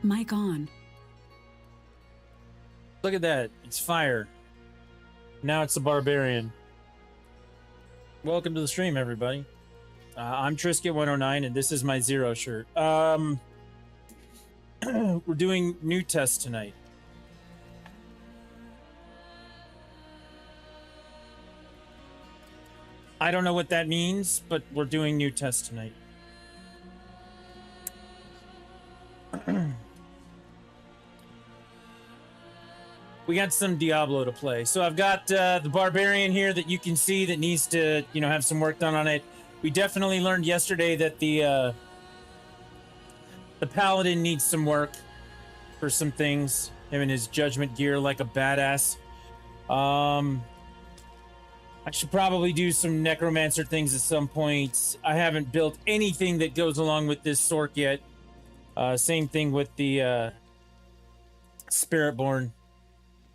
Mic on. Look at that. It's fire. Now it's the barbarian. Welcome to the stream, everybody. I'm Trisket109, and this is my Zero shirt. We're doing new tests tonight. I don't know what that means, but we're doing new tests tonight. We got some Diablo to play. So I've got the Barbarian here that you can see that needs to, have some work done on it. We definitely learned yesterday that the Paladin needs some work for some things. Him and his Judgment gear like a badass. I should probably do some Necromancer things at some point. I haven't built anything that goes along with this Sork yet. Same thing with the Spiritborn.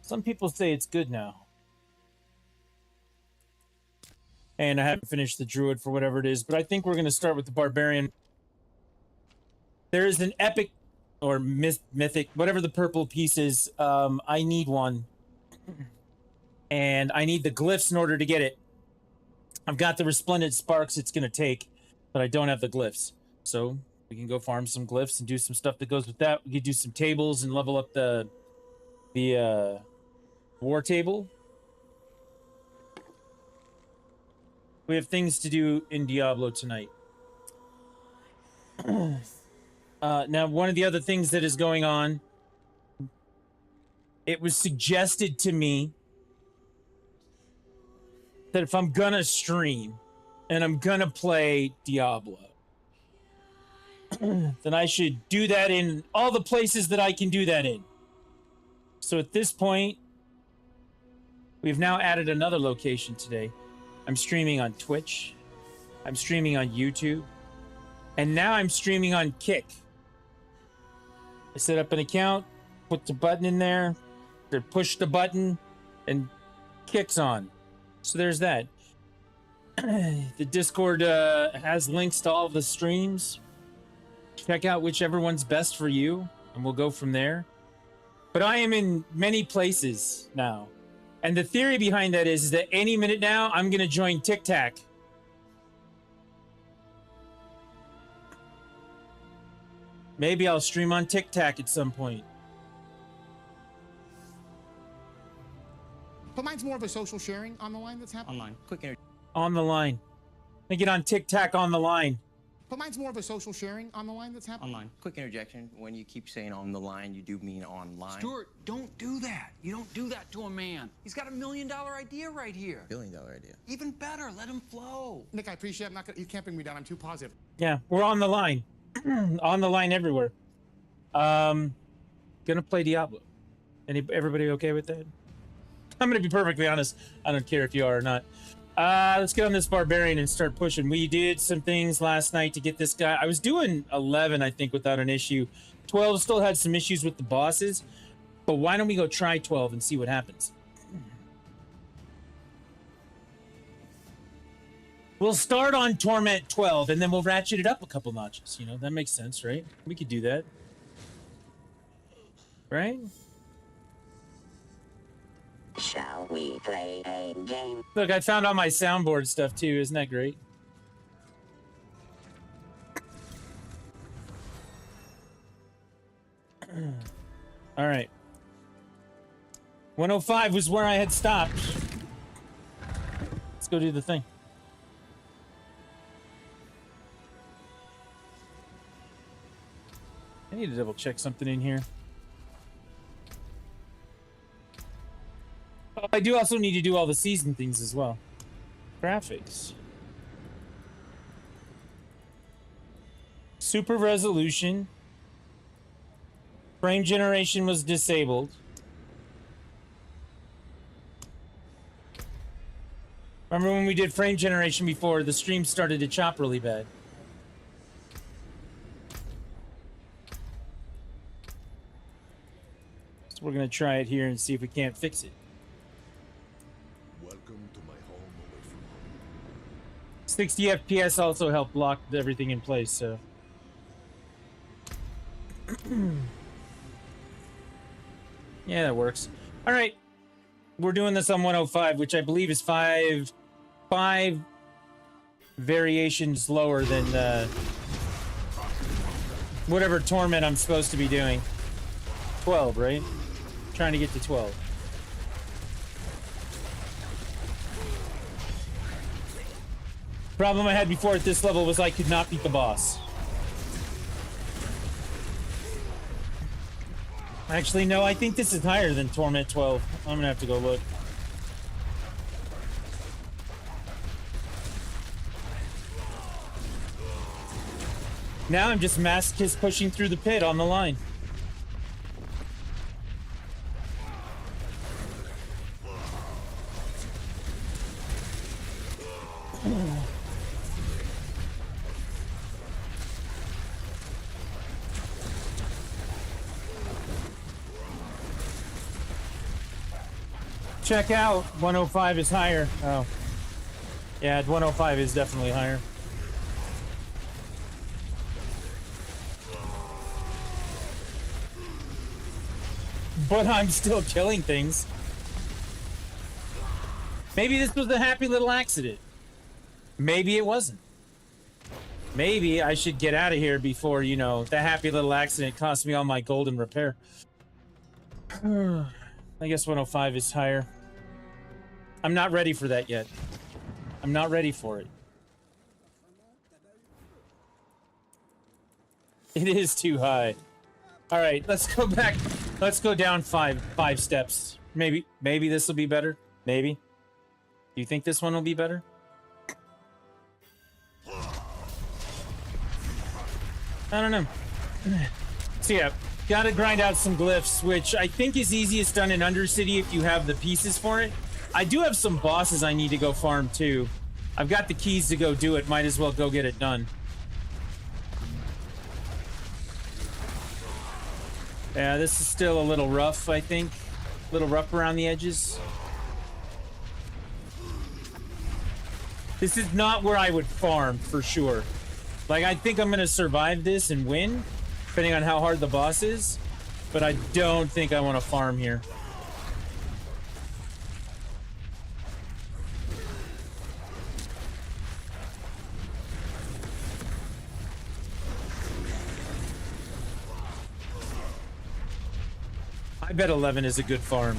Some people say it's good now. And I haven't finished the Druid for whatever it is, but I think we're going to start with the Barbarian. There is an epic, or mythic, whatever the purple piece is. I need one. And I need the glyphs in order to get it. I've got the Resplendent Sparks it's going to take, but I don't have the glyphs. So we can go farm some glyphs and do some stuff that goes with that. We could do some tables and level up the war table. We have things to do in Diablo tonight. Now, one of the other things that is going on, it was suggested to me that if I'm gonna stream and I'm gonna play Diablo, then I should do that in all the places that I can do that in. So at this point, we've now added another location today. I'm streaming on Twitch. I'm streaming on YouTube. And now I'm streaming on Kick. I set up an account, put the button in there, or push the button, and Kick's on. So there's that. The Discord has links to all of the streams. Check out whichever one's best for you, and we'll go from there. But I am in many places now. And the theory behind that is that any minute now, I'm going to join Tic Tac. Maybe I'll stream on Tic Tac at some point. But mine's more of a social sharing on the line that's happening. Online. Quick energy. On the line. I get on Tic Tac on the line. But mine's more of a social sharing on the line that's happening. Online. Quick interjection. When you keep saying on the line, you do mean online. Stuart, don't do that. You don't do that to a man. He's got $1 million idea right here. $1 billion idea. Even better, let him flow. Nick, I appreciate it. I'm not gonna, you can't bring me down. I'm too positive. Yeah, we're on the line. On the line everywhere. Gonna play Diablo. Everybody okay with that? I'm gonna be perfectly honest. I don't care if you are or not. Let's get on this Barbarian and start pushing. We did some things last night to get this guy. I was doing 11, I think, without an issue. 12 still had some issues with the bosses. But why don't we go try 12 and see what happens? We'll start on Torment 12, and then we'll ratchet it up a couple notches. That makes sense, right? We could do that. Right? Shall we play a game? Look, I found all my soundboard stuff too. Isn't that great? All right. 105 was where I had stopped. Let's go do the thing. I need to double check something in here. I do also need to do all the season things as well. Graphics. Super resolution. Frame generation was disabled. Remember when we did frame generation before, the stream started to chop really bad. So we're going to try it here and see if we can't fix it. Welcome to my home away from home. 60 FPS also helped lock everything in place, so. Yeah, that works. All right. We're doing this on 105, which I believe is five variations lower than whatever torment I'm supposed to be doing. 12, right? Trying to get to 12. Problem I had before at this level was I could not beat the boss. Actually, no, I think this is higher than Torment 12. I'm gonna have to go look. Now I'm just masochist pushing through the pit on the line. Check out 105 is higher. Oh. Yeah, 105 is definitely higher. But I'm still killing things. Maybe this was a happy little accident. Maybe it wasn't. Maybe I should get out of here before, you know, the happy little accident cost me all my golden repair. I guess 105 is higher. I'm not ready for that yet. I'm not ready for it. It is too high. All right, let's go back. Let's go down five steps. Maybe this will be better. Maybe. Do you think this one will be better? I don't know. So yeah, gotta grind out some glyphs, which I think is easiest done in Undercity if you have the pieces for it. I do have some bosses I need to go farm too. I've got the keys to go do it. Might as well go get it done. Yeah, this is still a little rough, I think. A little rough around the edges. This is not where I would farm, for sure. Like, I think I'm going to survive this and win, depending on how hard the boss is. But I don't think I want to farm here. I bet 11 is a good farm.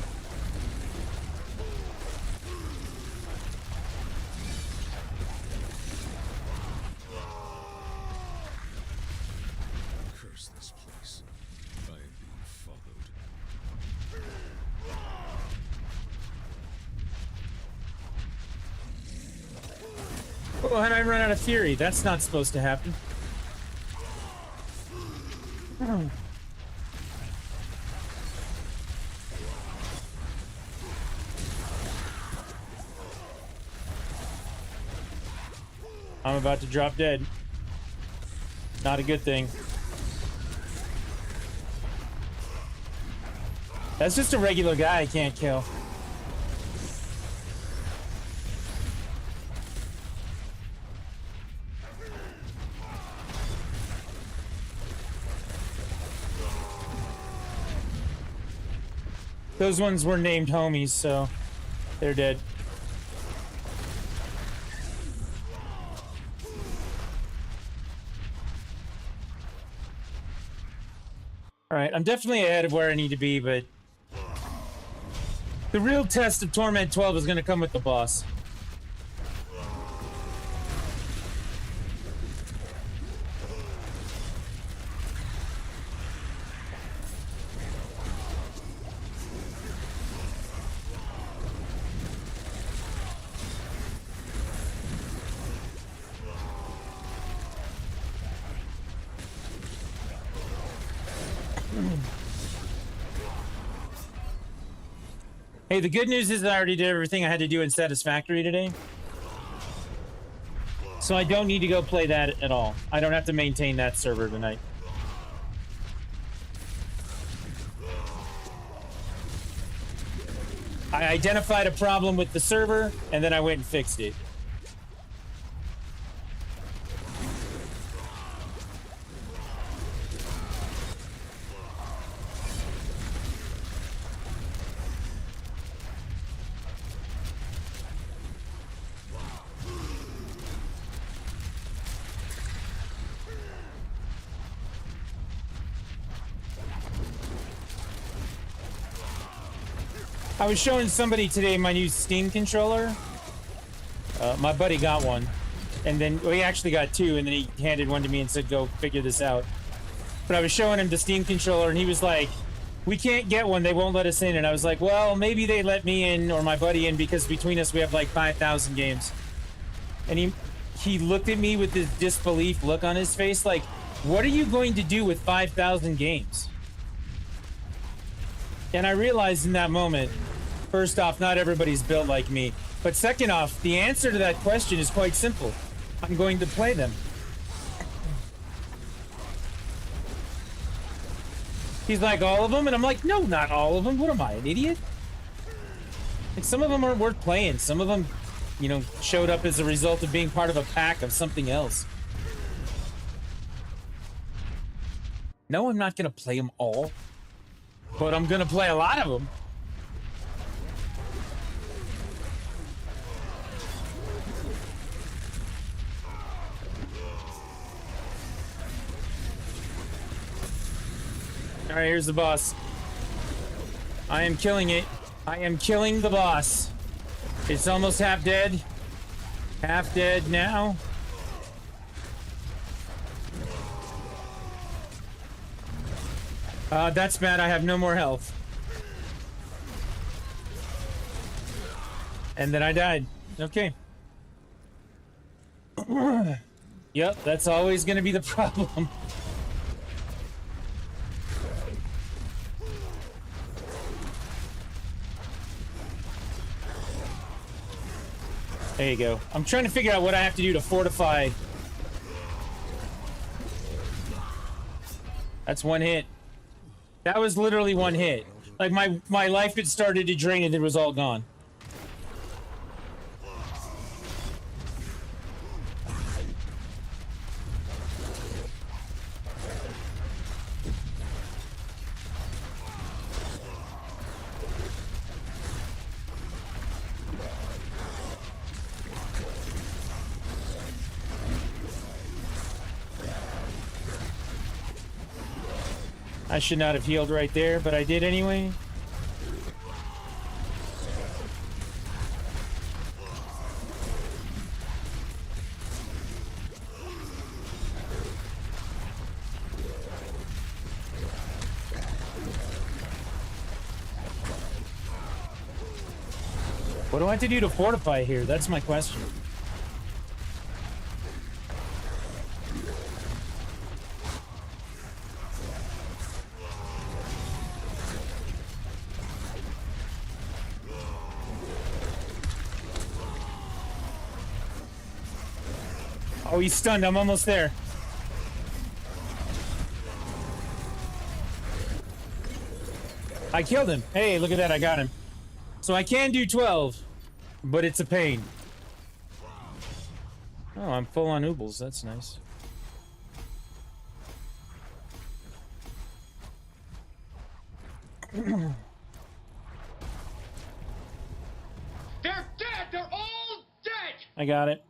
Curse this place. I am being followed. Oh, and I run out of fury. That's not supposed to happen. Oh. I'm about to drop dead. Not a good thing. That's just a regular guy I can't kill. Those ones were named homies, so they're dead. All right, I'm definitely ahead of where I need to be, but the real test of Torment 12 is going to come with the boss. Hey, the good news is that I already did everything I had to do in Satisfactory today. So I don't need to go play that at all. I don't have to maintain that server tonight. I identified a problem with the server, and then I went and fixed it. I was showing somebody today my new Steam controller. My buddy got one, and then well, he actually got two, and then he handed one to me and said, "Go figure this out." But I was showing him the Steam controller, and he was like, "We can't get one. They won't let us in." And I was like, "Well, maybe they let me in or my buddy in because between us we have like 5,000 games." And he looked at me with this disbelief look on his face, like, "What are you going to do with 5,000 games?" And I realized in that moment, first off, not everybody's built like me. But second off, the answer to that question is quite simple. I'm going to play them. He's like, all of them? And I'm like, no, not all of them. What am I, an idiot? Like, some of them aren't worth playing. Some of them, you know, showed up as a result of being part of a pack of something else. No, I'm not going to play them all. But I'm going to play a lot of them. All right, here's the boss. I am killing it. I am killing the boss. It's almost half dead. Half dead now. That's bad. I have no more health. And then I died. Okay. Yep, that's always going to be the problem. There you go. I'm trying to figure out what I have to do to fortify. That's one hit. That was literally one hit. Like my life had started to drain and it was all gone. I should not have healed right there, but I did anyway. What do I have to do to fortify here? That's my question. Oh, he's stunned. I'm almost there. I killed him. Hey, look at that. I got him. So I can do 12, but it's a pain. Oh, I'm full on oobles. That's nice. They're dead! They're all dead! I got it.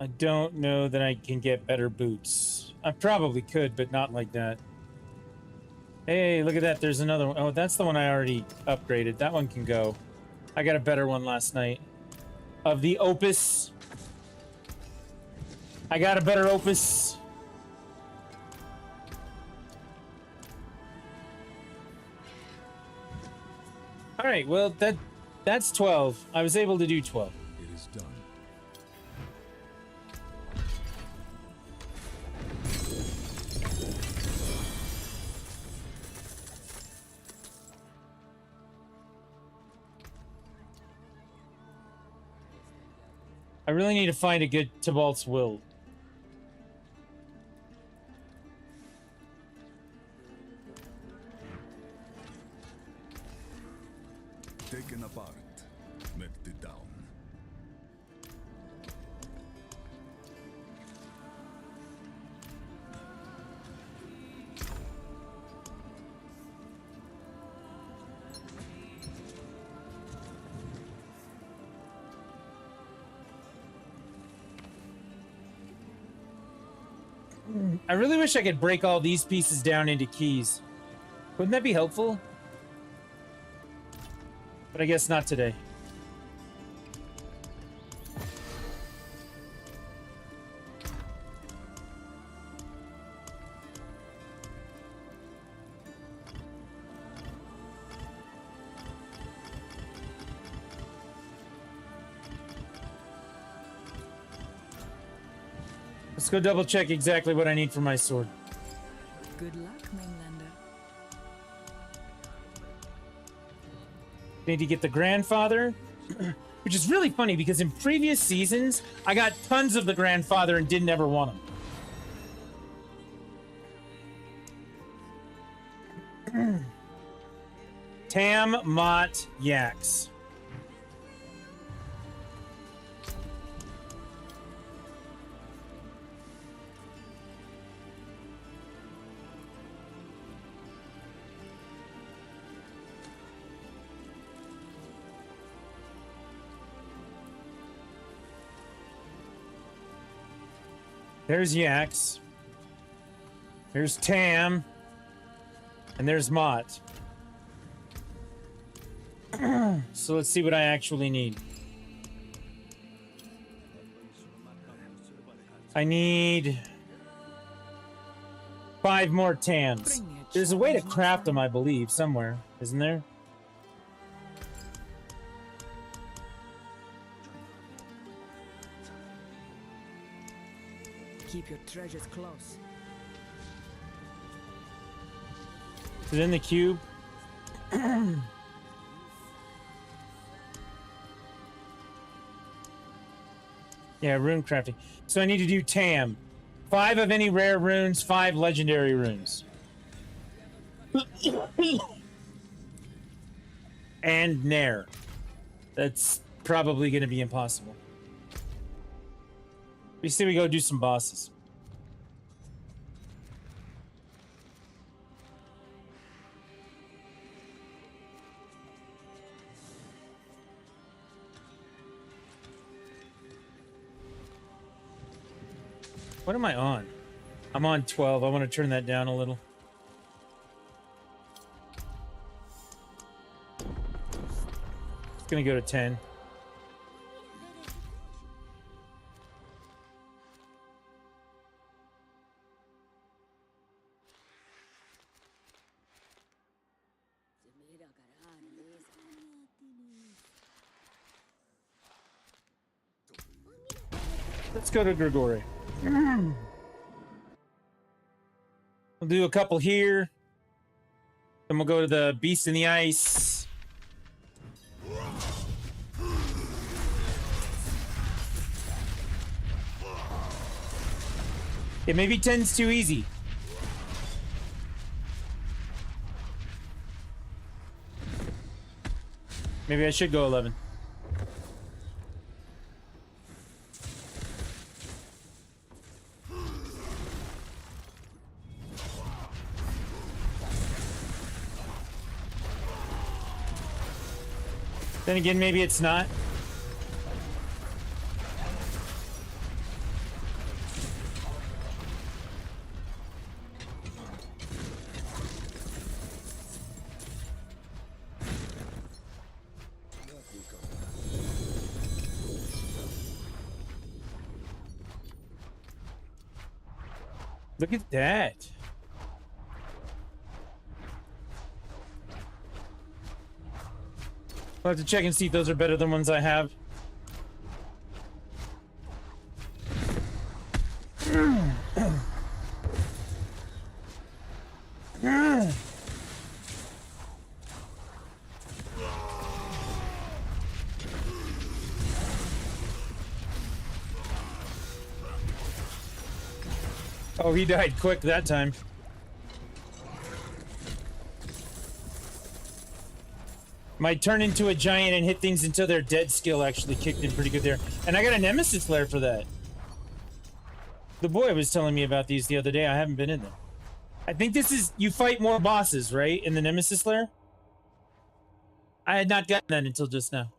I don't know that I can get better boots. I probably could, but not like that. Hey, look at that. There's another one. Oh, that's the one I already upgraded. That one can go. I got a better one last night. Of the Opus. I got a better Opus. All right, well, that's 12. I was able to do 12. It is done. I really need to find a good Tybalt's Will. Taken apart, melted down. I really wish I could break all these pieces down into keys. Wouldn't that be helpful? But I guess not today. Let's go double check exactly what I need for my sword. Good luck, Mainlander. Need to get the grandfather, which is really funny because in previous seasons, I got tons of the grandfather and didn't ever want him. Tam, Mott, Yaks. There's Yaks. There's Tam. And there's Mott. So let's see what I actually need. I need 5 more Tams. There's a way to craft them, I believe, somewhere. Isn't there? Keep your treasures close. Is it in the cube? Yeah, rune crafting. So I need to do Tam. 5 of any rare runes, 5 legendary runes. And Nair. That's probably going to be impossible. We say we go do some bosses. What am I on? I'm on 12. I want to turn that down a little. It's going to go to 10. Let's go to Grigori. We'll do a couple here. Then we'll go to the Beast in the Ice. Yeah, maybe 10's too easy. Maybe I should go 11. Then again, maybe it's not. Look at that. I'll have to check and see if those are better than ones I have. Oh, he died quick that time. My turn into a giant and hit things until they're dead skill actually kicked in pretty good there. And I got a Nemesis Lair for that. The boy was telling me about these the other day. I haven't been in there. I think this is, you fight more bosses, right? In the Nemesis Lair? I had not gotten that until just now.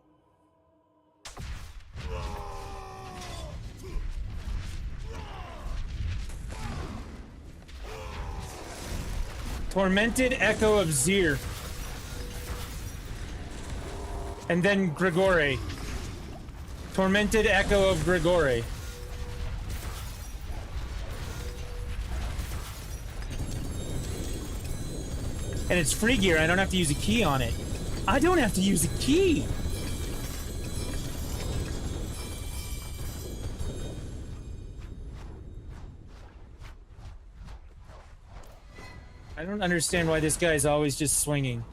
Tormented Echo of Zir. And then Grigore. Tormented Echo of Grigore. And it's free gear. I don't have to use a key on it. I don't have to use a key. I don't understand why this guy is always just swinging.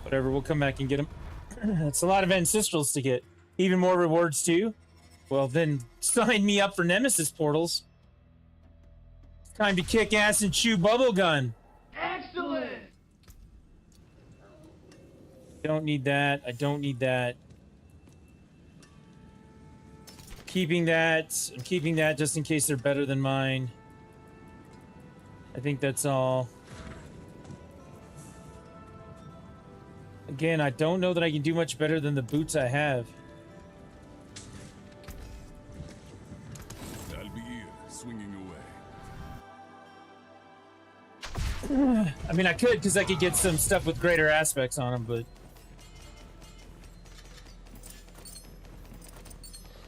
Whatever, we'll come back and get him. That's a lot of ancestrals to get. Even more rewards too? Well, then sign me up for Nemesis portals. It's time to kick ass and chew bubblegum. Excellent! Don't need that. I don't need that. Keeping that. I'm keeping that just in case they're better than mine. I think that's all. Again, I don't know that I can do much better than the boots I have. I'll be here, swinging away. I mean, I could, because I could get some stuff with greater aspects on them, but...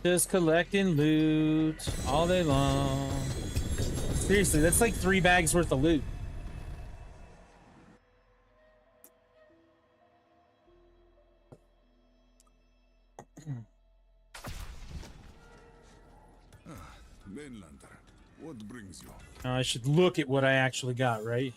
Just collecting loot all day long. Seriously, that's like 3 bags worth of loot. Mainlander, what brings you? I should look at what I actually got, right?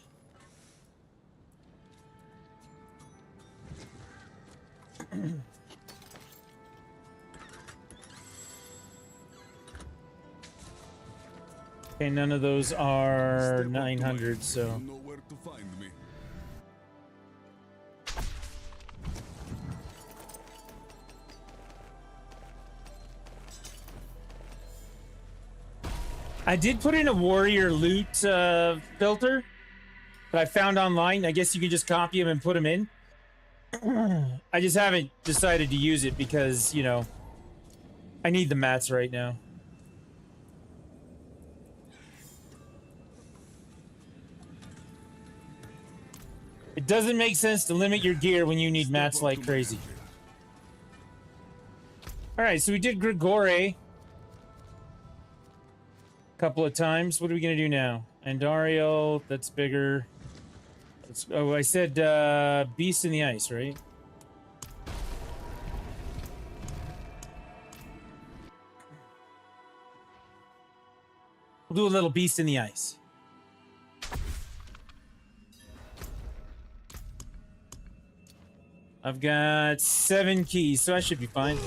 Okay, none of those are 900, so... You know where to find me. I did put in a warrior loot filter that I found online. I guess you can just copy them and put them in. I just haven't decided to use it because, you know, I need the mats right now. It doesn't make sense to limit your gear when you need mats like crazy. Alright, so we did Grigore couple of times. What are we gonna do now? Andariel, that's bigger. Oh, I said Beast in the Ice, right? We'll do a little Beast in the Ice. I've got 7 keys, so I should be fine.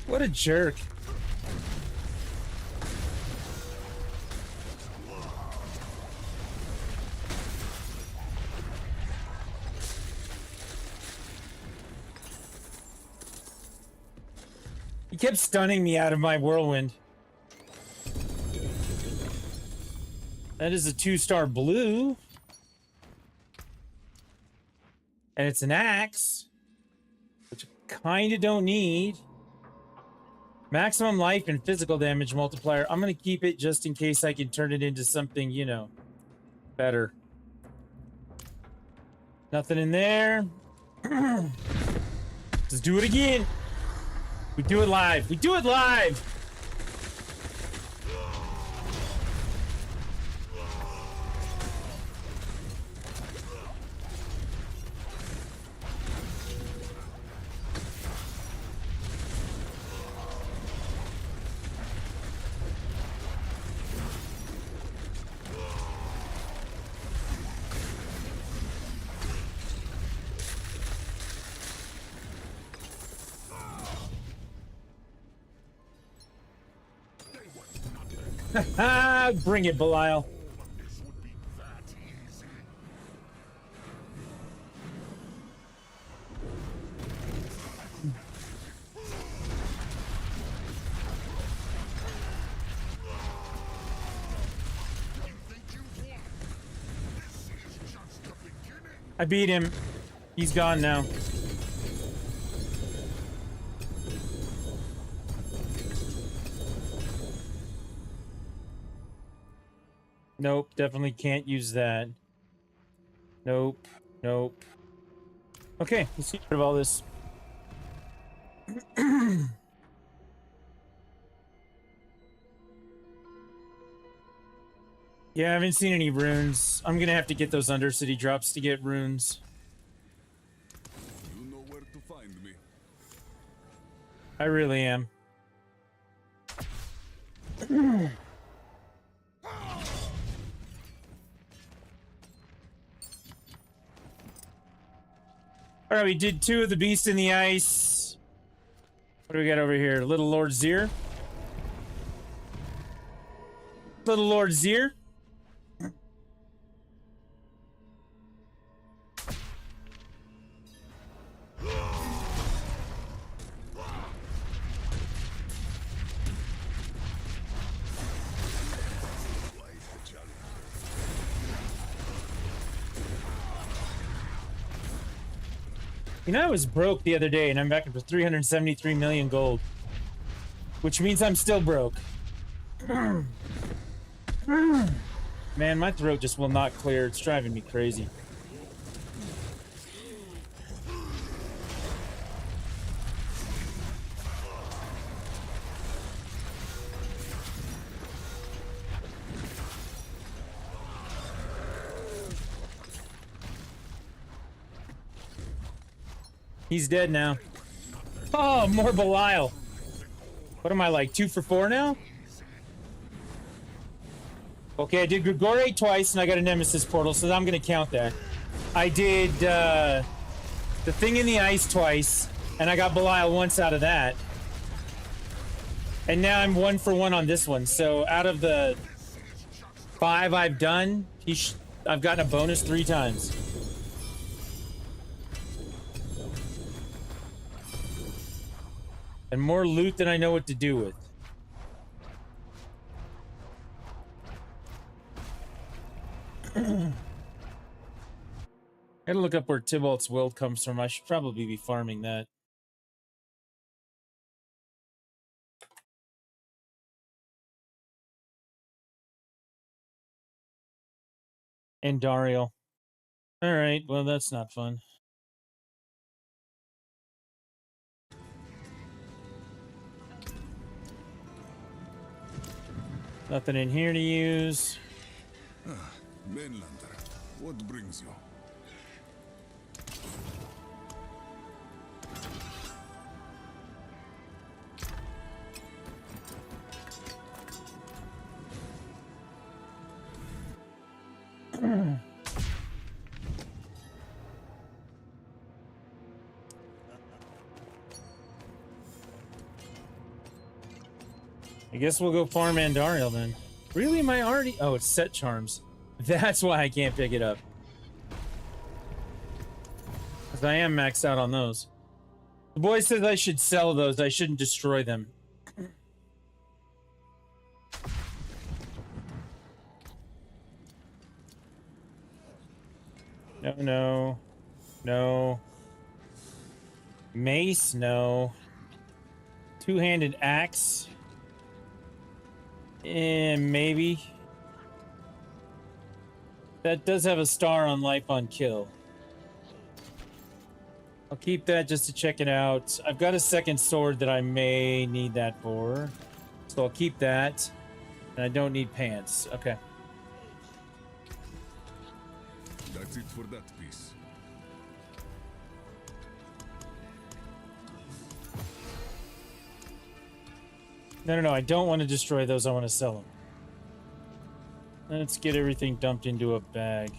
What a jerk. He kept stunning me out of my whirlwind. That is a 2-star blue. And it's an axe, which I kind of don't need. Maximum life and physical damage multiplier. I'm going to keep it just in case I can turn it into something, you know, better. Nothing in there. Let's do it again. We do it live. We do it live. Bring it, Belial. This would be that easy. You think you've won? This is just the beginning. I beat him. He's gone now. Nope, definitely can't use that. Nope, nope. Okay, let's get rid of all this. Yeah, I haven't seen any runes. I'm gonna have to get those Undercity drops to get runes. You know where to find me. I really am. Alright, we did 2 of the Beast in the Ice. What do we got over here? Little Lord Zir. Little Lord Zir. You know, I was broke the other day, and I'm back up to 373 million gold. Which means I'm still broke. Man, my throat just will not clear. It's driving me crazy. He's dead now. Oh, more Belial. What am I, like 2 for 4 now? Okay, I did Grigore twice and I got a Nemesis portal, so I'm gonna count that. I did the thing in the ice twice, and I got Belial once out of that. And now I'm 1 for 1 on this one. So out of the 5 I've done, I've gotten a bonus 3 times. And more loot than I know what to do with. Gotta look up where Tybalt's will comes from. I should probably be farming that. And Dariel. Alright, well that's not fun. Nothing in here to use. Mainlander, what brings you? I guess we'll go farm Andariel then. Really, am I already? Oh, it's set charms. That's why I can't pick it up. Because I am maxed out on those. The boy says I should sell those. I shouldn't destroy them. No, no. No. Mace, no. Two-handed axe. Maybe. That does have a star on life on kill. I'll keep that just to check it out. I've got a second sword that I may need that for. So I'll keep that. And I don't need pants. Okay. That's it for that piece. No, no, no. I don't want to destroy those. I want to sell them. Let's get everything dumped into a bag.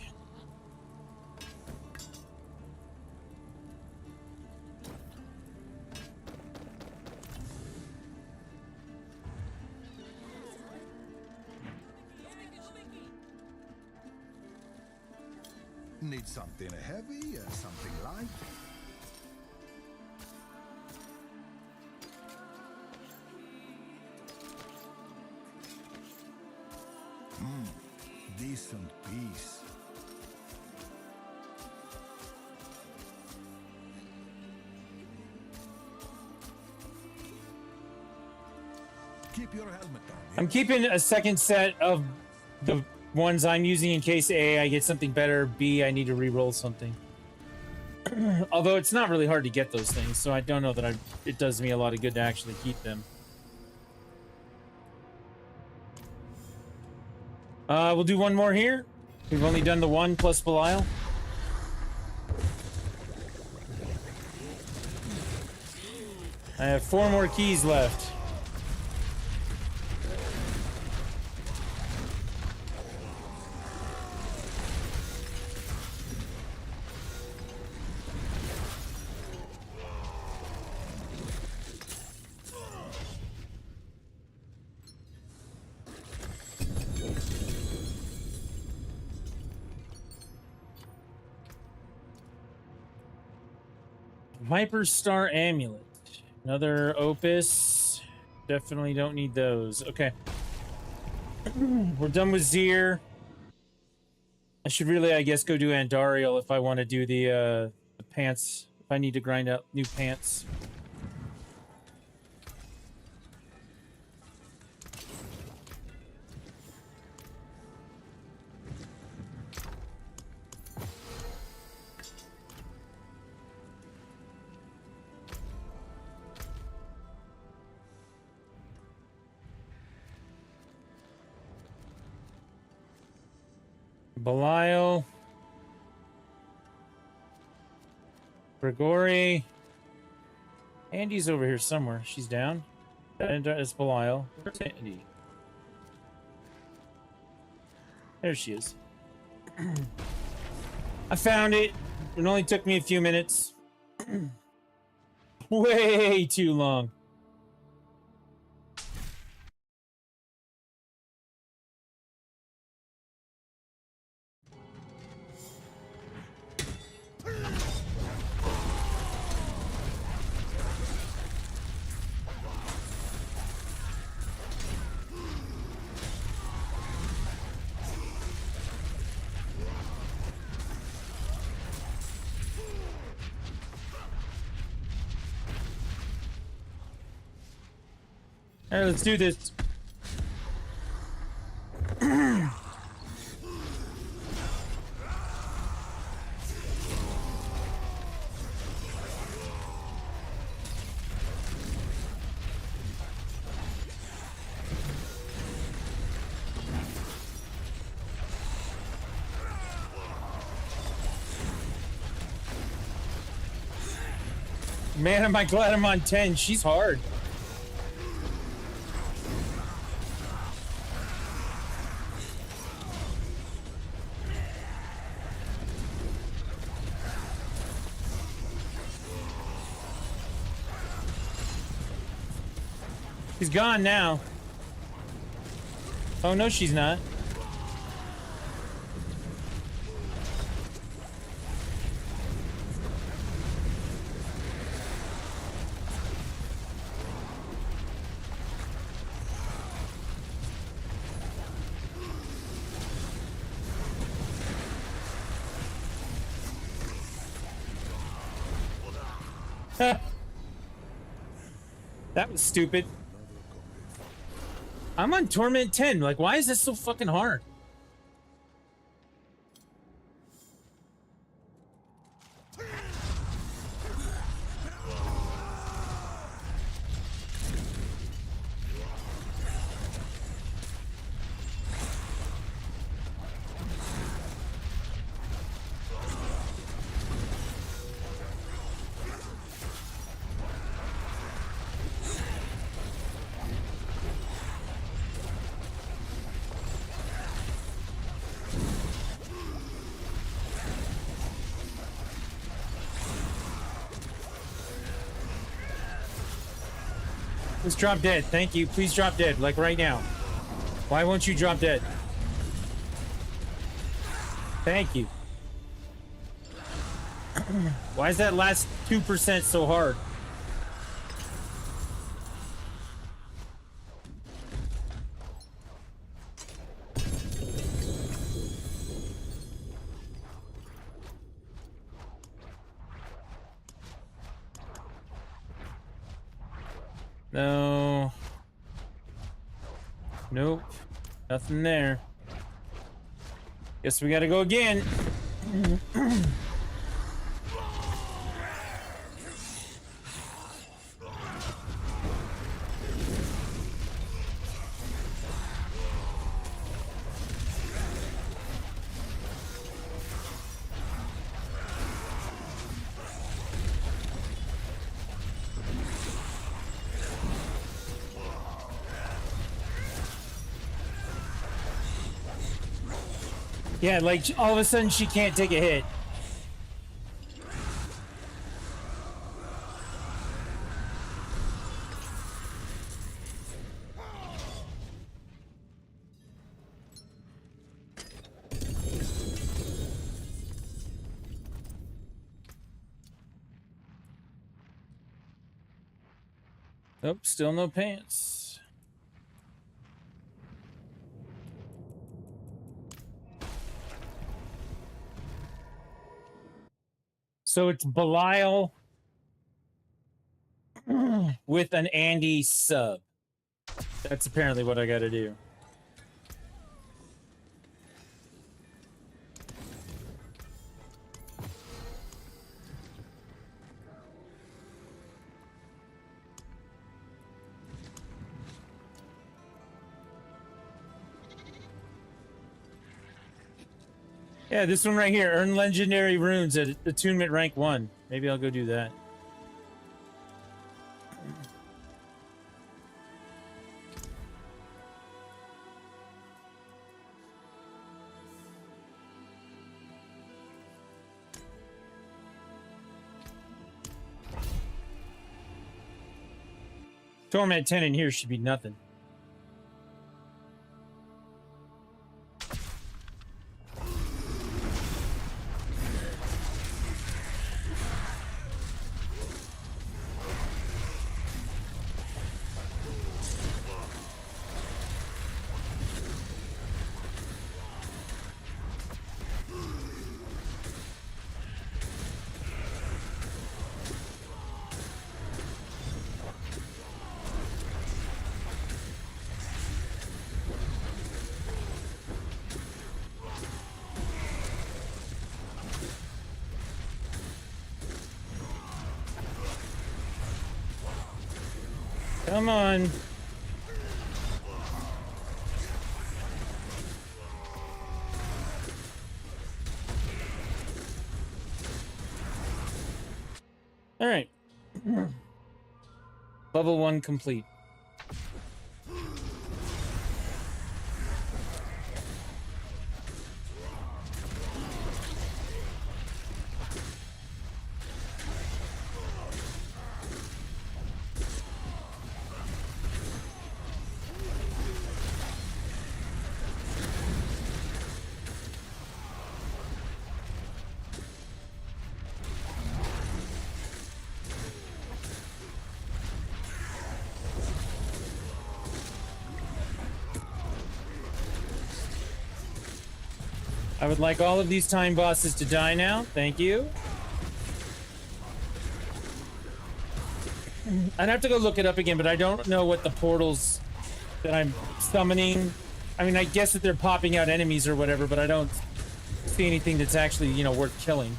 Need something heavy or something light? Decent piece. Keep your helmet on. I'm keeping a second set of the ones I'm using in case A, I get something better, B, I need to re-roll something. Although it's not really hard to get those things, so I don't know that it does me a lot of good to actually keep them. We'll do one more here. We've only done the one plus Belial. I have 4 more keys left. Viper Star Amulet. Another Opus. Definitely don't need those. Okay. We're done with Zir. I should really, I guess, go do Andariel if I want to do the pants. If I need to grind out new pants. Belial. Grigori. Andy's over here somewhere. She's down. And it's Belial. Where's Andy? There she is. I found it. It only took me a few minutes. Way too long. All right, let's do this. Man, am I glad I'm on 10. She's hard. She's gone now. Oh, no, she's not. That was stupid. I'm on Torment 10. Like, why is this so fucking hard? Let's drop dead. Thank you. Please drop dead, like right now. Why won't you drop dead? Thank you. Why is that last 2% so hard? No. Nope. Nothing there. Guess we gotta go again. Yeah, like all of a sudden she can't take a hit. Nope, still no pants. So it's Belial with an Andy sub. That's apparently what I gotta do. Yeah, this one right here. Earn legendary runes at attunement rank 1. Maybe I'll go do that. Torment 10 in here should be nothing. Come on. All right. Level 1 complete. I would like all of these time bosses to die now. Thank you. I'd have to go look it up again, but I don't know what the portals that I'm summoning. I mean, I guess that they're popping out enemies or whatever, but I don't see anything that's actually, you know, worth killing.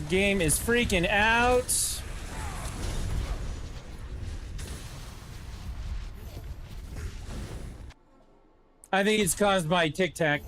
Game is freaking out. I think it's caused by Tic Tac.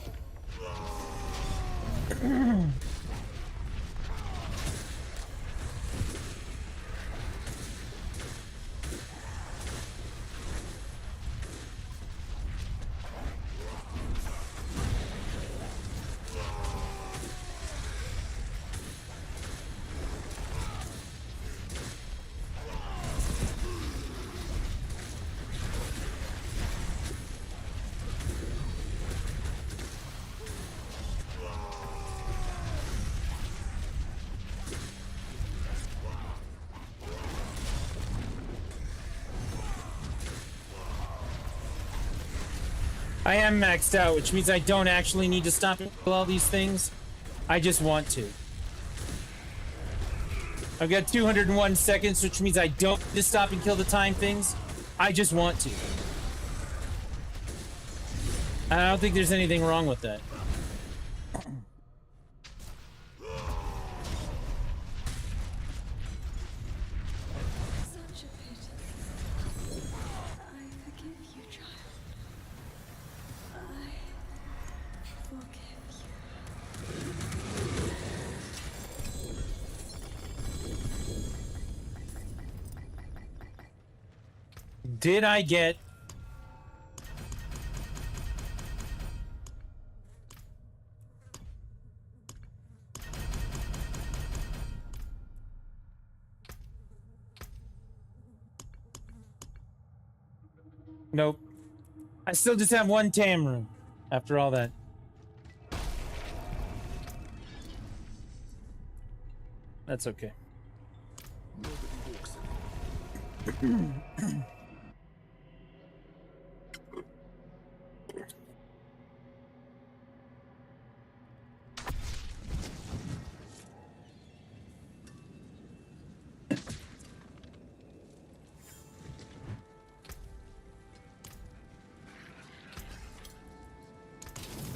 I am maxed out, which means I don't actually need to stop and kill all these things. I just want to. I've got 201 seconds, which means I don't need to stop and kill the time things. I just want to. I don't think there's anything wrong with that. Such a pity. I forgive you, child. I forgive you. Did I get... Nope. I still just have one TAM room after all that. That's okay.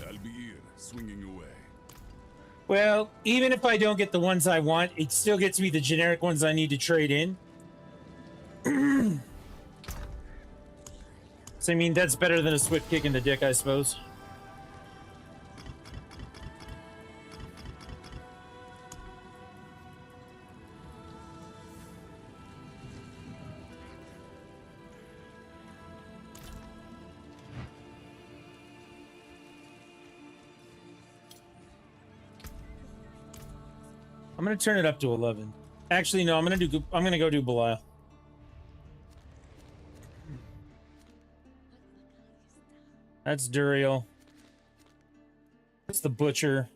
I'll be here, swinging away. Well, even if I don't get the ones I want, it still gets me the generic ones I need to trade in. So, I mean, that's better than a swift kick in the dick, I suppose. I'm gonna turn it up to 11. Actually, no, I'm gonna go do Belial. That's Duriel. That's the Butcher.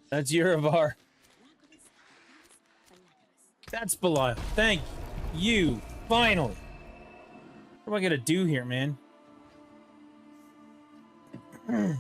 That's Uravar. That's Belial. Thank you. Finally. What do I gotta do here, man? You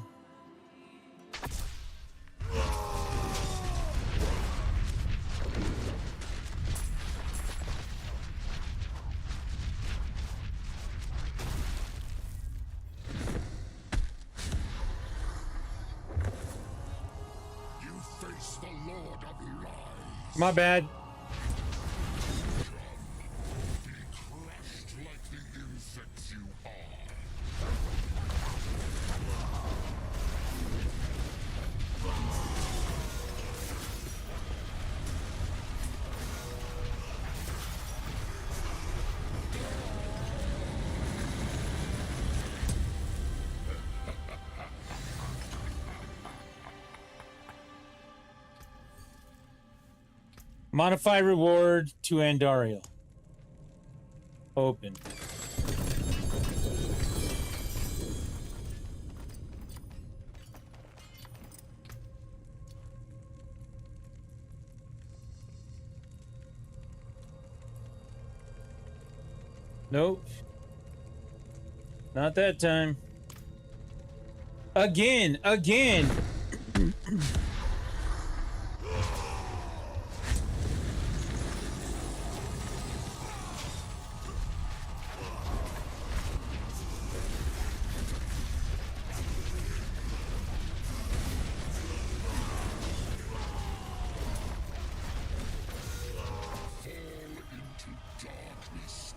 face the Lord of Lies. My bad. Be crushed like the insects you are. Modify reward to Andariel. Open. Nope. Not that time. Again. Into darkness.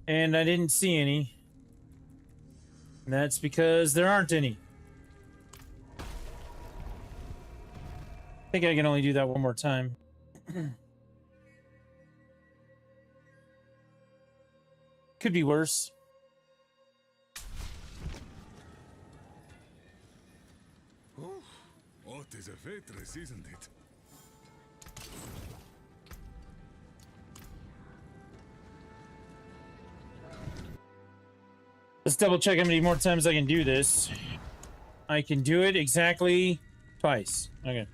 And I didn't see any. And that's because there aren't any. I think I can only do that one more time. Could be worse. Oh, it is a waitress, isn't it? Let's double check how many more times I can do this. I can do it exactly twice. Okay.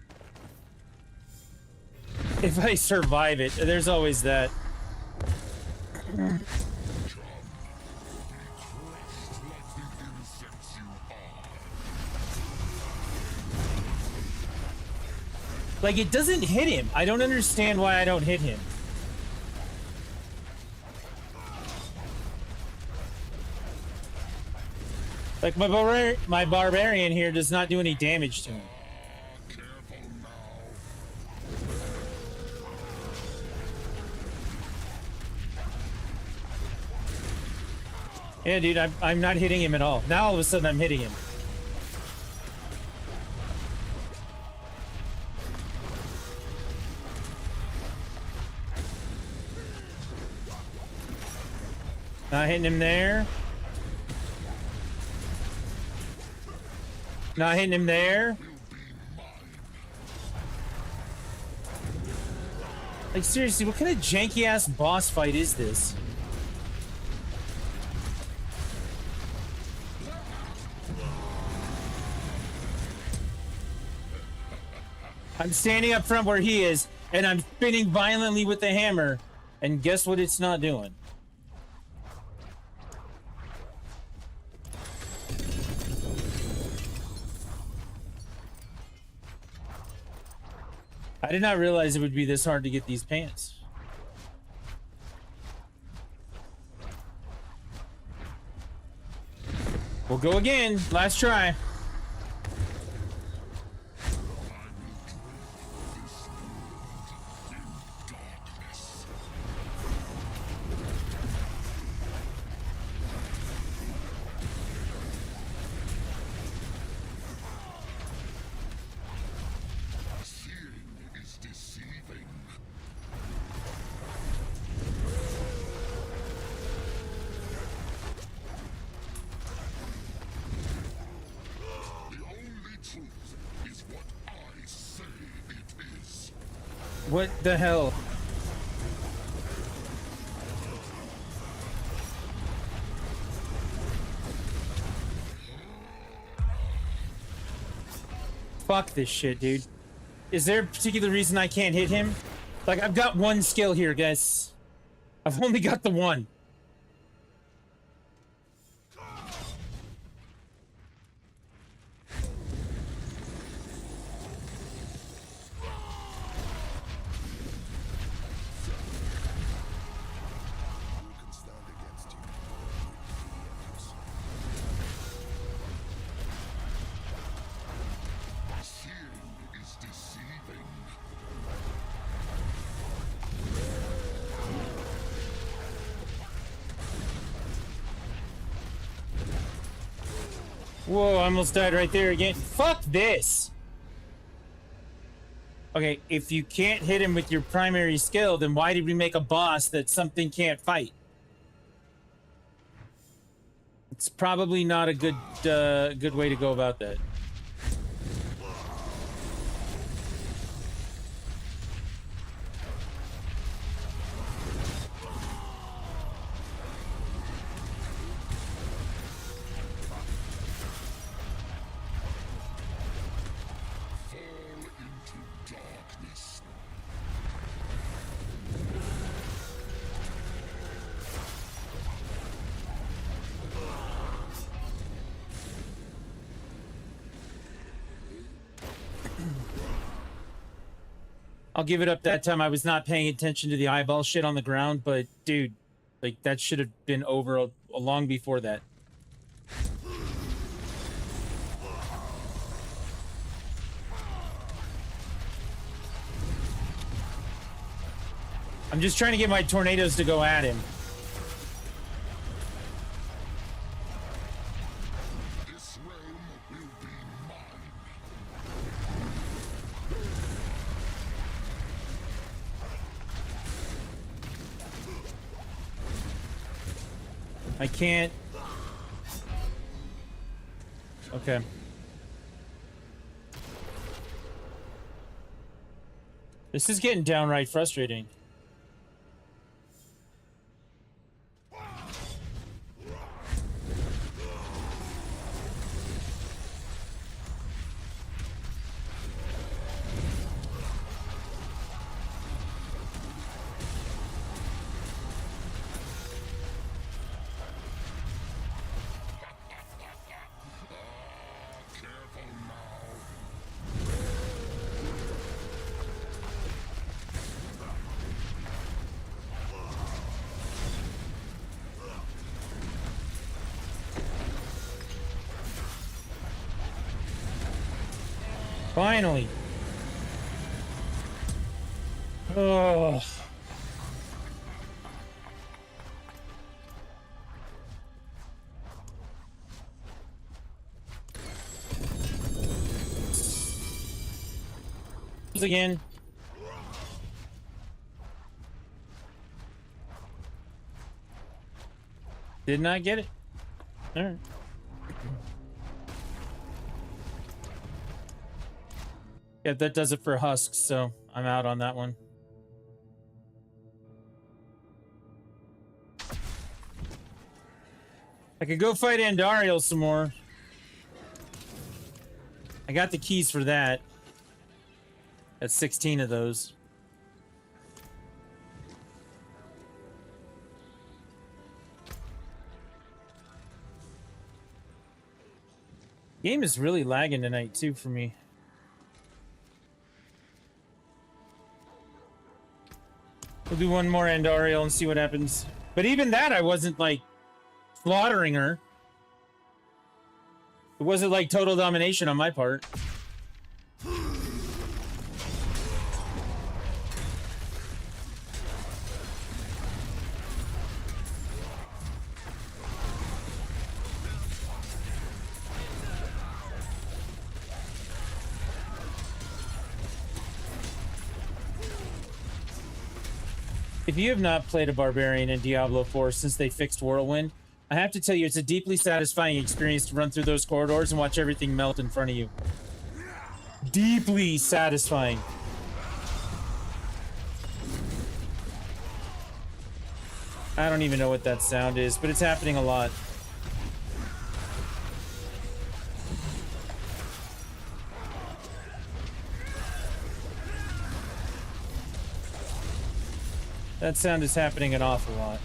If I survive it, there's always that. Like, it doesn't hit him. I don't understand why I don't hit him. Like, my barbarian here does not do any damage to him. Yeah, dude, I'm not hitting him at all. Now all of a sudden I'm hitting him. Not hitting him there. Not hitting him there. Like, seriously, what kind of janky-ass boss fight is this? I'm standing up front where he is, and I'm spinning violently with the hammer, and guess what it's not doing? I did not realize it would be this hard to get these pants. We'll go again. Last try. What the hell? Fuck this shit, dude. Is there a particular reason I can't hit him? Like, I've got one skill here, guys. I've only got the one. Whoa, I almost died right there again. Fuck this! Okay, if you can't hit him with your primary skill, then why did we make a boss that something can't fight? It's probably not a good way to go about that. I'll give it up that time. I was not paying attention to the eyeball shit on the ground, but dude, like, that should have been over long before that. I'm just trying to get my tornadoes to go at him. I can't. Okay. This is getting downright frustrating. Finally. Oh. Again. Did not get it. All right. Yeah, that does it for husks, so I'm out on that one. I could go fight Andariel some more. I got the keys for that. That's 16 of those. Game is really lagging tonight, too, for me. We'll do one more Andariel and see what happens. But even that, I wasn't, like, slaughtering her. It wasn't, like, total domination on my part. If you have not played a Barbarian in Diablo IV since they fixed Whirlwind, I have to tell you, it's a deeply satisfying experience to run through those corridors and watch everything melt in front of you. Deeply satisfying. I don't even know what that sound is, but it's happening a lot. That sound is happening an awful lot.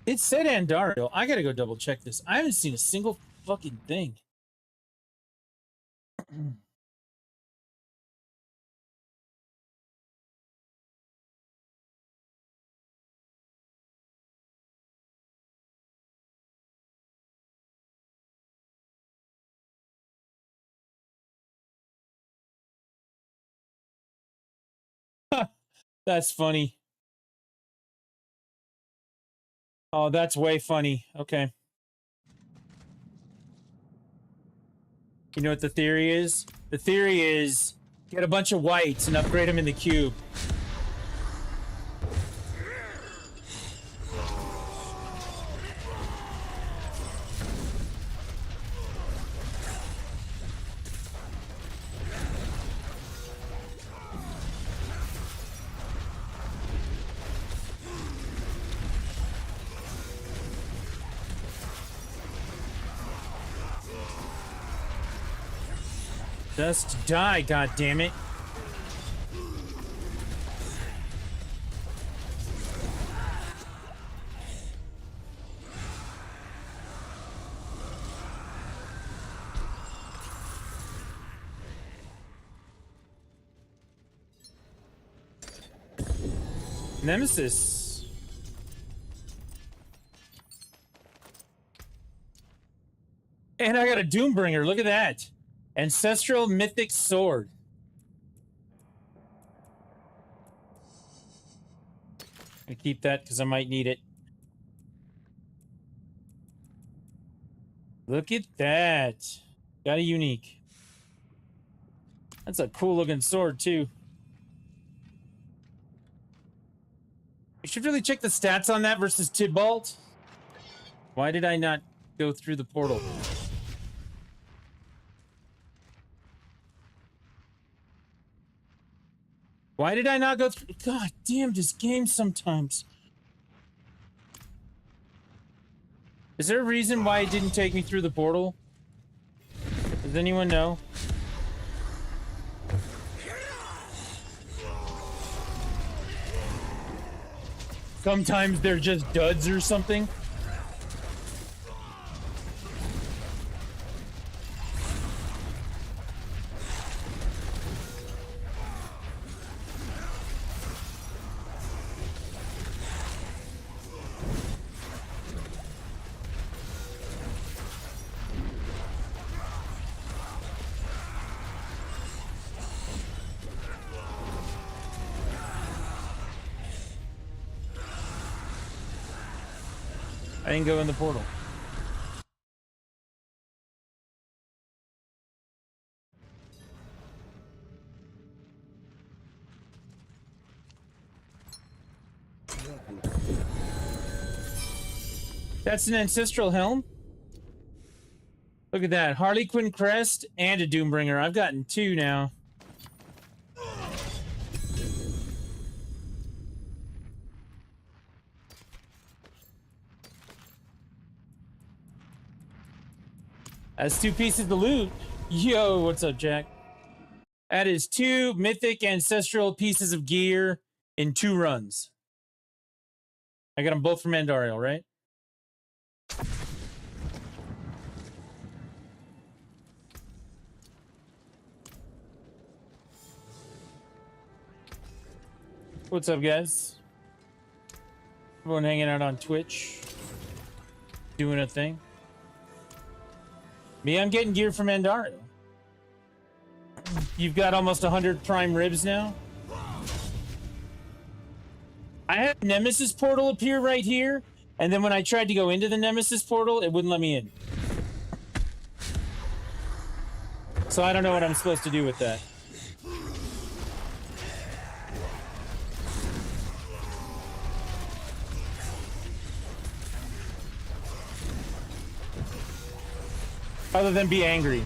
It said Andariel. I gotta go double check this. I haven't seen a single fucking thing. That's funny. Oh, that's way funny. Okay. You know what the theory is? The theory is get a bunch of whites and upgrade them in the cube. Just die, goddammit. Nemesis. And I got a Doombringer. Look at that. Ancestral Mythic Sword. I keep that because I might need it. Look at that. Got a unique. That's a cool looking sword too. You should really check the stats on that versus Tybalt. Why did I not go through the portal? Why did I not go through? God damn, this game sometimes. Is there a reason why it didn't take me through the portal? Does anyone know? Sometimes they're just duds or something. I didn't go in the portal. That's an ancestral helm? Look at that. Harley Quinn crest and a Doombringer. I've gotten 2 now. That's 2 pieces of loot. Yo, what's up, Jack? That is 2 mythic ancestral pieces of gear in 2 runs. I got them both from Andariel, right? What's up, guys? Everyone hanging out on Twitch, doing a thing. Me, I'm getting gear from Andariel. You've got almost 100 prime ribs now. I had Nemesis portal appear right here, and then when I tried to go into the Nemesis portal, it wouldn't let me in. So I don't know what I'm supposed to do with that. Other than be angry.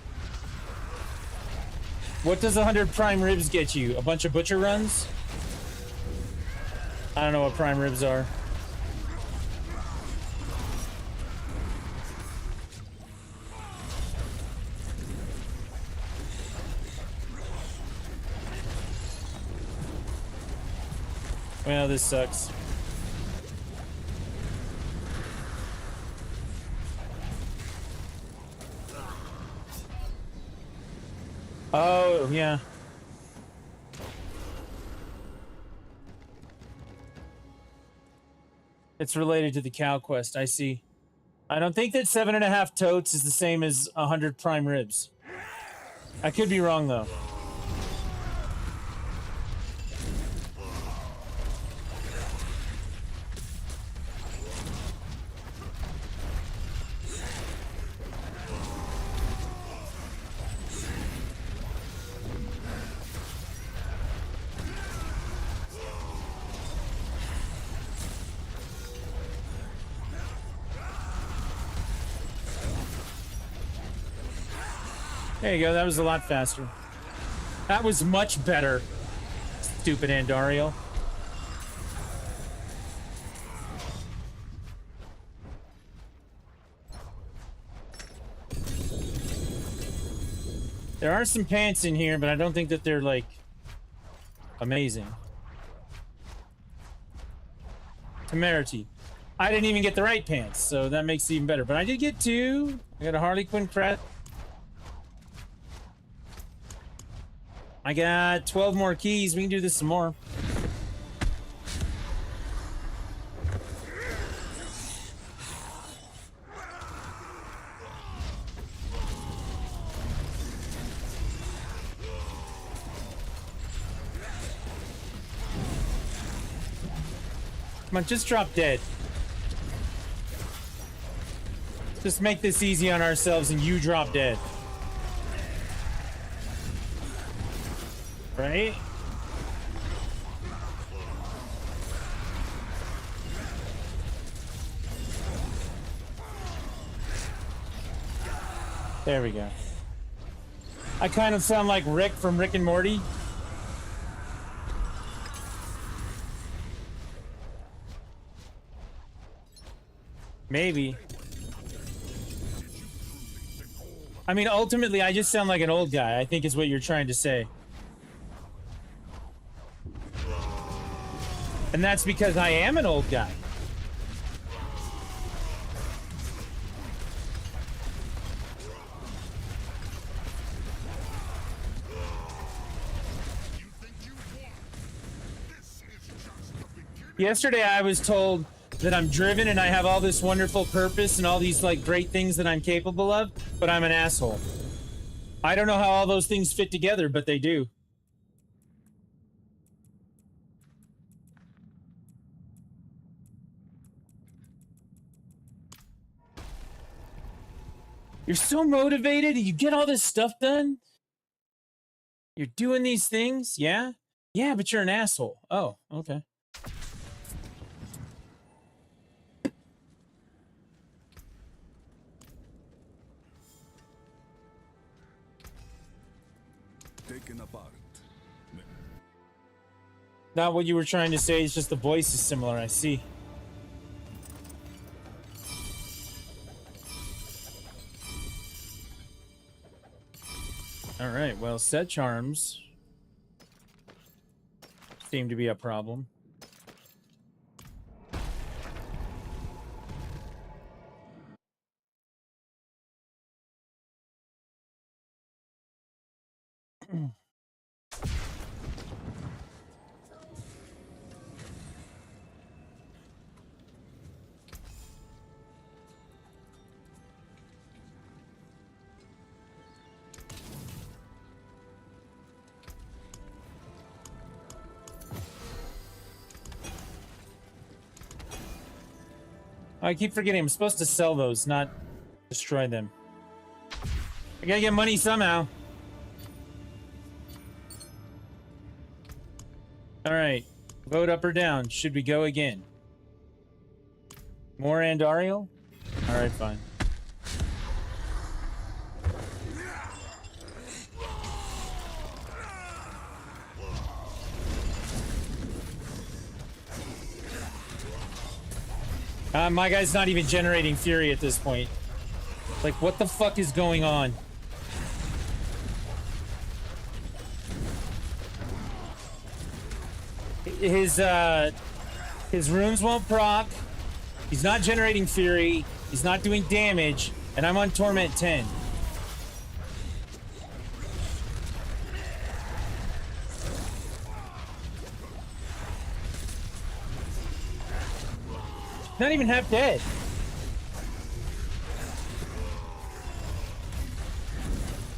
What does 100 prime ribs get you? A bunch of butcher runs? I don't know what prime ribs are. Well, this sucks. Oh, yeah. It's related to the cow quest, I see. I don't think that 7.5 totes is the same as 100 prime ribs. I could be wrong, though. There you go, that was a lot faster. That was much better, stupid Andariel. There are some pants in here, but I don't think that they're, like, amazing. Temerity. I didn't even get the right pants, so that makes it even better. But I did get 2. I got a Harley Quinn crest. I got 12 more keys. We can do this some more. Come on, just drop dead. Just make this easy on ourselves and you drop dead. Right? There we go. I kind of sound like Rick from Rick and Morty. Maybe. I mean, ultimately, I just sound like an old guy, I think is what you're trying to say. And that's because I am an old guy. Yesterday I was told that I'm driven and I have all this wonderful purpose and all these like great things that I'm capable of, but I'm an asshole. I don't know how all those things fit together, but they do. You're so motivated, you get all this stuff done. You're doing these things, yeah? Yeah, but you're an asshole. Oh, okay. Taken apart. Not what you were trying to say, it's just the voice is similar, I see. Alright, well, set charms seem to be a problem. I keep forgetting I'm supposed to sell those, not destroy them. I gotta get money somehow. Alright. Vote up or down. Should we go again? More Andariel? Alright, fine. My guy's not even generating fury at this point. Like, what the fuck is going on? His runes won't proc. He's not generating fury. He's not doing damage. And I'm on Torment 10. Not even half dead.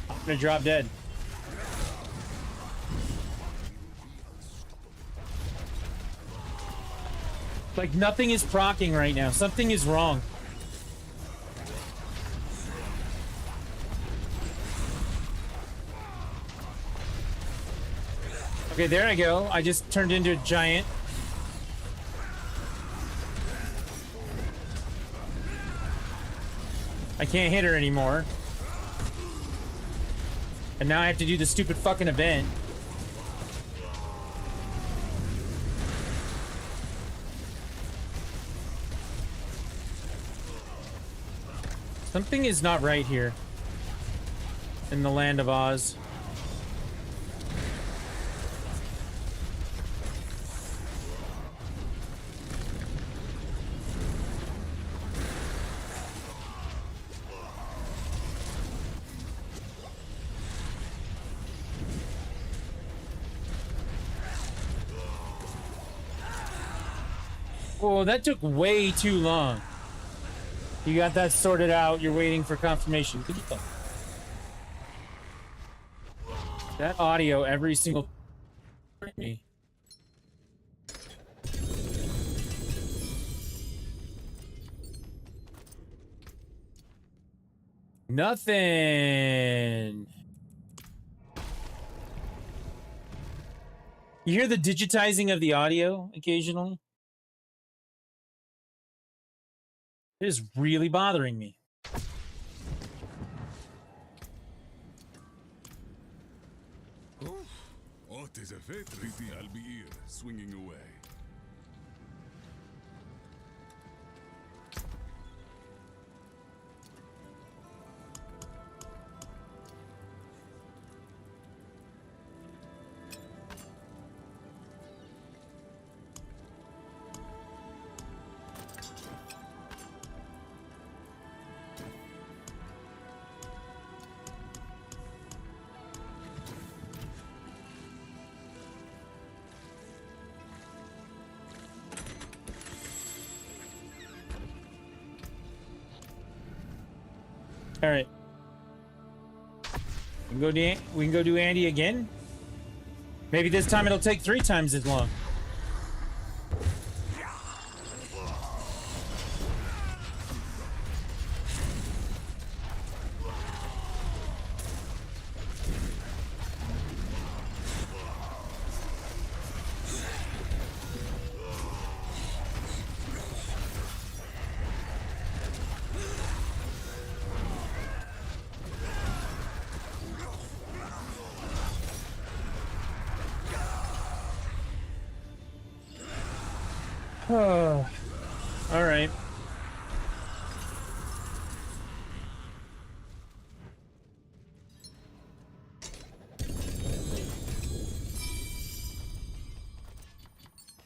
I'm gonna drop dead. Like, nothing is proccing right now. Something is wrong. Okay, there I go. I just turned into a giant. I can't hit her anymore. And now I have to do the stupid fucking event. Something is not right here. In the land of Oz. Oh, that took way too long. You got that sorted out. You're waiting for confirmation. Good luck. That audio every single... Nothing. You hear the digitizing of the audio occasionally? It is really bothering me. Oh, tis a fate, pretty Albier, swinging away. All right. We can go do Andy again. Maybe this time it'll take 3 times as long. Oh, all right.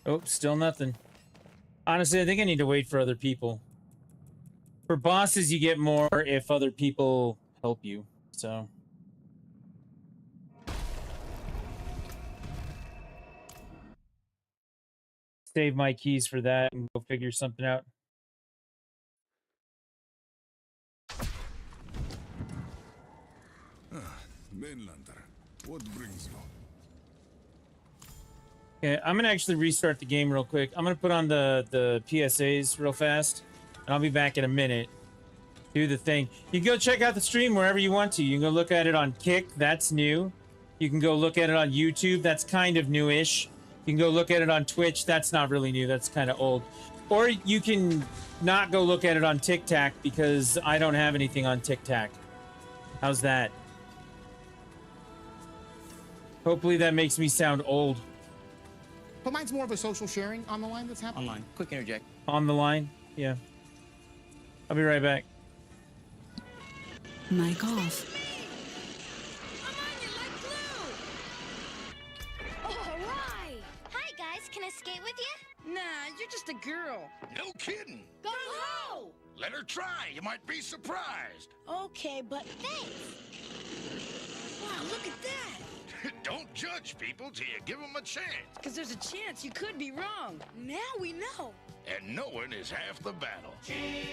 Oh, still nothing. Honestly, I think I need to wait for other people. For bosses, you get more if other people help you, so... Save my keys for that and go figure something out. Mainlander, what brings you? Okay, I'm gonna actually restart the game real quick. I'm gonna put on the PSAs real fast, and I'll be back in a minute. Do the thing. You can go check out the stream wherever you want to. You can go look at it on Kick, that's new. You can go look at it on YouTube, that's kind of newish. You can go look at it on Twitch, that's not really new, that's kind of old. Or you can not go look at it on TikTok because I don't have anything on TikTok. How's that? Hopefully that makes me sound old. But mine's more of a social sharing on the line that's happening. Online. Quick interject. On the line? Yeah. I'll be right back. Mic off. Alright! Hi guys, can I skate with you? Nah, you're just a girl. No kidding. Go go! Let her try. You might be surprised. Okay, but thanks. Wow, look at that. Don't judge people till you give them a chance. Because there's a chance you could be wrong. Now we know. And knowing is half the battle. Hey,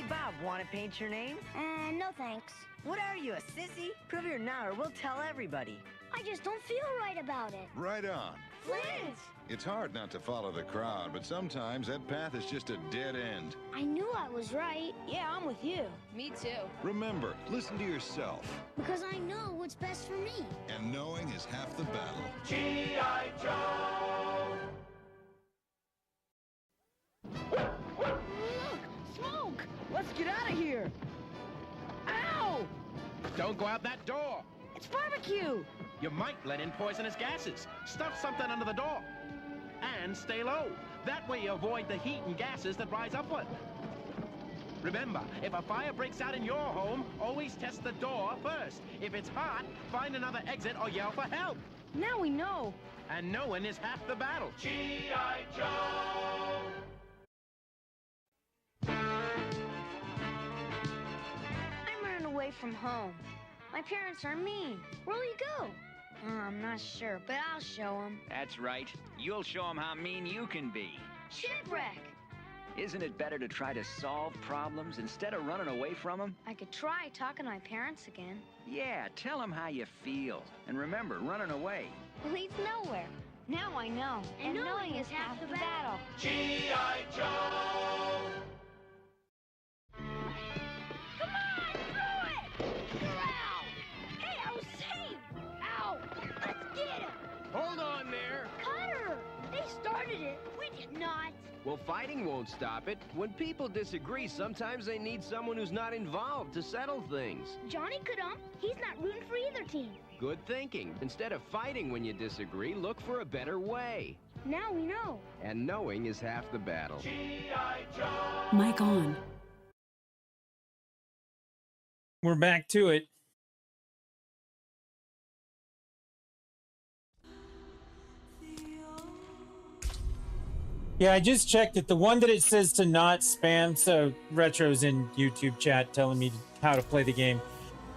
Bob, want to paint your name? No thanks. What are you, a sissy? Prove you're not, or we'll tell everybody. I just don't feel right about it. Right on. Flint! It's hard not to follow the crowd, but sometimes that path is just a dead end. I knew I was right. Yeah, I'm with you. Me too. Remember, listen to yourself. Because I know what's best for me. And knowing is half the battle. Look! Smoke! Let's get out of here. Ow! Don't go out that door. It's barbecue. You might let in poisonous gases. Stuff something under the door. And stay low. That way you avoid the heat and gases that rise upward. Remember, if a fire breaks out in your home, always test the door first. If it's hot, find another exit or yell for help. Now we know. And knowing is half the battle. G.I. Joe! I'm running away from home. My parents are mean. Where'll you go? I'm not sure, but I'll show them. That's right. You'll show them how mean you can be. Shipwreck! Isn't it better to try to solve problems instead of running away from them? I could try talking to my parents again. Yeah, tell them how you feel. And remember, running away. It leads nowhere. Now I know. And knowing is half the battle. G.I. Joe! Come on, throw it! Ow! Hey, I was saved! Ow! Let's get him! Hold on there. Cutter! They started it. We did not. Well, fighting won't stop it. When people disagree, sometimes they need someone who's not involved to settle things. Johnny could He's not rooting for either team. Good thinking. Instead of fighting when you disagree, look for a better way. Now we know. And knowing is half the battle. G.I. Joe! Mic on. We're back to it. Yeah, I just checked it. The one that it says to not spam, so Retro's in YouTube chat telling me how to play the game.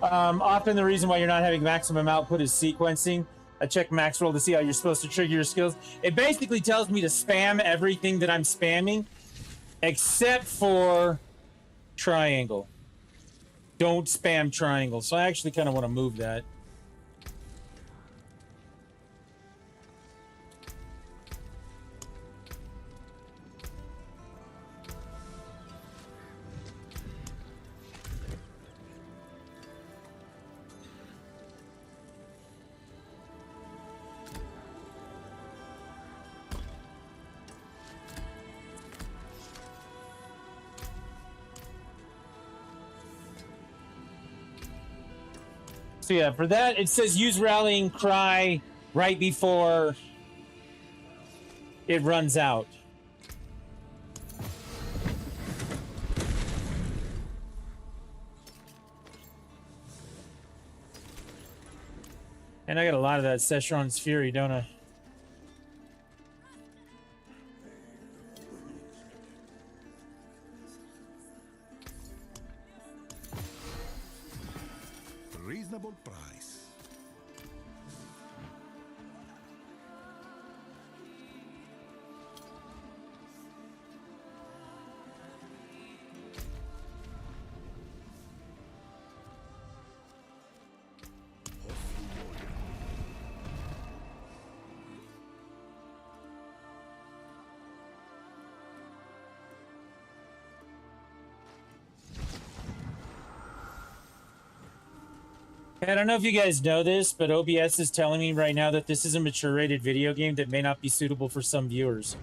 Often the reason why you're not having maximum output is sequencing. I check max roll to see how you're supposed to trigger your skills. It basically tells me to spam everything that I'm spamming, except for triangle. Don't spam triangle. So I actually kind of want to move that. So yeah, for that, it says use rallying cry right before it runs out. And I got a lot of that Szechuan's Fury, don't I? Reasonable price. I don't know if you guys know this, but OBS is telling me right now that this is a mature rated video game that may not be suitable for some viewers.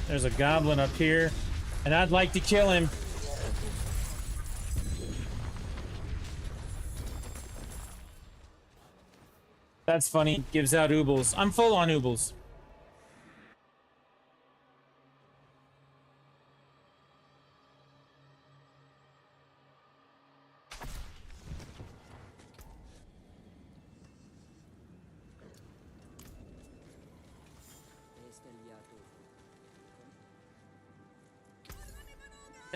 There's a goblin up here, and I'd like to kill him. That's funny. Gives out oobles. I'm full on oobles.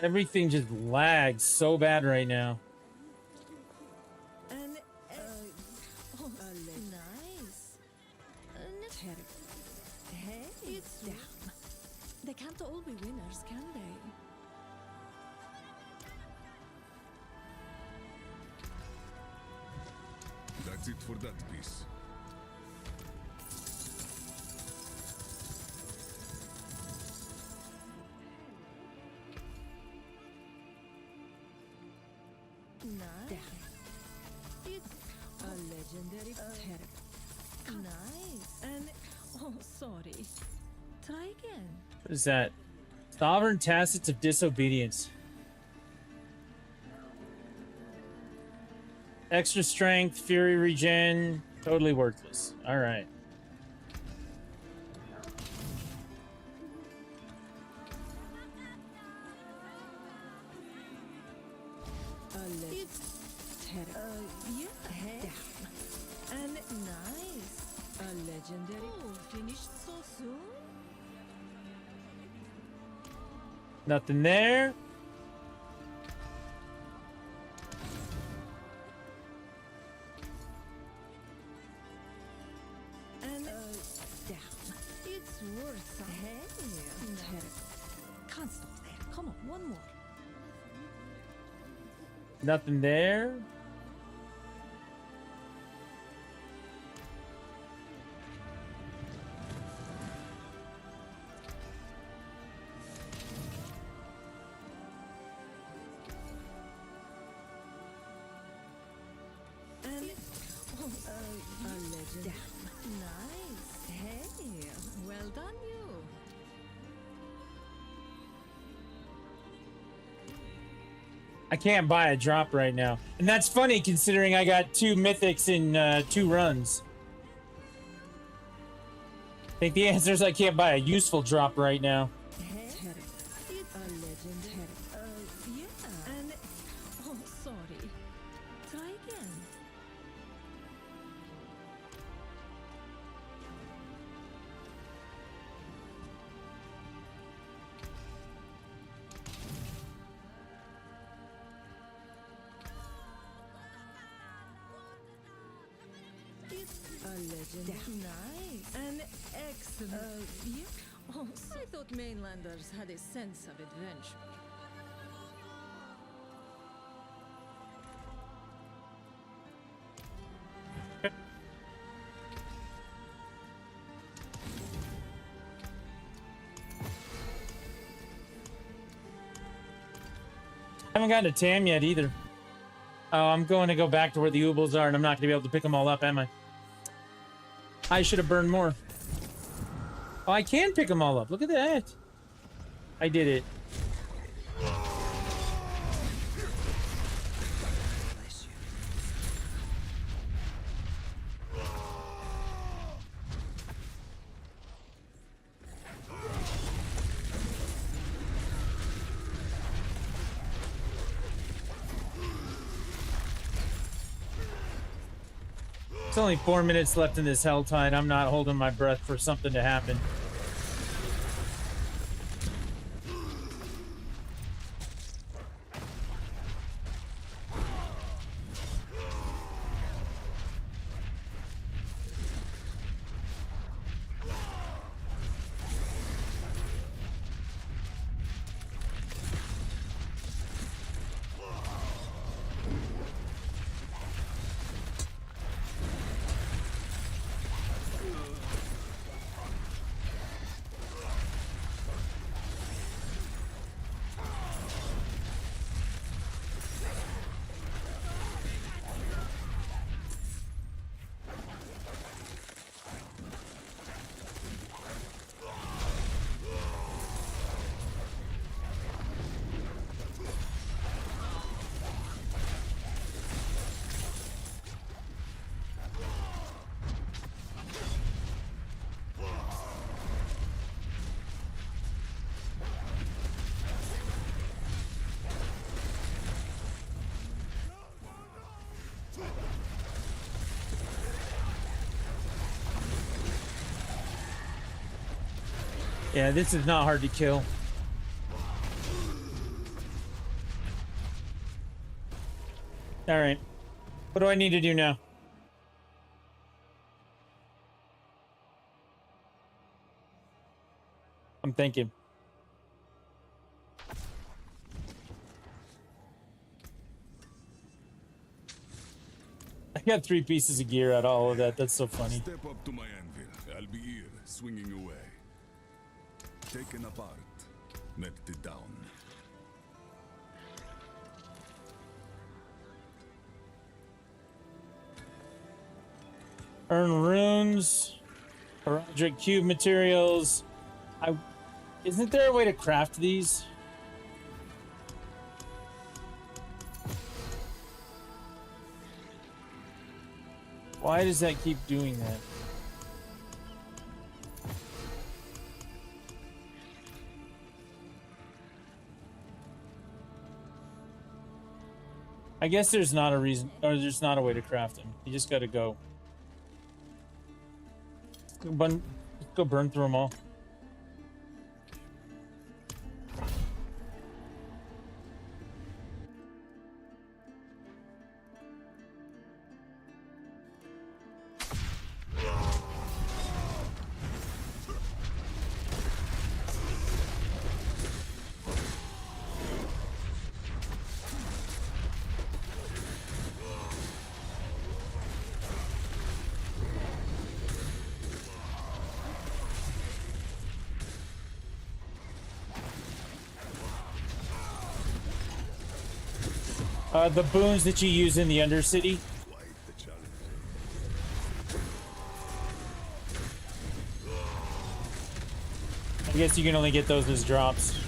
Everything just lags so bad right now. Oh, nice. Hey, it's down. They can't all be winners, can they? That's it for that piece. Nice. It's a legendary terror. Nice. And oh, sorry. Try again. What is that? Sovereign Tacits of Disobedience. Extra strength, fury regen, totally worthless. All right. Yeah. And nice. A legendary. Oh, finished so soon? Nothing there. And down. It's worth some. Hey. Can't stop there. Come on, one more. Nothing there. And a legend. Nice. Hey, well done, you. I can't buy a drop right now. And that's funny considering I got 2 mythics in 2 runs. I think the answer is I can't buy a useful drop right now. It's a legend. Yeah. And oh, sorry. Try again. legend. Nice. An excellent. Yeah. Oh, I thought mainlanders had a sense of adventure. I haven't gotten a Tam yet either. Oh, I'm going to go back to where the Oobles are, and I'm not going to be able to pick them all up, am I? I should have burned more. Oh, I can pick them all up. Look at that. I did it. It's only 4 minutes left in this Helltide. I'm not holding my breath for something to happen. Yeah, this is not hard to kill. All right. What do I need to do now? I'm thinking. I got 3 pieces of gear out of all of that. That's so funny. Step up to my anvil. I'll be here, swinging away. Taken apart, melted down. Earn runes, Heraldric cube materials. Isn't there a way to craft these? Why does that keep doing that? I guess there's not a reason, or there's not a way to craft them. You just gotta go. Go burn through them all. The boons that you use in the Undercity. I guess you can only get those as drops.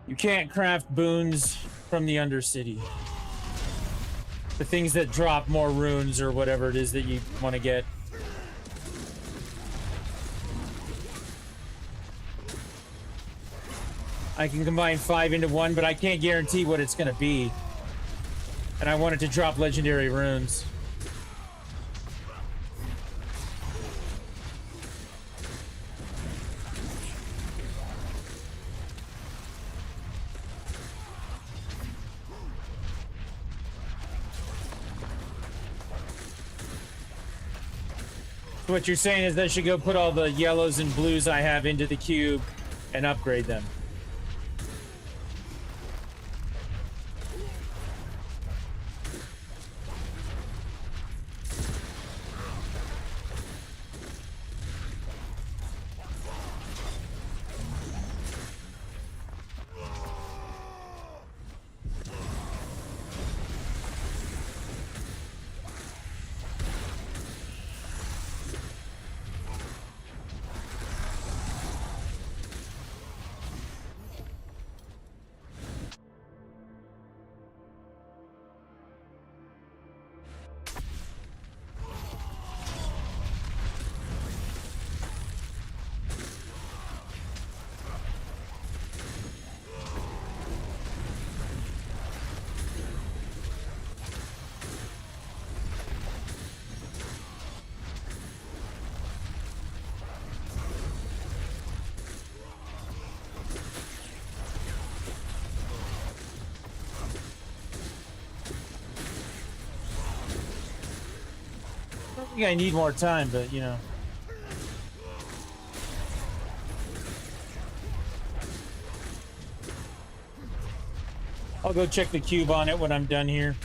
You can't craft boons from the Undercity. The things that drop more runes or whatever it is that you want to get. I can combine 5 into 1, but I can't guarantee what it's going to be. And I wanted to drop legendary runes. What you're saying is I should go put all the yellows and blues I have into the cube and upgrade them. I think I need more time, but you know. I'll go check the cube on it when I'm done here.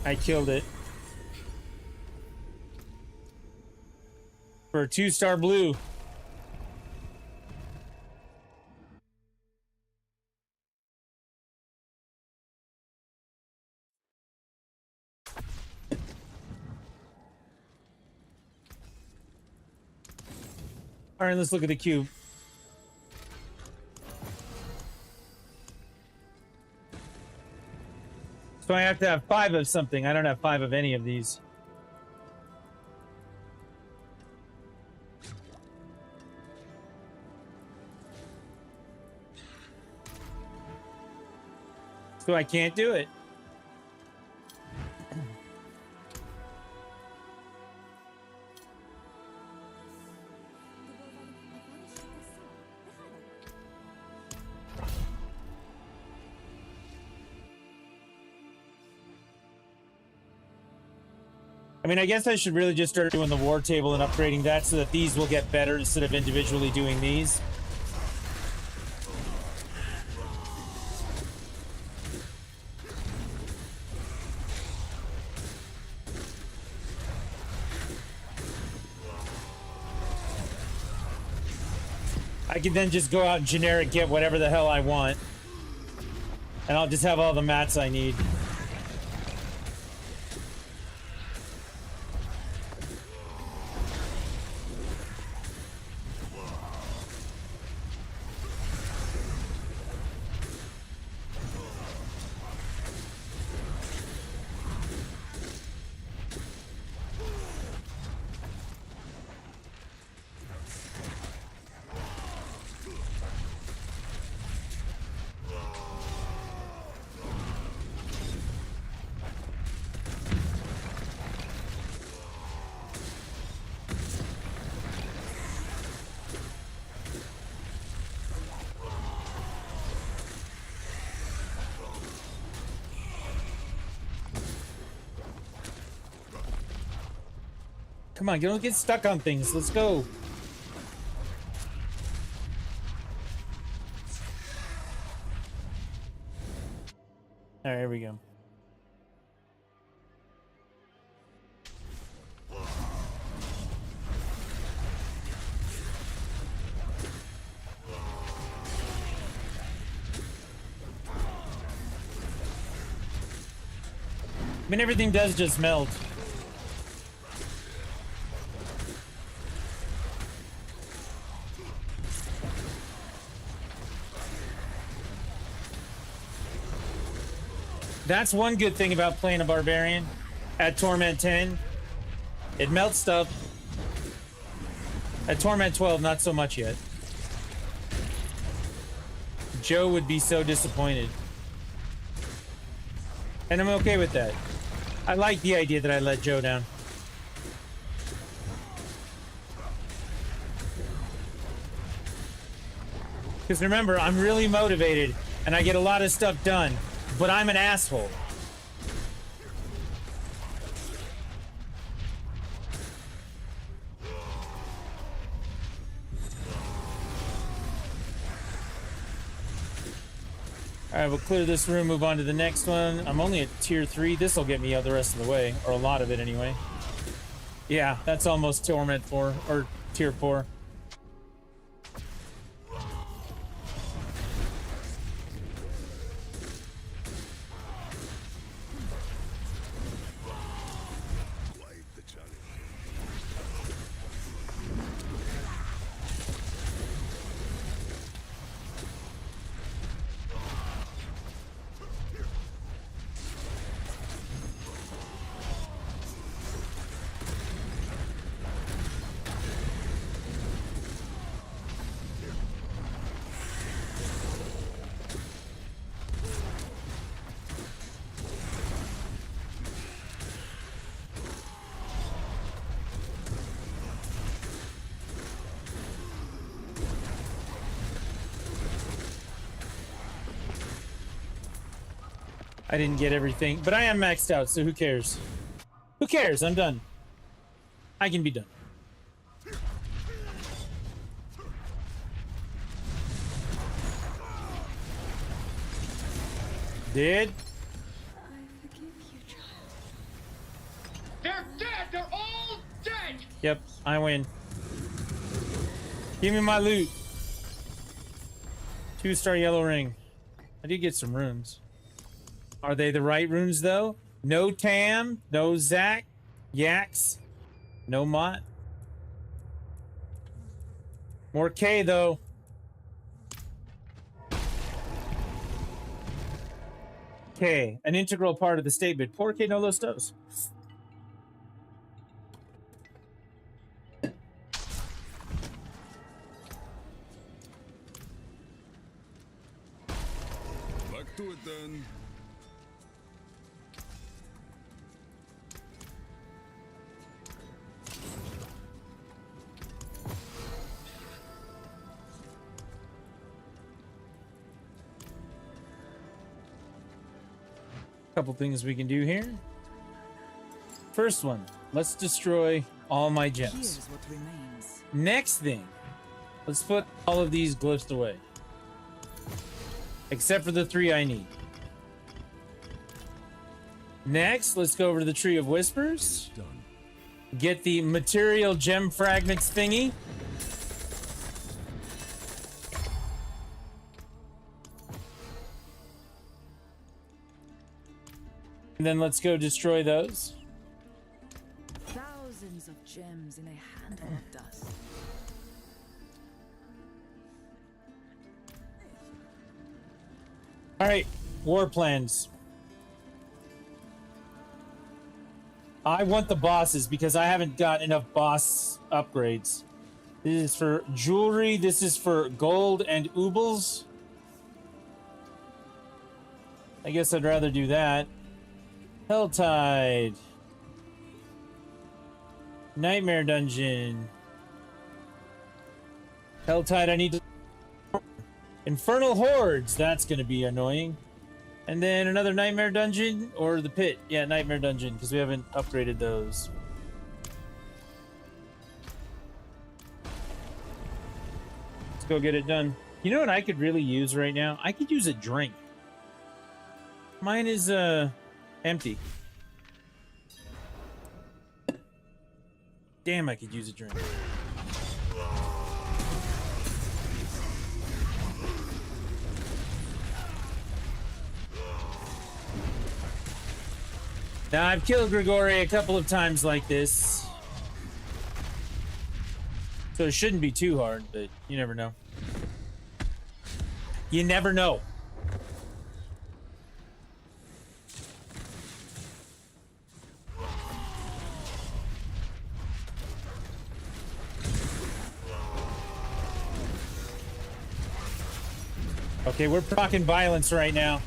I killed it. For a 2-star blue. All right, let's look at the cube. So I have to have 5 of something. I don't have 5 of any of these. So I can't do it. I mean, I guess I should really just start doing the war table and upgrading that so that these will get better instead of individually doing these. I can then just go out and generic get whatever the hell I want. And I'll just have all the mats I need. Come on, you don't get stuck on things. Let's go. All right, here we go. I mean, everything does just melt. That's one good thing about playing a barbarian at Torment 10. It melts stuff. At Torment 12, not so much yet. Joe would be so disappointed. And I'm okay with that. I like the idea that I let Joe down. Because remember, I'm really motivated and I get a lot of stuff done, but I'm an asshole. All right, we'll clear this room, move on to the next one. I'm only at tier 3. This will get me out the rest of the way, or a lot of it anyway. Yeah, that's almost Torment 4, or tier 4. I didn't get everything, but I am maxed out, so who cares? Who cares? I'm done. I can be done. Did? They're dead! They're all dead! Yep, I win. Give me my loot. 2-star yellow ring. I did get some runes. Are they the right runes, though? No Tam, no Zac, Yax, no Mott. More K, though. K, an integral part of the statement. Por qué no los dos? Back to it then. Couple things we can do here. First one, let's destroy all my gems. Next thing, let's put all of these glyphs away. Except for the 3 I need. Next, let's go over to the Tree of Whispers. Get the material gem fragments thingy. And then let's go destroy those. Thousands of gems in a handful of dust. All right, war plans. I want the bosses because I haven't got enough boss upgrades. This is for jewelry. This is for gold and oobles. I guess I'd rather do that. Helltide. Nightmare Dungeon. Helltide, I need to... Infernal Hordes, that's going to be annoying. And then another Nightmare Dungeon, or the Pit. Yeah, Nightmare Dungeon, because we haven't upgraded those. Let's go get it done. You know what I could really use right now? I could use a drink. Mine is, empty. Damn, I could use a drink. Now, I've killed Grigori a couple of times like this. So it shouldn't be too hard, but you never know. You never know. Okay, we're talking violence right now.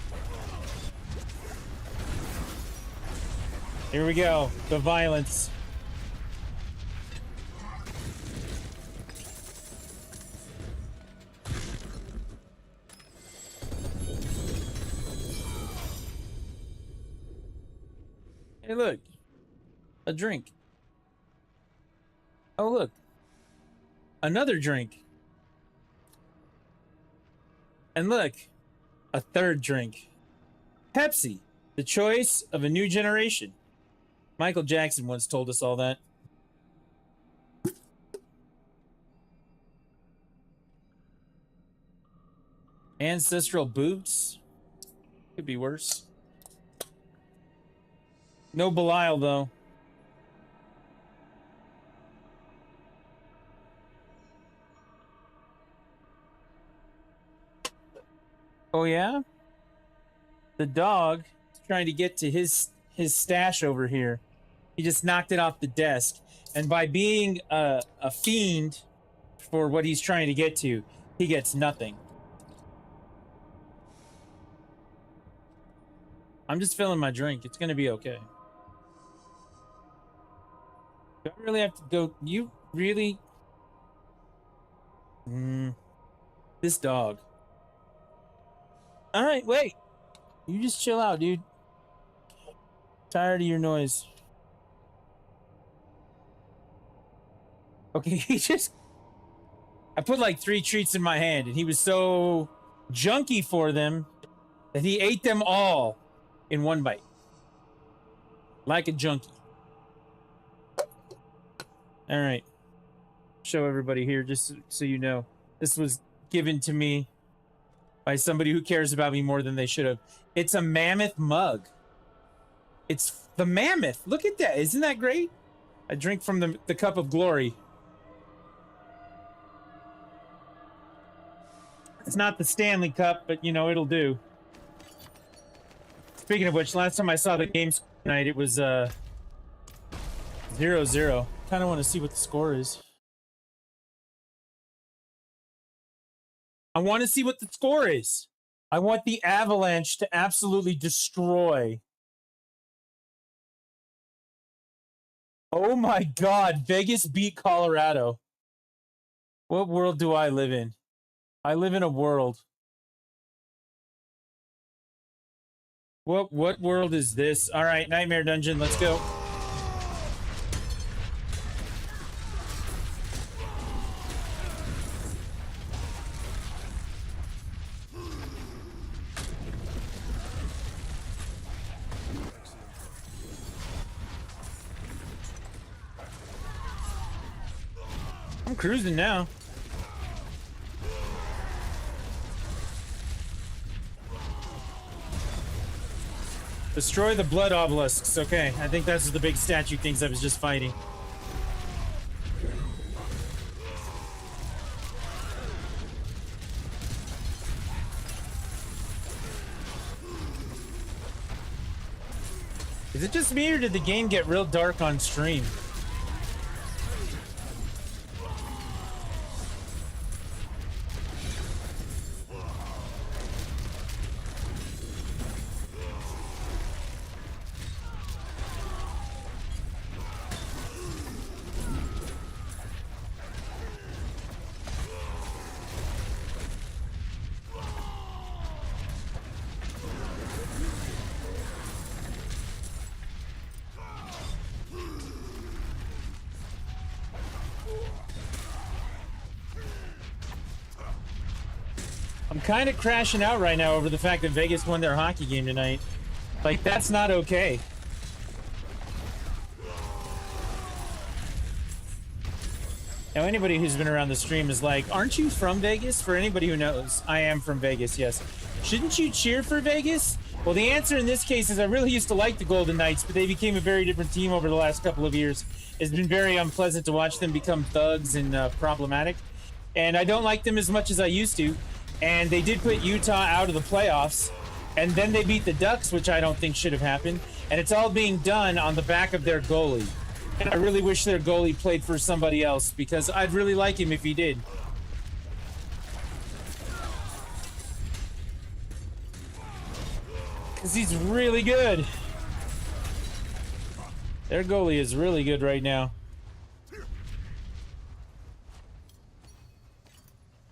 Here we go. The violence. Hey, look. A drink. Oh, look. Another drink. And look. A third drink. Pepsi. The choice of a new generation. Michael Jackson once told us all that. Ancestral boots. Could be worse. No Belial, though. Oh, yeah? The dog is trying to get to his stash over here. He just knocked it off the desk. And by being a fiend for what he's trying to get to, he gets nothing. I'm just filling my drink. It's going to be okay. Do I really have to go? You really? This dog. All right, wait. You just chill out, dude. Tired of your noise. Okay, I put like 3 treats in my hand, and he was so junky for them that he ate them all in one bite. Like a junkie. All right. Show everybody here, just so you know. This was given to me by somebody who cares about me more than they should have. It's a mammoth mug. It's the mammoth. Look at that. Isn't that great? I drink from the cup of glory. It's not the Stanley Cup, but, you know, it'll do. Speaking of which, last time I saw the games tonight, it was 0-0. Kind of want to see what the score is. I want to see what the score is. I want the Avalanche to absolutely destroy. Oh my God, Vegas beat Colorado. What world do I live in? I live in a world. What world is this? All right, Nightmare Dungeon, let's go. I'm cruising now. Destroy the blood obelisks. Okay, I think that's the big statue things I was just fighting. Is it just me, or did the game get real dark on stream? I'm kind of crashing out right now over the fact that Vegas won their hockey game tonight. Like, that's not okay. Now, anybody who's been around the stream is like, aren't you from Vegas? For anybody who knows, I am from Vegas, yes. Shouldn't you cheer for Vegas? Well, the answer in this case is I really used to like the Golden Knights, but they became a very different team over the last couple of years. It's been very unpleasant to watch them become thugs and problematic. And I don't like them as much as I used to. And they did put Utah out of the playoffs. And then they beat the Ducks, which I don't think should have happened. And it's all being done on the back of their goalie. And I really wish their goalie played for somebody else, because I'd really like him if he did. Because he's really good. Their goalie is really good right now.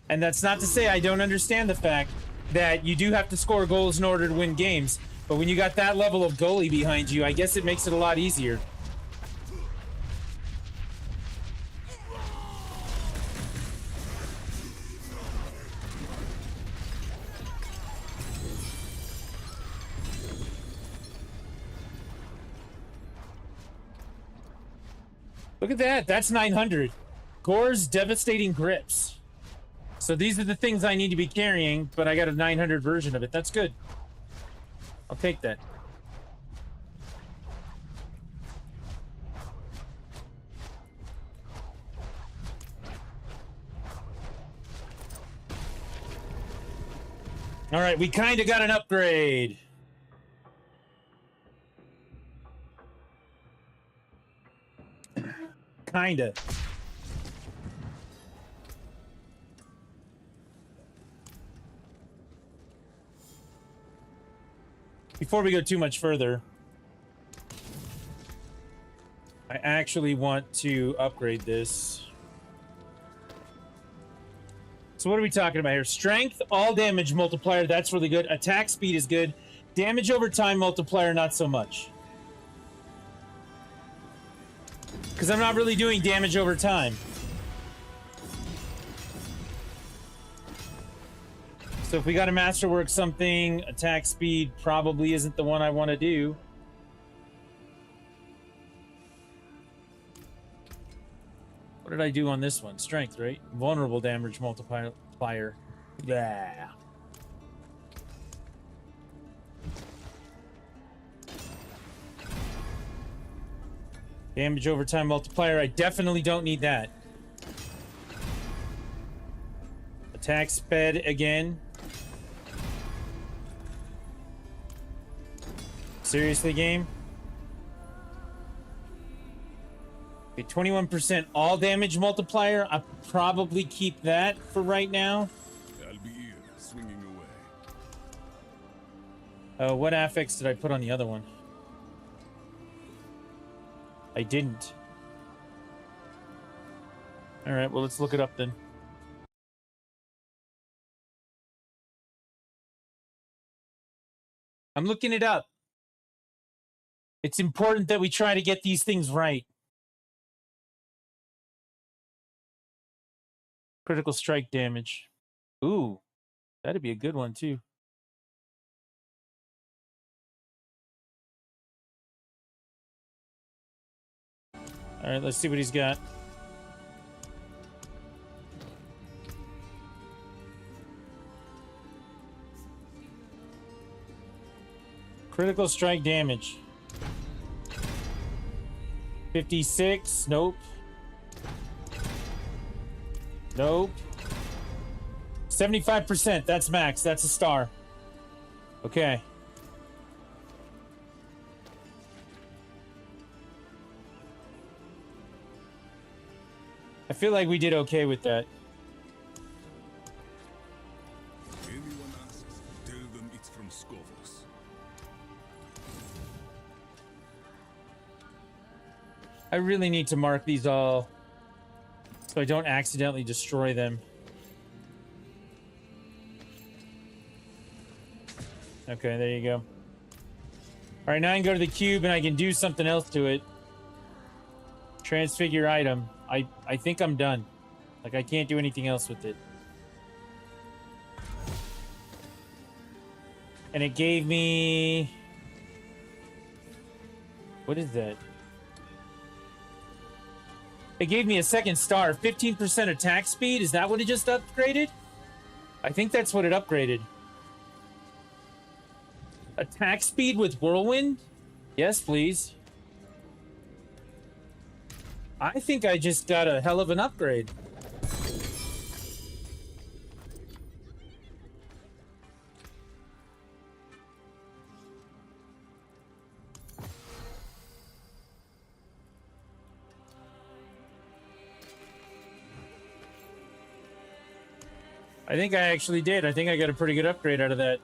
And that's not to say I don't understand the fact that you do have to score goals in order to win games. But when you got that level of goalie behind you, I guess it makes it a lot easier. Look at that. That's 900. Gore's devastating grips. So these are the things I need to be carrying, but I got a 900 version of it. That's good. I'll take that. All right, we kind of got an upgrade. Kinda. Before we go too much further, I actually want to upgrade this. So what are we talking about here? Strength, all damage multiplier, that's really good. Attack speed is good. Damage over time multiplier, not so much. Because I'm not really doing damage over time. So if we got to masterwork something, attack speed probably isn't the one I want to do. What did I do on this one? Strength, right? Vulnerable damage multiplier. Yeah. Damage over time multiplier. I definitely don't need that. Attack sped again. Seriously, game? Okay, 21% all damage multiplier. I'll probably keep that for right now. I'll be here, swinging away. What affix did I put on the other one? I didn't. All right, well, let's look it up then. I'm looking it up. It's important that we try to get these things right. Critical strike damage. Ooh, that'd be a good one too. All right, let's see what he's got. Critical strike damage. 56. Nope. Nope. 75%. That's max. That's a star. Okay. I feel like we did okay with that. Anyone asks, tell them it's from Skovos. I really need to mark these all so I don't accidentally destroy them. Okay, there you go. All right, now I can go to the cube and I can do something else to it. Transfigure item. I think I'm done. Like, I can't do anything else with it. And it gave me... What is that? It gave me a second star. 15% attack speed? Is that what it just upgraded? I think that's what it upgraded. Attack speed with whirlwind? Yes, please. I think I just got a hell of an upgrade. I think I actually did. I think I got a pretty good upgrade out of that.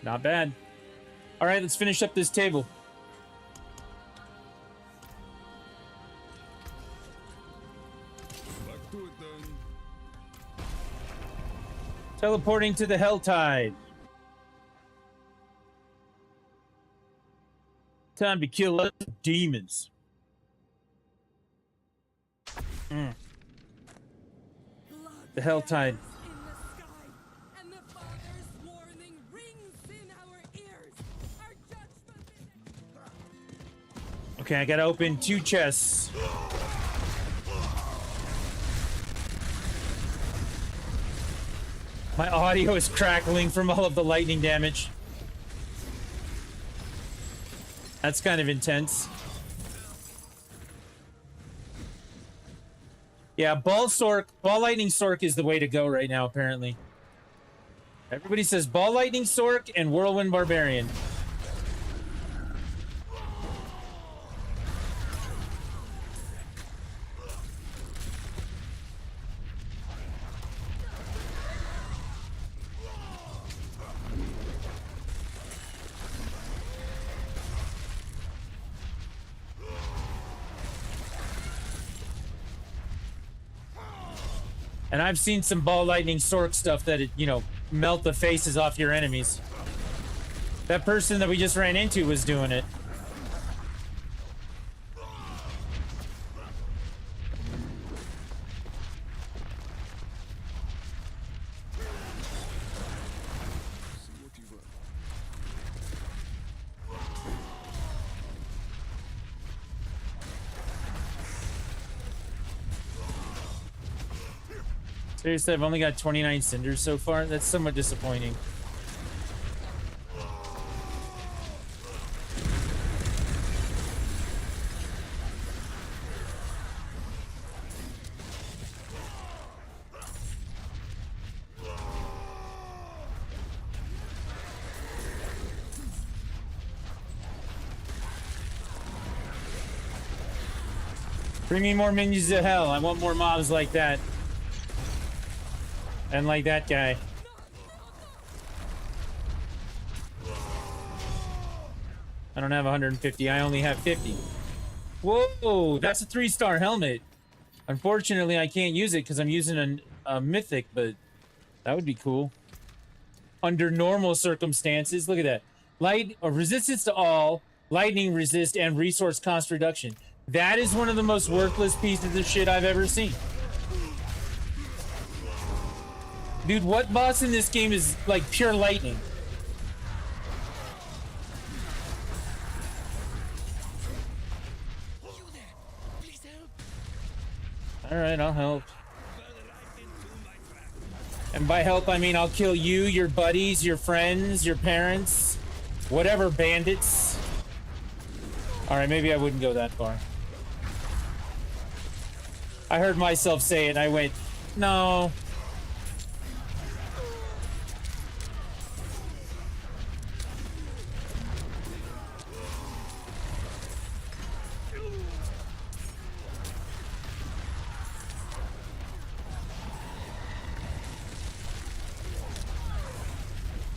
Not bad. All right, let's finish up this table. Back to it then. Teleporting to the Helltide. Time to kill us demons. The Helltide. Okay, I gotta open 2 chests. My audio is crackling from all of the lightning damage. That's kind of intense. Yeah, Ball Lightning Sork is the way to go right now, apparently. Everybody says Ball Lightning Sork and Whirlwind Barbarian. And I've seen some Ball Lightning Sork stuff that, melt the faces off your enemies. That person that we just ran into was doing it. Seriously, I've only got 29 cinders so far. That's somewhat disappointing. Bring me more minions of hell. I want more mobs like that. And like that guy. I don't have 150. I only have 50. Whoa, that's a 3-star helmet. Unfortunately, I can't use it because I'm using a mythic, but that would be cool. Under normal circumstances, look at that. Resistance to all, lightning resist, and resource cost reduction. That is one of the most worthless pieces of shit I've ever seen. Dude, what boss in this game is like pure lightning? Alright, I'll help. And by help, I mean I'll kill you, your buddies, your friends, your parents, whatever bandits. Alright, maybe I wouldn't go that far. I heard myself say it and I went, no.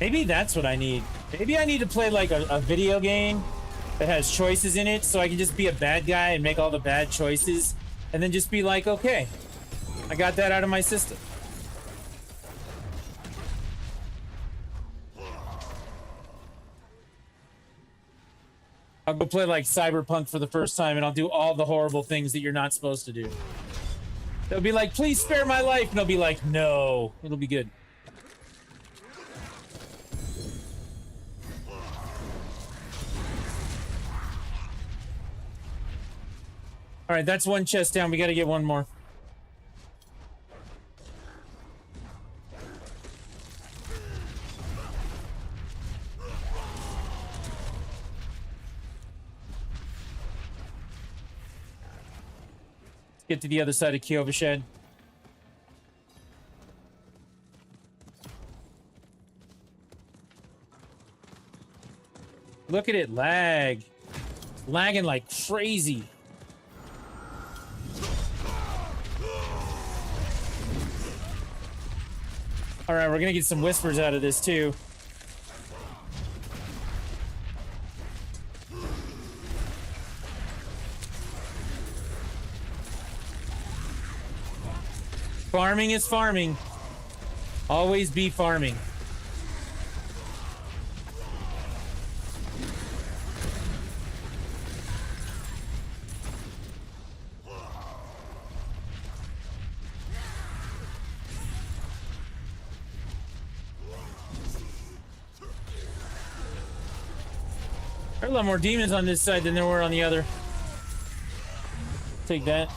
Maybe that's what I need. Maybe I need to play like a video game that has choices in it so I can just be a bad guy and make all the bad choices and then just be like, okay, I got that out of my system. I'll go play like Cyberpunk for the first time and I'll do all the horrible things that you're not supposed to do. They'll be like, please spare my life. And I'll be like, no, it'll be good. All right, that's one chest down. We got to get one more. Get to the other side of Kyovashed. Look at it lag. It's lagging like crazy. All right, we're gonna get some whispers out of this too. Farming is farming. Always be farming. There are a lot more demons on this side than there were on the other. Take that.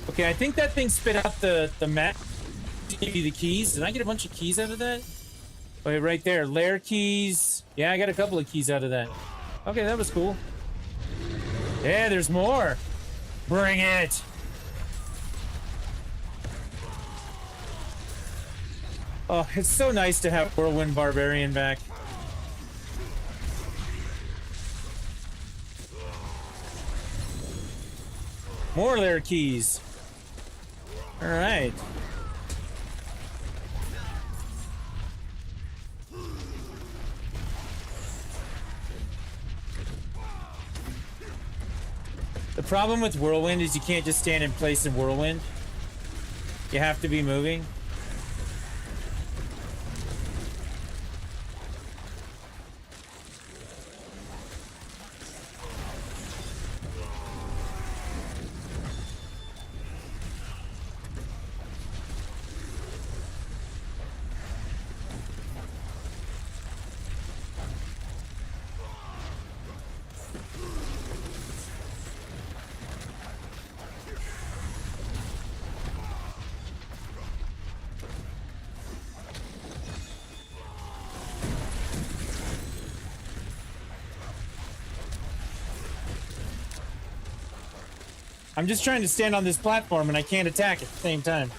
Okay, I think that thing spit out the map to give you the keys. Did I get a bunch of keys out of that? Okay, right there. Lair keys. Yeah, I got a couple of keys out of that. Okay, that was cool. Yeah, there's more. Bring it. Oh, it's so nice to have Whirlwind Barbarian back. More lair keys. All right. The problem with Whirlwind is you can't just stand in place in Whirlwind. You have to be moving. I'm just trying to stand on this platform and I can't attack at the same time.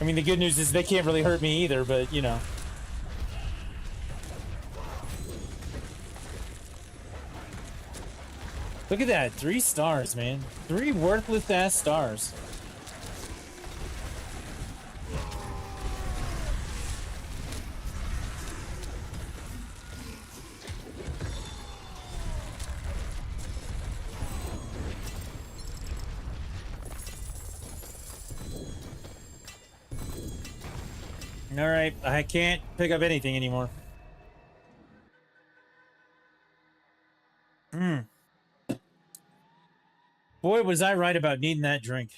I mean, the good news is they can't really hurt me either, but you know. Look at that, 3 stars, man. 3 worthless ass stars. All right, I can't pick up anything anymore. Boy, was I right about needing that drink.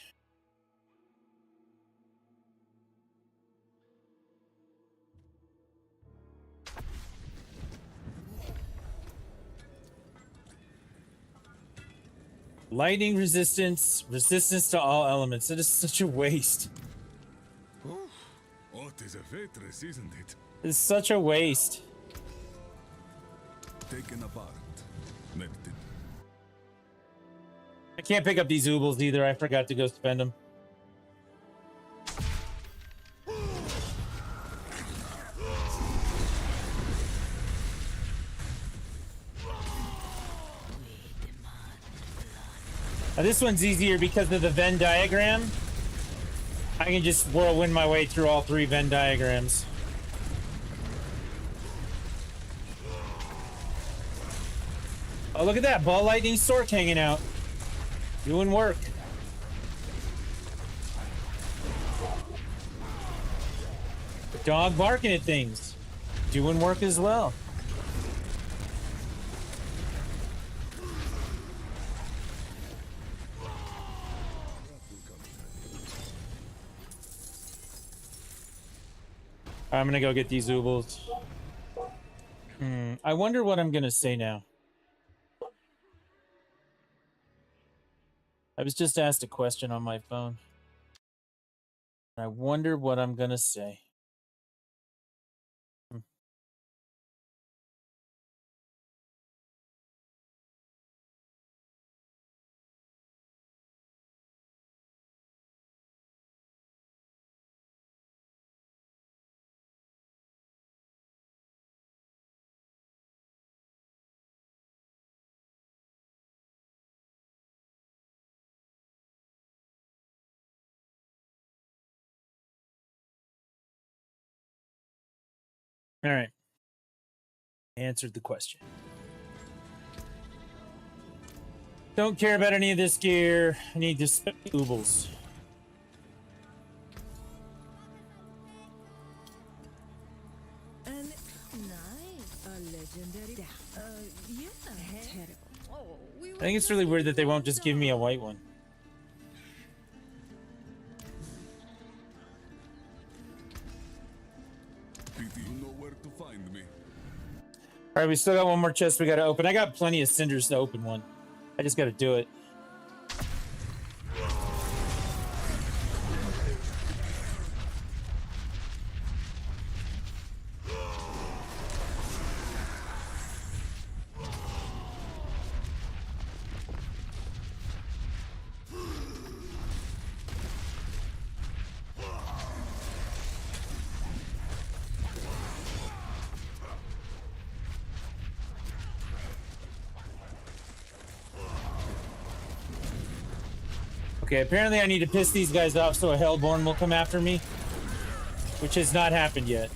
Lightning resistance, resistance to all elements. It is such a waste. What is a waitress, isn't it? It's such a waste. Taken apart. Melted. I can't pick up these oobles either. I forgot to go spend them. Now, this one's easier because of the Venn diagram. I can just whirlwind my way through all 3 Venn diagrams. Oh, look at that. Ball Lightning Stork hanging out. Doing work. Dog barking at things. Doing work as well. I'm gonna go get these oobles. I wonder what I'm gonna say now. I was just asked a question on my phone. I wonder what I'm gonna say. All right. Answered the question. Don't care about any of this gear. I need the oobles. And nice, a legendary. Yeah, terrible. Oh, I think it's really weird that they won't just give me a white one. You know where to find me. All right, we still got one more chest we got to open. I got plenty of cinders to open one. I just got to do it. Okay, apparently I need to piss these guys off so a Hellborn will come after me, which has not happened yet.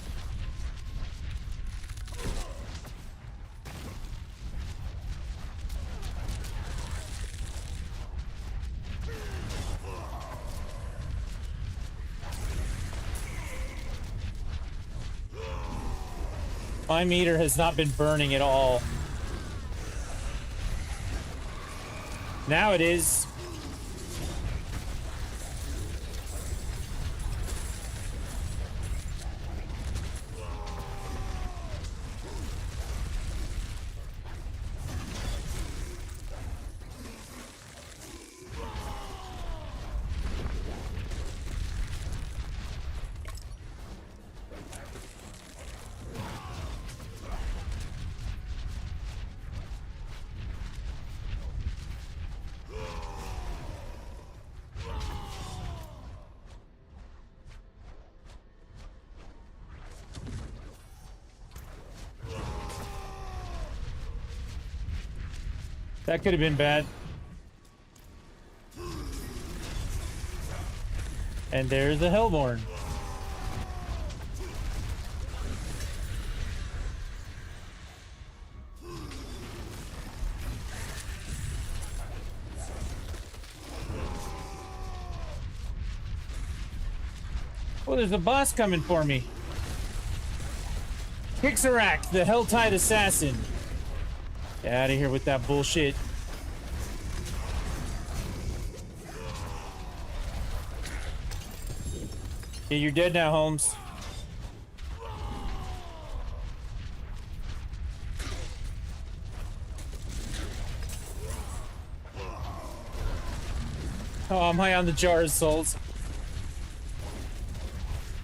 My meter has not been burning at all. Now it is. That could have been bad. And there's the Hellborn. Oh, there's a boss coming for me. Pixarak, the Helltide assassin. Get out of here with that bullshit. Yeah, you're dead now, Holmes. Oh, I'm high on the jar of souls.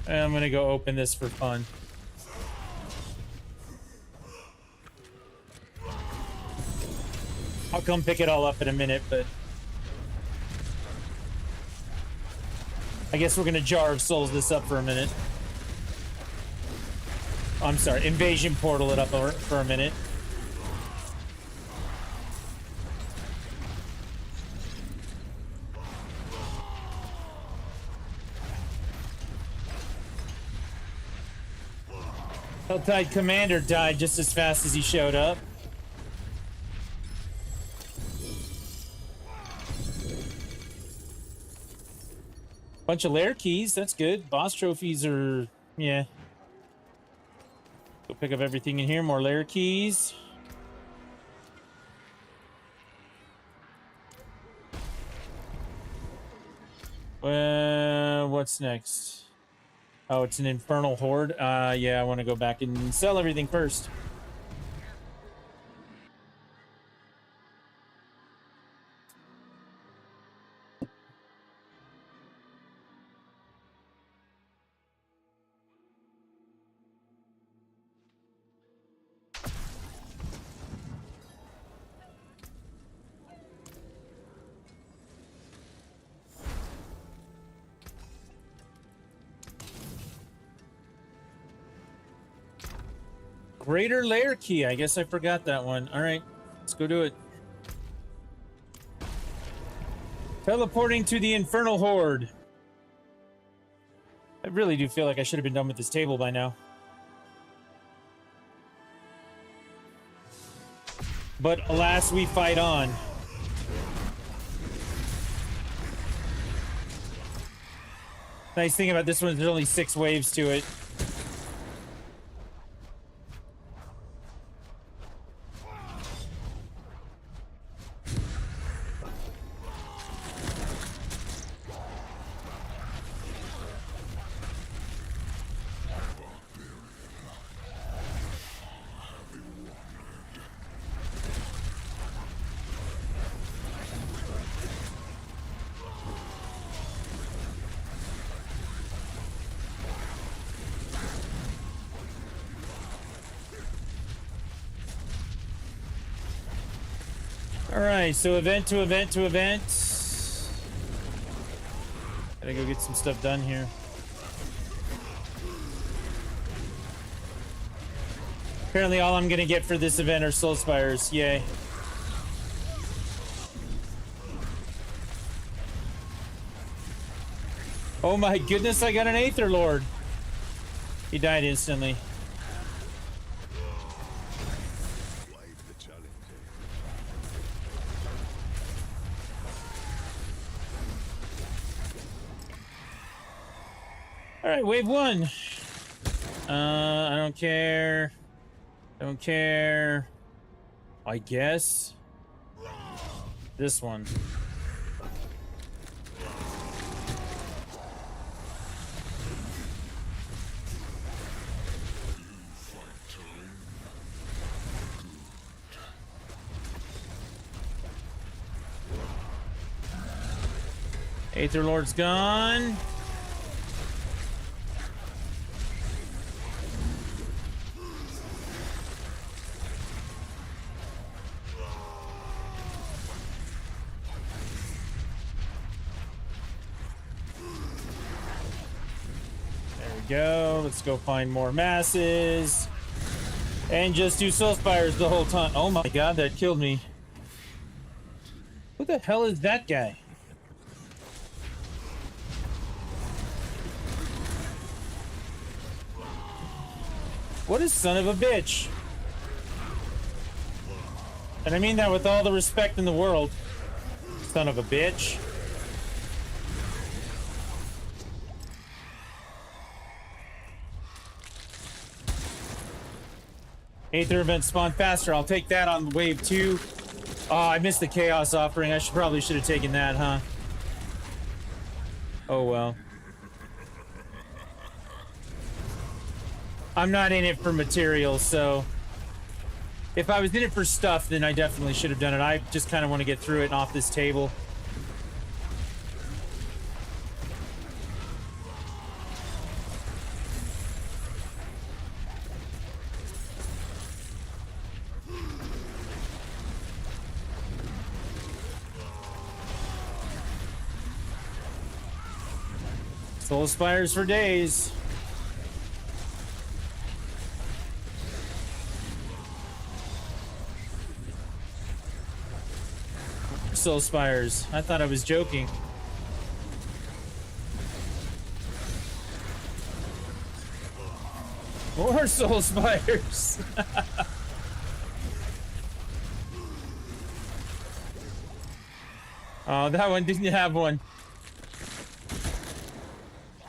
And I'm gonna go open this for fun. I'll come pick it all up in a minute, but I guess we're gonna Jar of Souls this up for a minute. Oh, I'm sorry, Invasion Portal it up for a minute. Helltide Commander died just as fast as he showed up. Bunch of lair keys, that's good. Boss trophies are, yeah. Go pick up everything in here, more lair keys. What's next? Oh, it's an infernal horde. Yeah, I want to go back and sell everything first. Greater layer key. I guess I forgot that one. All right, let's go do it. Teleporting to the Infernal Horde. I really do feel like I should have been done with this table by now. But alas, we fight on. Nice thing about this one is there's only 6 waves to it. Alright, so event to event to event. Gotta go get some stuff done here. Apparently all I'm gonna get for this event are Soul Spires. Yay. Oh my goodness, I got an Aether Lord. He died instantly. Alright, wave 1. I don't care. Don't care. I guess. This one. Aether Lord's gone. Go. Let's go find more masses and just do Soul Spires the whole time. Oh my god, that killed me. Who the hell is that guy? What a son of a bitch. And I mean that with all the respect in the world. Son of a bitch. Aether event spawn faster. I'll take that on wave 2. Oh, I missed the Chaos offering. I probably should have taken that, huh? Oh well. I'm not in it for materials, so if I was in it for stuff, then I definitely should have done it. I just kind of want to get through it and off this table. Soul Spires for days. Soul Spires. I thought I was joking. More Soul Spires. Oh, that one didn't have one.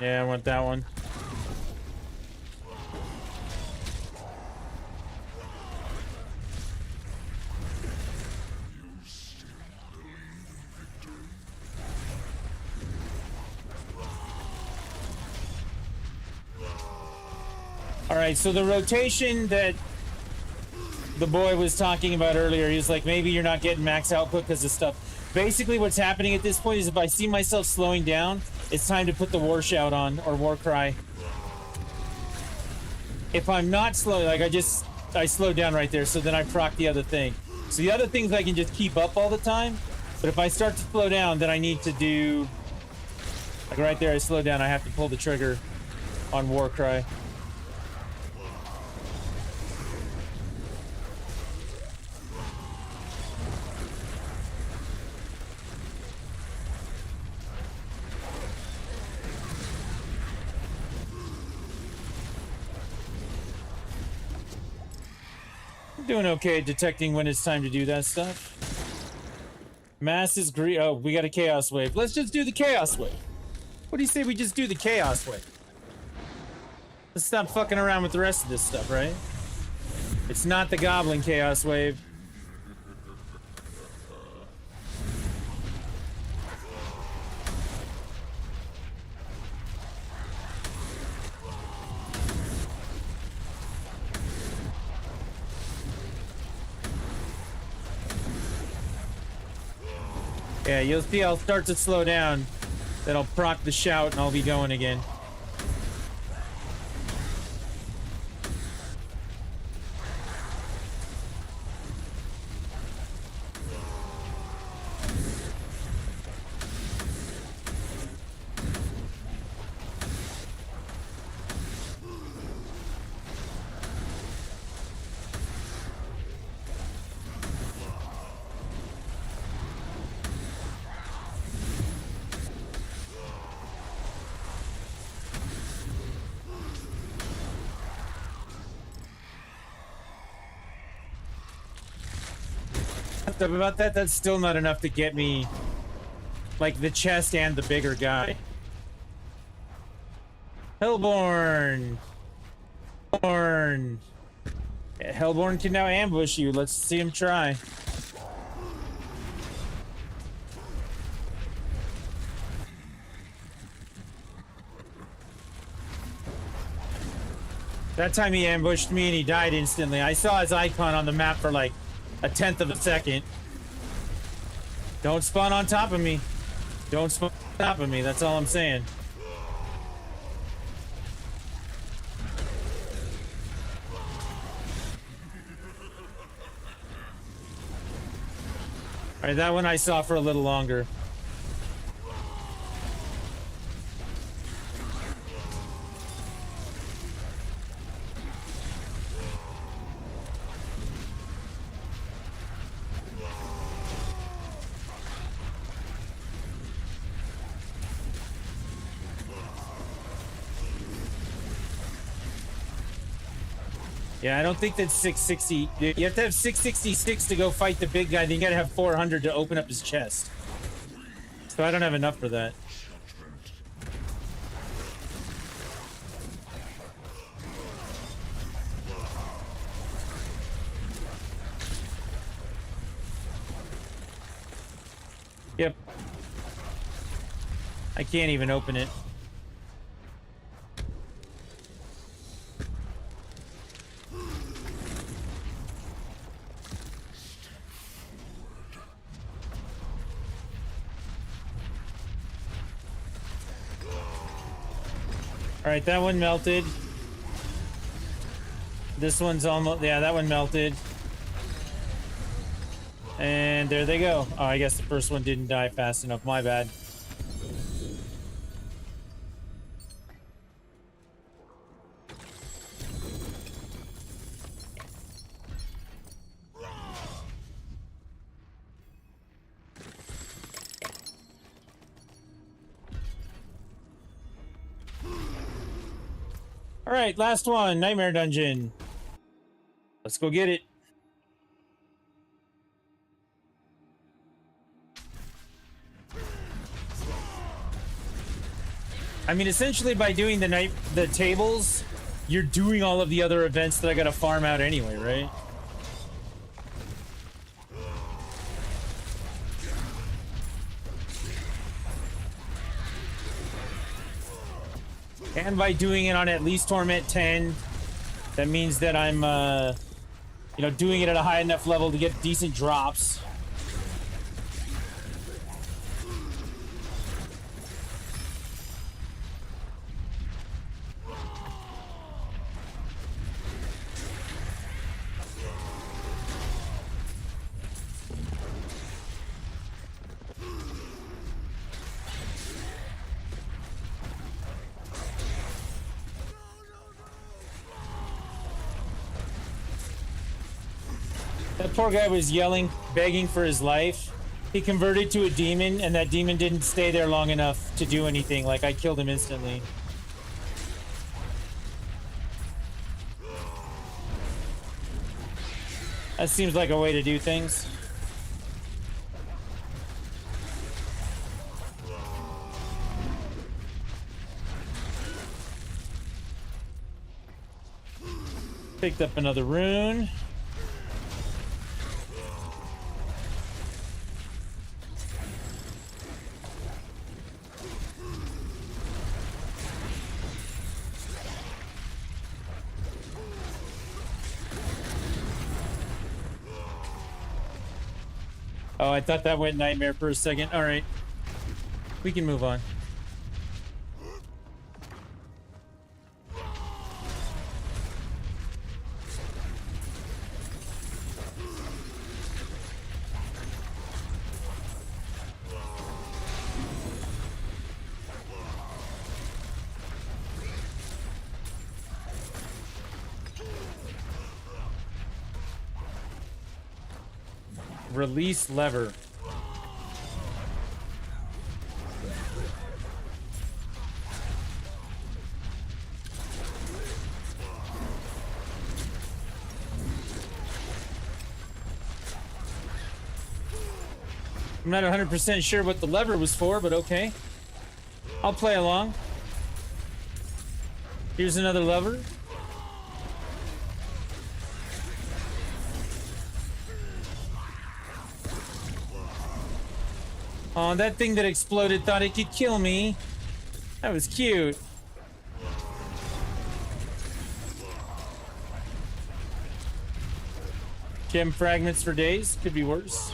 Yeah, I want that one. All right, so the rotation that the boy was talking about earlier, he was like, maybe you're not getting max output because of stuff. Basically, what's happening at this point is if I see myself slowing down, it's time to put the war shout on, or war cry. If I'm not slow, like I slowed down right there, so then I proc the other thing. So the other things I can just keep up all the time, but if I start to slow down, then I need to do, like right there, I slow down, I have to pull the trigger on war cry. Doing okay at detecting when it's time to do that stuff. Mass is green. Oh, we got a chaos wave. Let's just do the chaos wave. What do you say we just do the chaos wave? Let's stop fucking around with the rest of this stuff, right? It's not the goblin chaos wave. Yeah, you'll see I'll start to slow down. Then I'll proc the shout and I'll be going again. About that, that's still not enough to get me like the chest and the bigger guy. Hellborn. Hellborn. Yeah, Hellborn can now ambush you. Let's see him try. That time he ambushed me and he died instantly. I saw his icon on the map for like a 1/10 of a second. Don't spawn on top of me. Don't spawn on top of me. That's all I'm saying. All right, that one I saw for a little longer. Yeah, I don't think that's 660. You have to have 666 to go fight the big guy. Then you gotta have 400 to open up his chest. So I don't have enough for that. Yep. I can't even open it. All right, that one melted. This one's almost, yeah, that one melted. And there they go. Oh, I guess the first one didn't die fast enough. My bad. All right, last one, Nightmare Dungeon. Let's go get it. I mean, essentially by doing the tables, you're doing all of the other events that I gotta farm out anyway, right? And by doing it on at least Torment 10, that means that I'm, you know, doing it at a high enough level to get decent drops. That poor guy was yelling, begging for his life. He converted to a demon, and that demon didn't stay there long enough to do anything. Like, I killed him instantly. That seems like a way to do things. Picked up another rune. Oh, I thought that went nightmare for a second. All right. We can move on. Release lever. I'm not 100% sure what the lever was for, but okay. I'll play along. Here's another lever. Oh, that thing that exploded thought it could kill me. That was cute. Gem fragments for days. Could be worse.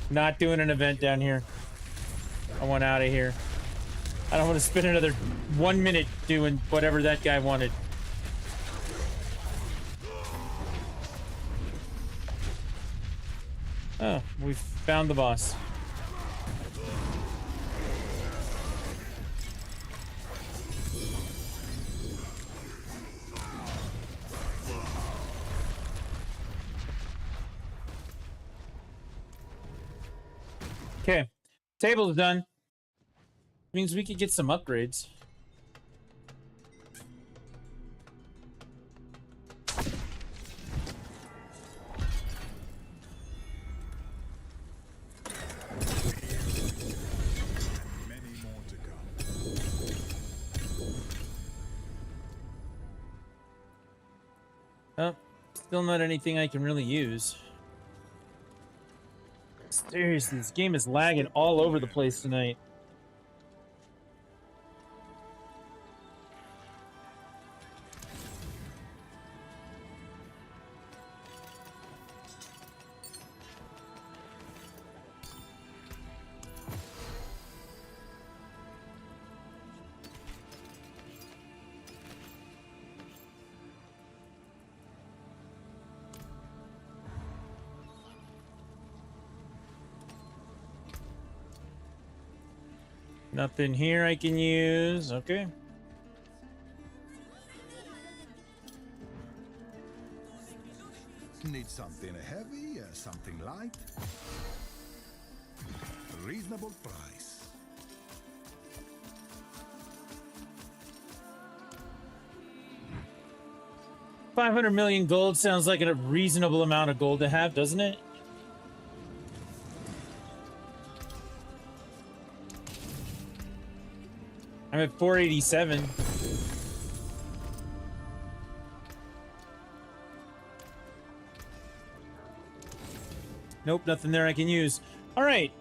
Not doing an event down here. I want out of here. I don't want to spend another 1 minute doing whatever that guy wanted. Oh, we found the boss. Okay, table is done. Means we could get some upgrades. Oh, still not anything I can really use. Seriously, this game is lagging all over the place tonight. Nothing here I can use. Okay. Need something heavy, something light. Reasonable price. $500 million gold sounds like a reasonable amount of gold to have, doesn't it? I'm at 487. Nope, nothing there I can use. All right,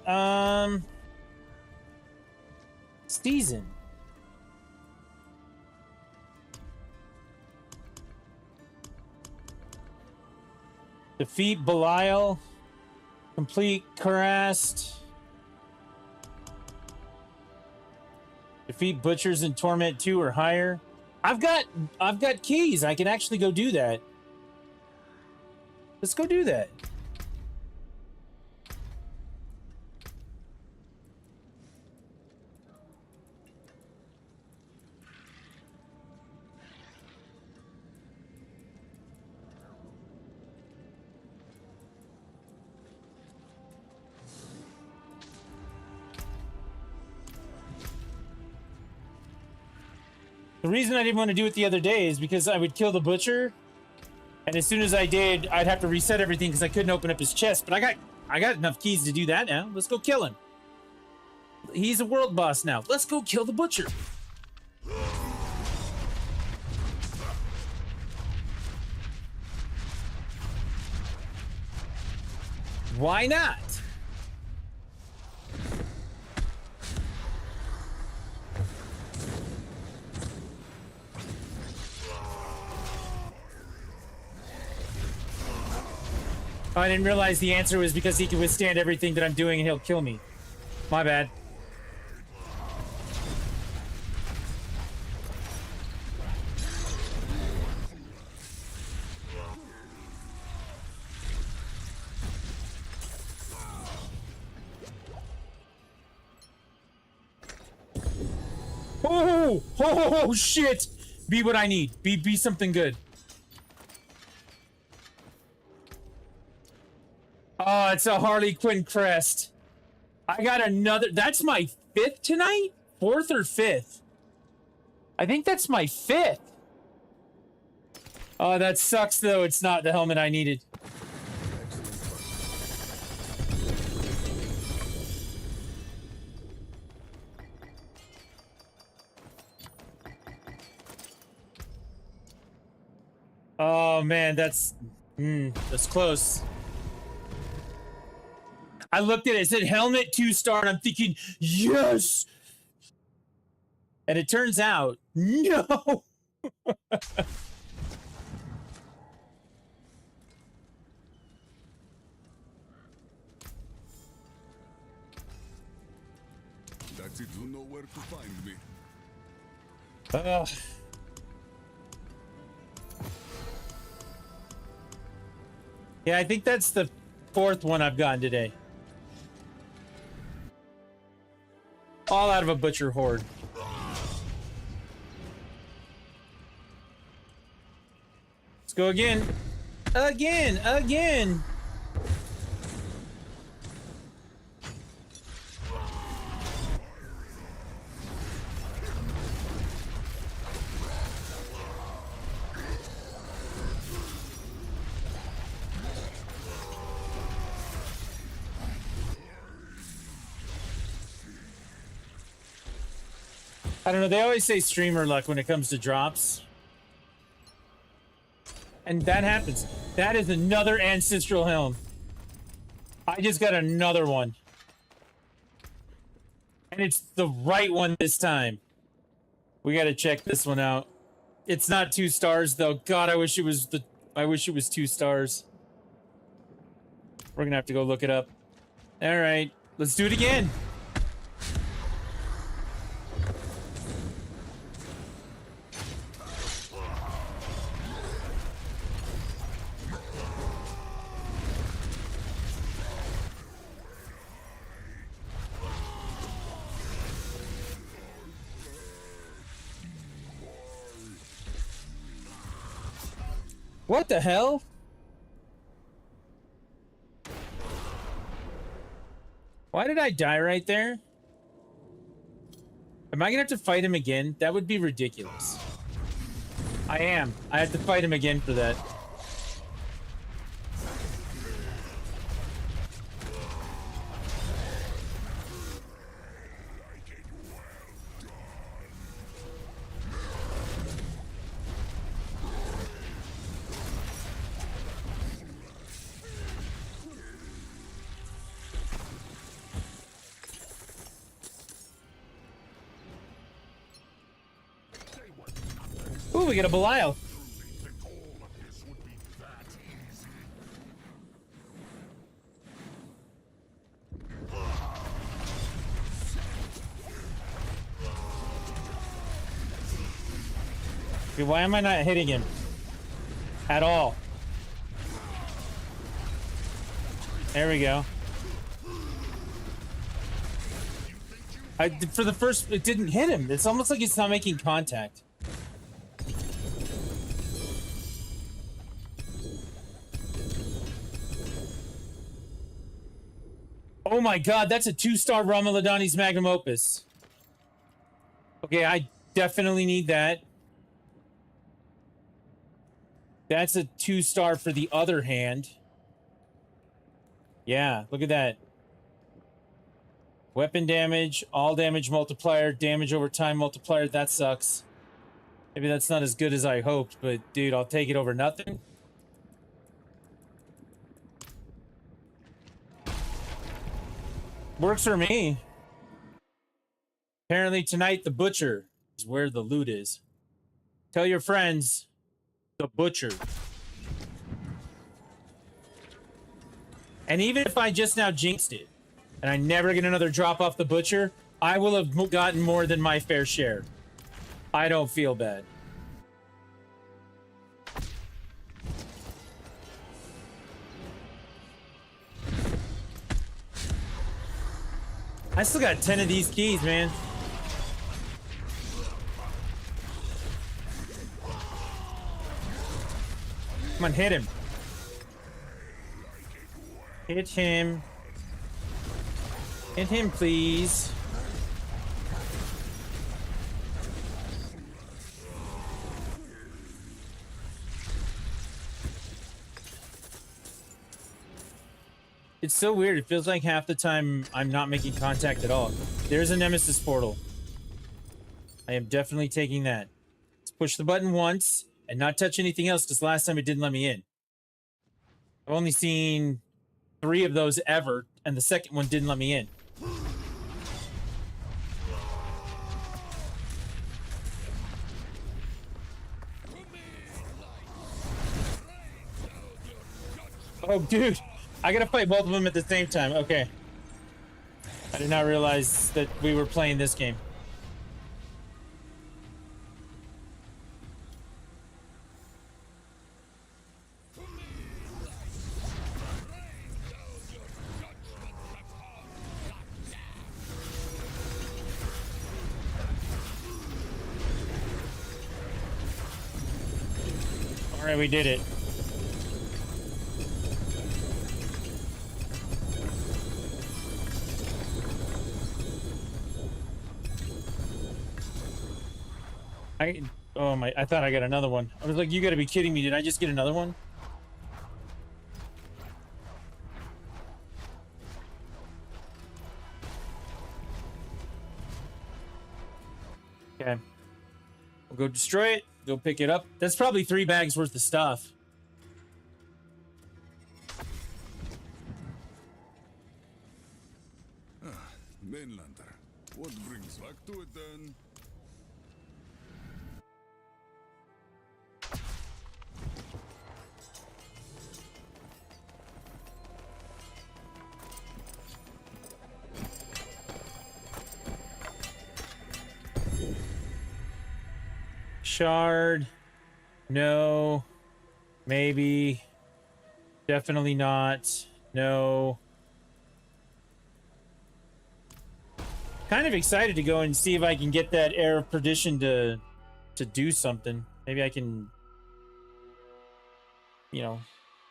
season. Defeat Belial. Complete Curast. Defeat Butchers in Torment 2 or higher. I've got keys. I can actually go do that. Let's go do that. The reason I didn't want to do it the other day is because I would kill the butcher And as soon as I did, I'd have to reset everything because I couldn't open up his chest. But I got enough keys to do that now. Let's go kill him. He's a world boss now. Let's go kill the butcher. Why not? I didn't realize the answer was because he can withstand everything that I'm doing and he'll kill me. My bad. Oh, shit! Be what I need. Be something good. Oh, it's a Harley Quinn crest. I got another. That's my 5th tonight? 4th or 5th? I think that's my 5th. Oh, that sucks, though. It's not the helmet I needed. Oh, man, that's close. I looked at it, it said helmet 2-star, and I'm thinking, yes! And it turns out, no! That's it, you know where to find me. Yeah, I think that's the 4th one I've gotten today. All out of a butcher horde. Let's go again. Again! I don't know, they always say streamer luck when it comes to drops. And that happens. That is another ancestral helm. I just got another one. And it's the right one this time. We gotta check this one out. It's not 2 stars though. God, I wish it was 2 stars. We're gonna have to go look it up. Alright, let's do it again. What the hell? Why did I die right there? Am I gonna have to fight him again? That would be ridiculous. I am. I have to fight him again for that. Ooh, we get a Belial. Okay, why am I not hitting him? At all. There we go. For the first, it didn't hit him. It's almost like it's not making contact. Oh my god, that's a 2-star Ramaladani's Magnum Opus. Okay, I definitely need that. That's a 2-star for the other hand. Yeah, look at that. Weapon damage, all damage multiplier, damage over time multiplier. That sucks. Maybe that's not as good as I hoped, but dude, I'll take it over nothing. Works for me. Apparently tonight, the butcher is where the loot is. Tell your friends, the butcher. And even if I just now jinxed it, and I never get another drop off the butcher, I will have gotten more than my fair share. I don't feel bad. I still got 10 of these keys, man. Come on, hit him. Hit him. Hit him, please. It's so weird. It feels like half the time I'm not making contact at all. There's a Nemesis portal. I am definitely taking that. Let's push the button once and not touch anything else, because last time it didn't let me in. I've only seen 3 of those ever, and the second one didn't let me in. Oh, dude. I gotta fight both of them at the same time. Okay. I did not realize that we were playing this game. All right, we did it. I thought I got another one. I was like, you gotta be kidding me. Did I just get another one? Okay. We'll go destroy it. Go pick it up. That's probably 3 bags worth of stuff. Mainlander. What brings back to it then? Shard. No. Maybe. Definitely not. No. Kind of excited to go and see if I can get that Air of Perdition to do something. Maybe I can, you know,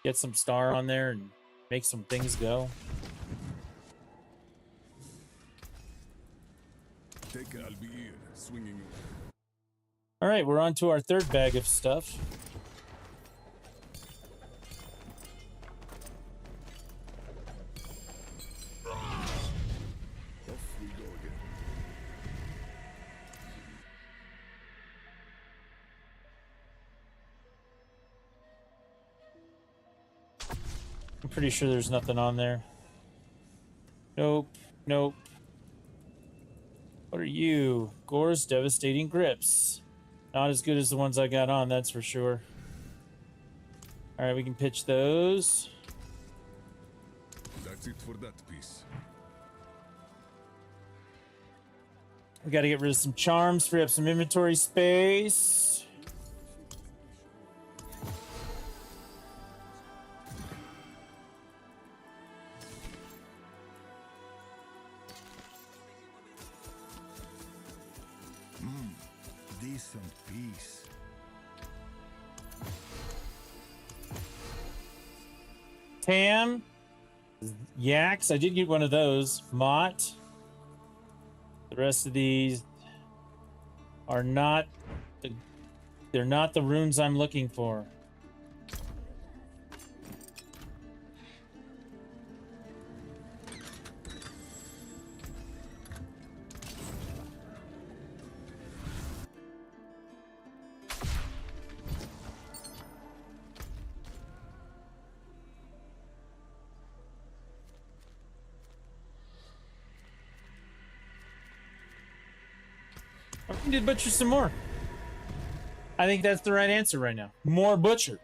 get some star on there and make some things go. Take I'll be here, swinging away. All right, we're on to our 3rd bag of stuff. Off we go again. I'm pretty sure there's nothing on there. Nope. Nope. What are you? Gore's Devastating Grips. Not as good as the ones I got on, that's for sure. All right, we can pitch those. That's it for that piece. We got to get rid of some charms, free up some inventory space. Decent piece. Tam. Yaks. I did get one of those. Mott. The rest of these are not... They're not the runes I'm looking for. We need to butcher some more. I think that's the right answer right now. More butcher.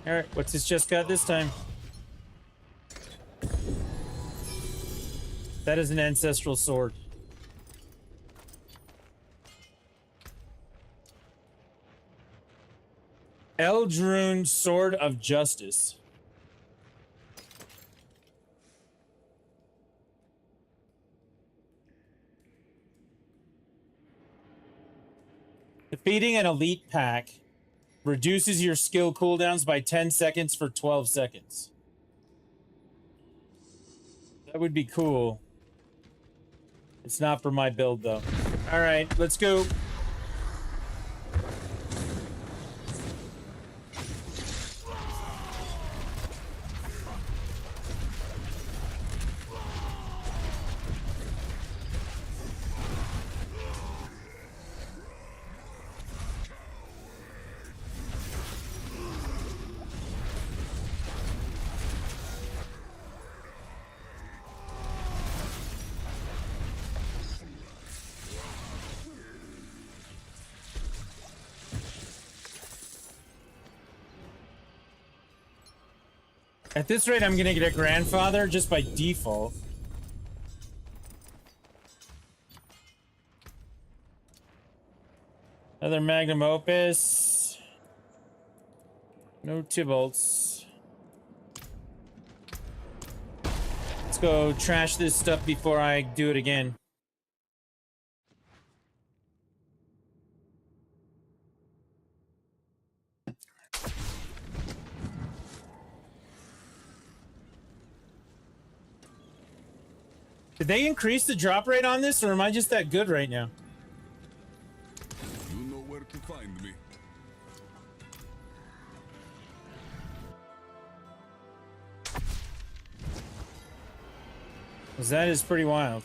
All right, what's this just got this time? That is an ancestral sword. Eldrune Sword of Justice. Defeating an elite pack reduces your skill cooldowns by 10 seconds for 12 seconds. That would be cool. It's not for my build, though. All right, let's go. At this rate, I'm gonna get a grandfather just by default. Another magnum opus. No Tybalts. Let's go trash this stuff before I do it again. Did they increase the drop rate on this, or am I just that good right now? You know where to find me. Because that is pretty wild.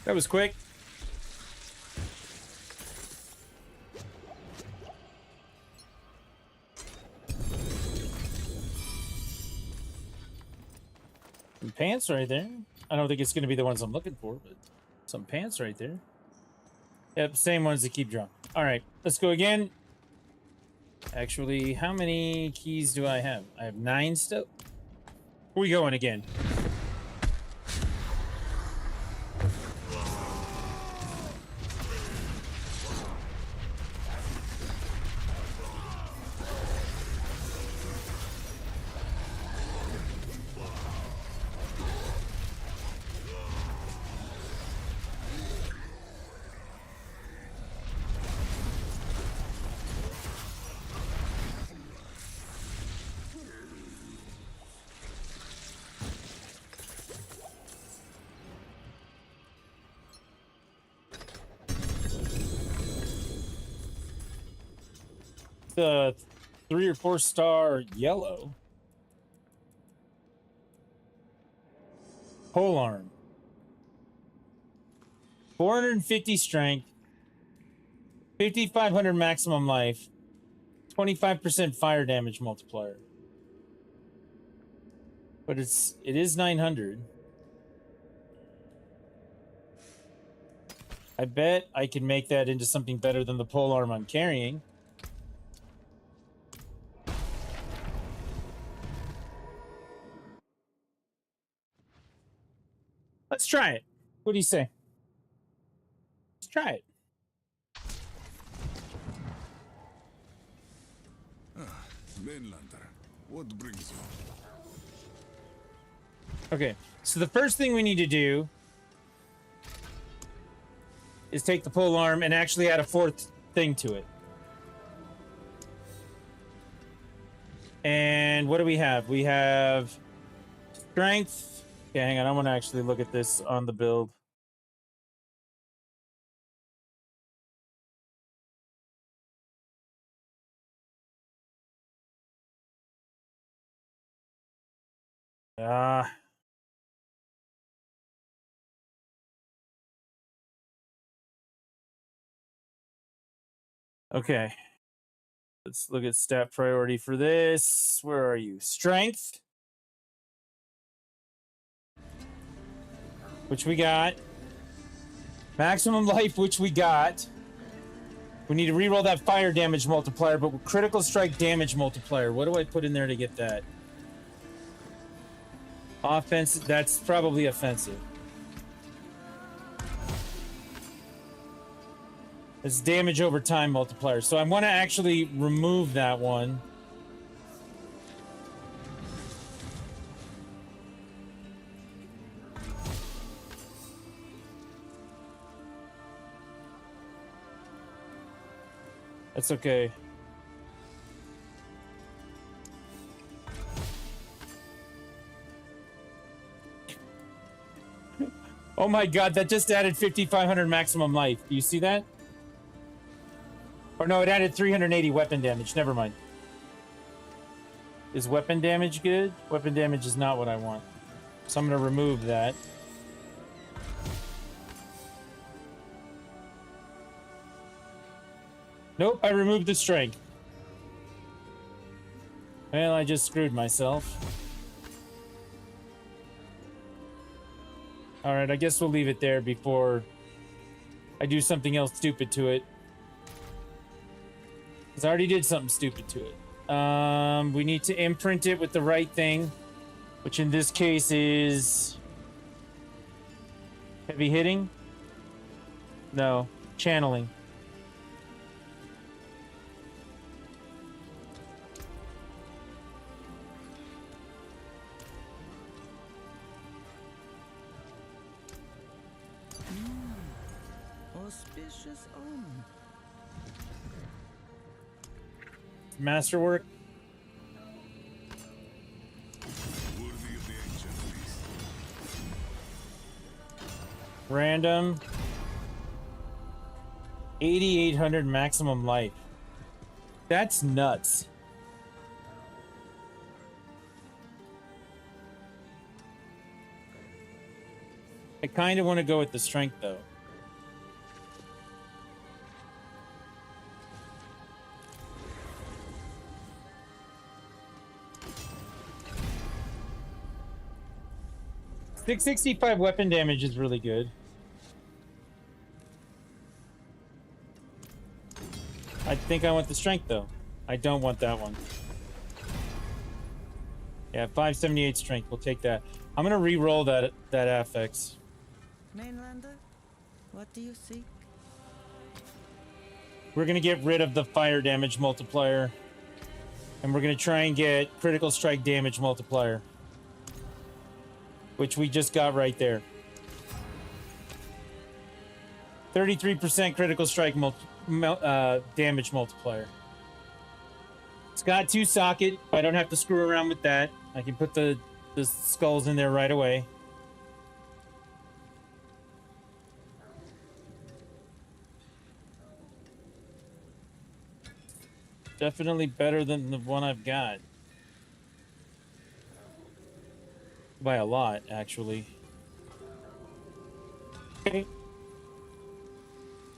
That was quick. Some pants right there. I don't think it's going to be the ones I'm looking for, but some pants right there. Yep, same ones that keep dropping. All right, let's go again. Actually, how many keys do I have? I have 9 still. Where we going again? The 3 or 4 star yellow. Polearm. 450 strength. 5,500 maximum life. 25% fire damage multiplier. But it is 900. I bet I can make that into something better than the polearm I'm carrying. Let's try it. What do you say? Let's try it. Mainlander, what brings you? Okay, so the first thing we need to do is take the pole arm and actually add a fourth thing to it. And what do we have? We have strength. Okay, hang on. I want to actually look at this on the build. Okay. Let's look at stat priority for this. Where are you? Strength. Which we got. Maximum life, which we got. We need to reroll that fire damage multiplier, but critical strike damage multiplier. What do I put in there to get that? Offensive. That's probably offensive. It's damage over time multiplier. So I want to actually remove that one. That's okay. Oh my god, that just added 5,500 maximum life. Do you see that? Or no, it added 380 weapon damage. Never mind. Is weapon damage good? Weapon damage is not what I want. So I'm going to remove that. Nope, I removed the strength. Well, I just screwed myself. Alright, I guess we'll leave it there before I do something else stupid to it. Because I already did something stupid to it. We need to imprint it with the right thing, which in this case is heavy hitting? No, channeling. Auspicious omen. Masterwork. Worthy of the ancient beast. Random. 8,800 maximum life. That's nuts. I kind of want to go with the strength though. $665 weapon damage is really good. I think I want the strength though. I don't want that one. Yeah, 578 strength. We'll take that. I'm gonna re-roll that affix. Mainlander, what do you seek? We're gonna get rid of the fire damage multiplier, and we're gonna try and get critical strike damage multiplier, which we just got right there. 33% critical strike damage multiplier. It's got 2 socket. I don't have to screw around with that. I can put the skulls in there right away. Definitely better than the one I've got. By a lot, actually. Okay.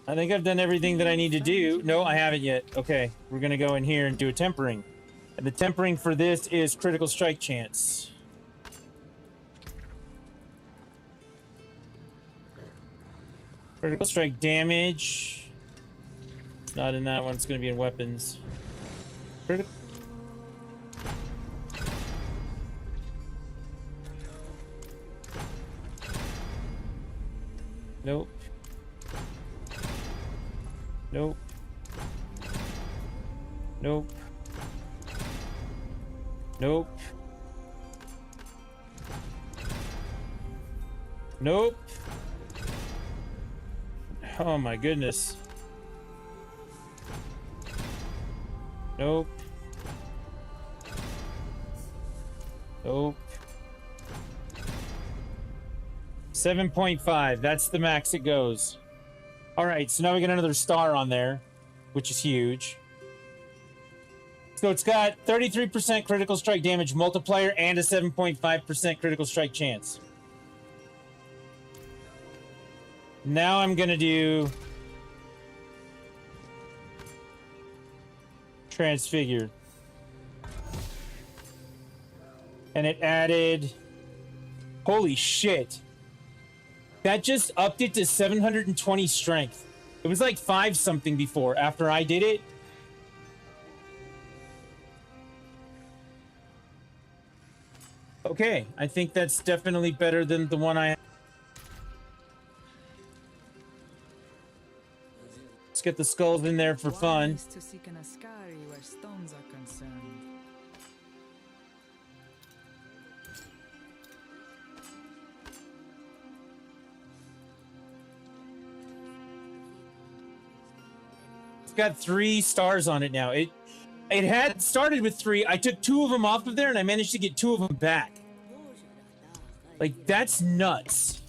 I think I've done everything that I need to do. No, I haven't yet. Okay, we're gonna go in here and do a tempering. And the tempering for this is critical strike chance. Critical strike damage. It's not in that one, it's gonna be in weapons. Critical. Nope. Nope. Nope. Nope. Nope. Oh my goodness. Nope. Nope. 7.5. That's the max it goes. All right, so now we get another star on there, which is huge. So it's got 33% critical strike damage multiplier and a 7.5% critical strike chance. Now I'm going to do Transfigure. And it added... Holy shit. That just upped it to 720 strength. It was like 5 something before after I did it. Okay, I think that's definitely better than the one I... Let's get the skulls in there for fun. To seek an Ascari where stones are concerned. It's got 3 stars on it now. It had started with 3. I took 2 of them off of there, and I managed to get 2 of them back. Like, that's nuts.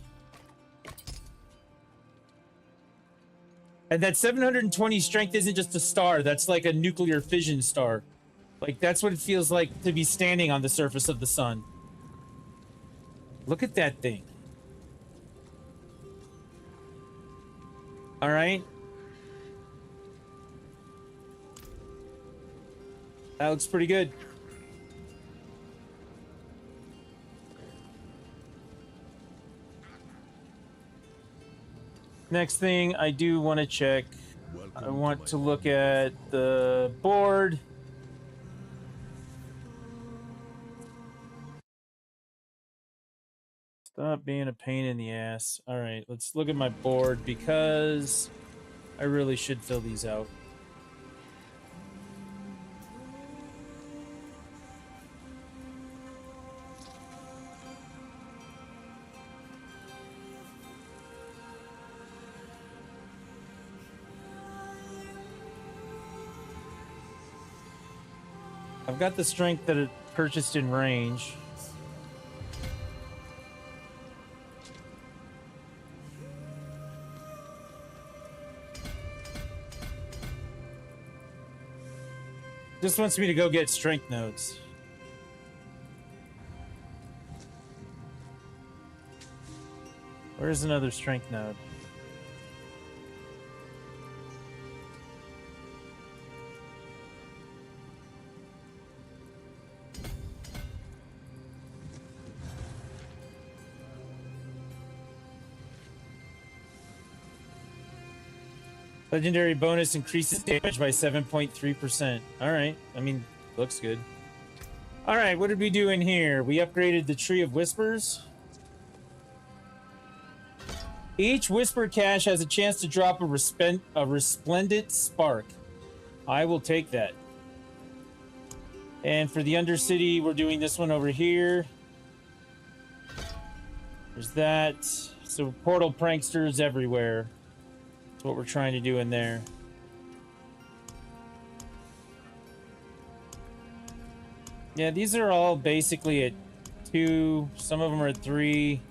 And that 720 strength isn't just a star. That's like a nuclear fission star. Like, that's what it feels like to be standing on the surface of the sun. Look at that thing. All right. That looks pretty good. Next thing I do want to check. I want to look at the board. Stop being a pain in the ass. All right, let's look at my board because I really should fill these out. I've got the strength that it purchased in range. Just wants me to go get strength nodes. Where's another strength node? Legendary bonus increases damage by 7.3%. All right. I mean, looks good. All right. What did we do in here? We upgraded the Tree of Whispers. Each Whisper cache has a chance to drop a resplendent spark. I will take that. And for the Undercity, we're doing this one over here. There's that. So portal pranksters everywhere. That's what we're trying to do in there. Yeah, these are all basically at 2. Some of them are at 3.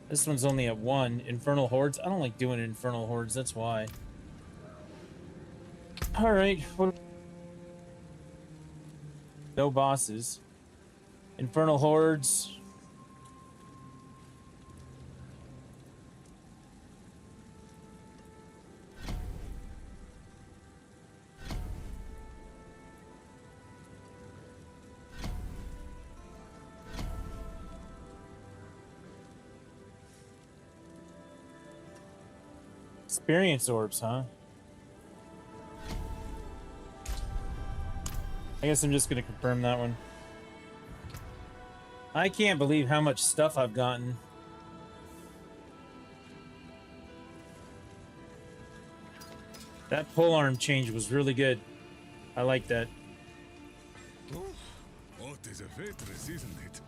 This one's only at 1. Infernal Hordes. I don't like doing Infernal Hordes. That's why. All right. No bosses. Infernal Hordes. Experience orbs, huh? I guess I'm just gonna confirm that one. I can't believe how much stuff I've gotten. That pole arm change was really good. I like that. Oh, it is a waitress, isn't it?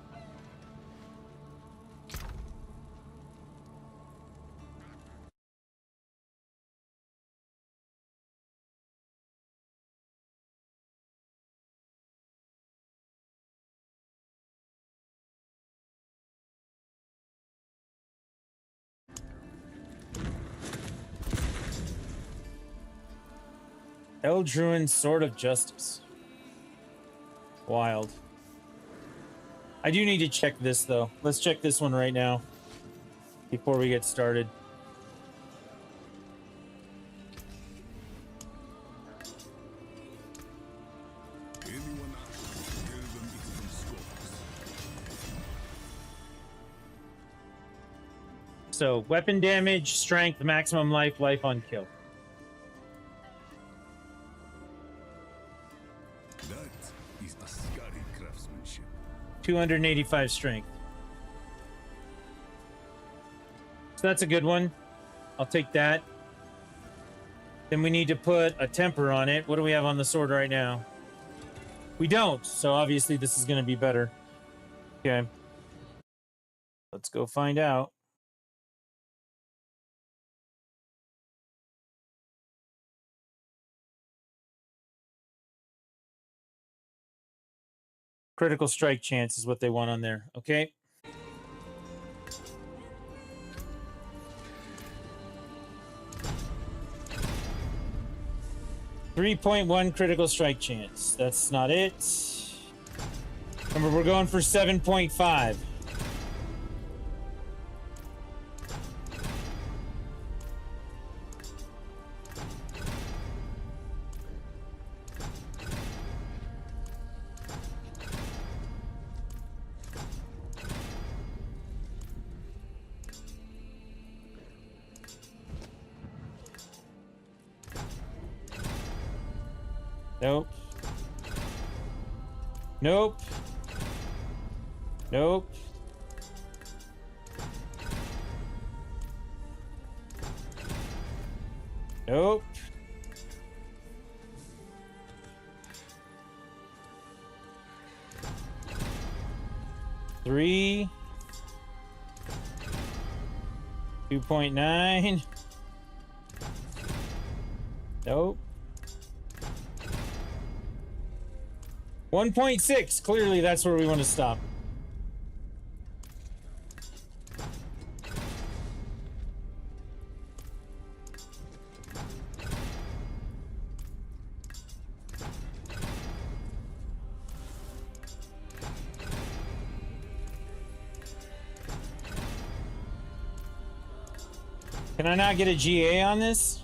Eldruin Sword of Justice. Wild. I do need to check this, though. Let's check this one right now before we get started. Anyone else? Tell them it's from scopes. So, weapon damage, strength, maximum life, life on kill. That is Ascari craftsmanship. 285 strength. So that's a good one. I'll take that. Then we need to put a temper on it. What do we have on the sword right now? We don't, so obviously this is going to be better. Okay. Let's go find out. Critical strike chance is what they want on there. Okay. .1 critical strike chance. That's not it. Remember, we're going for 7.5. Nope. Nope. Nope. Nope. Three. 2.9. Nope. 1.6. Clearly, that's where we want to stop. Can I not get a GA on this?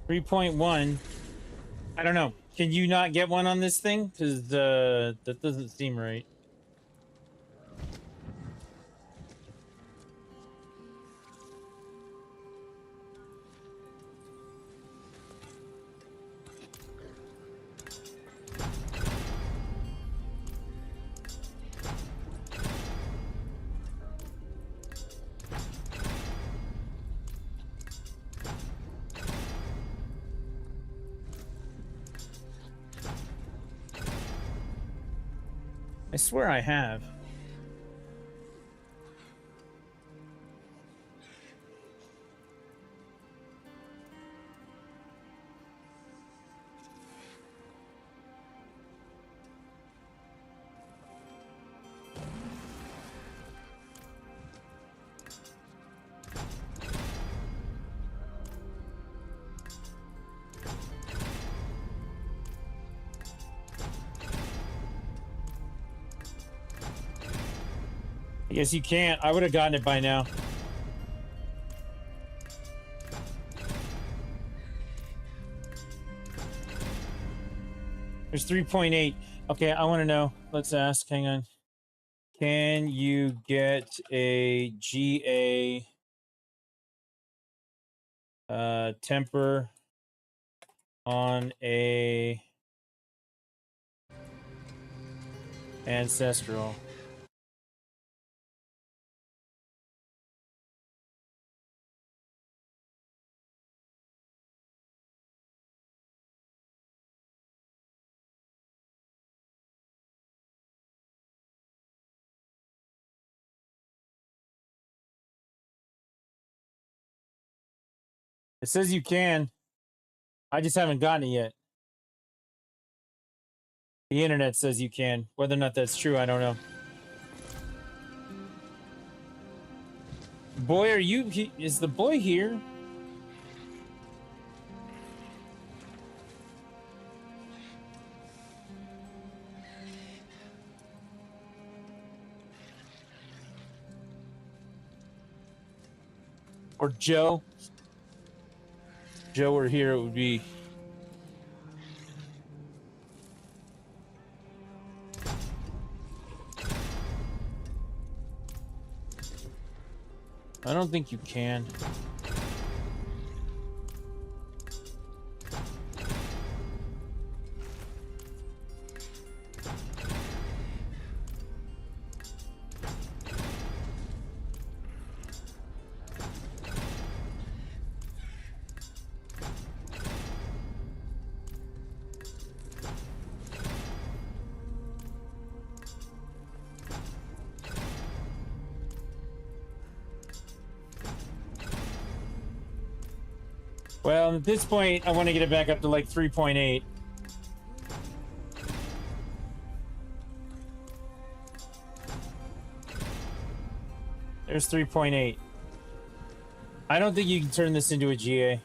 .1. I don't know. Can you not get one on this thing? Because that doesn't seem right. I swear I have. I guess you can't. I would have gotten it by now. There's 3.8. Okay, I want to know. Let's ask. Hang on. Can you get a GA temper on a ancestral? It says you can. I just haven't gotten it yet. The internet says you can. Whether or not that's true, I don't know. Boy, are you... is the boy here? Or Joe? Joe were here, it would be... I don't think you can. Well, at this point, I want to get it back up to like 3.8. There's 3.8. I don't think you can turn this into a GA.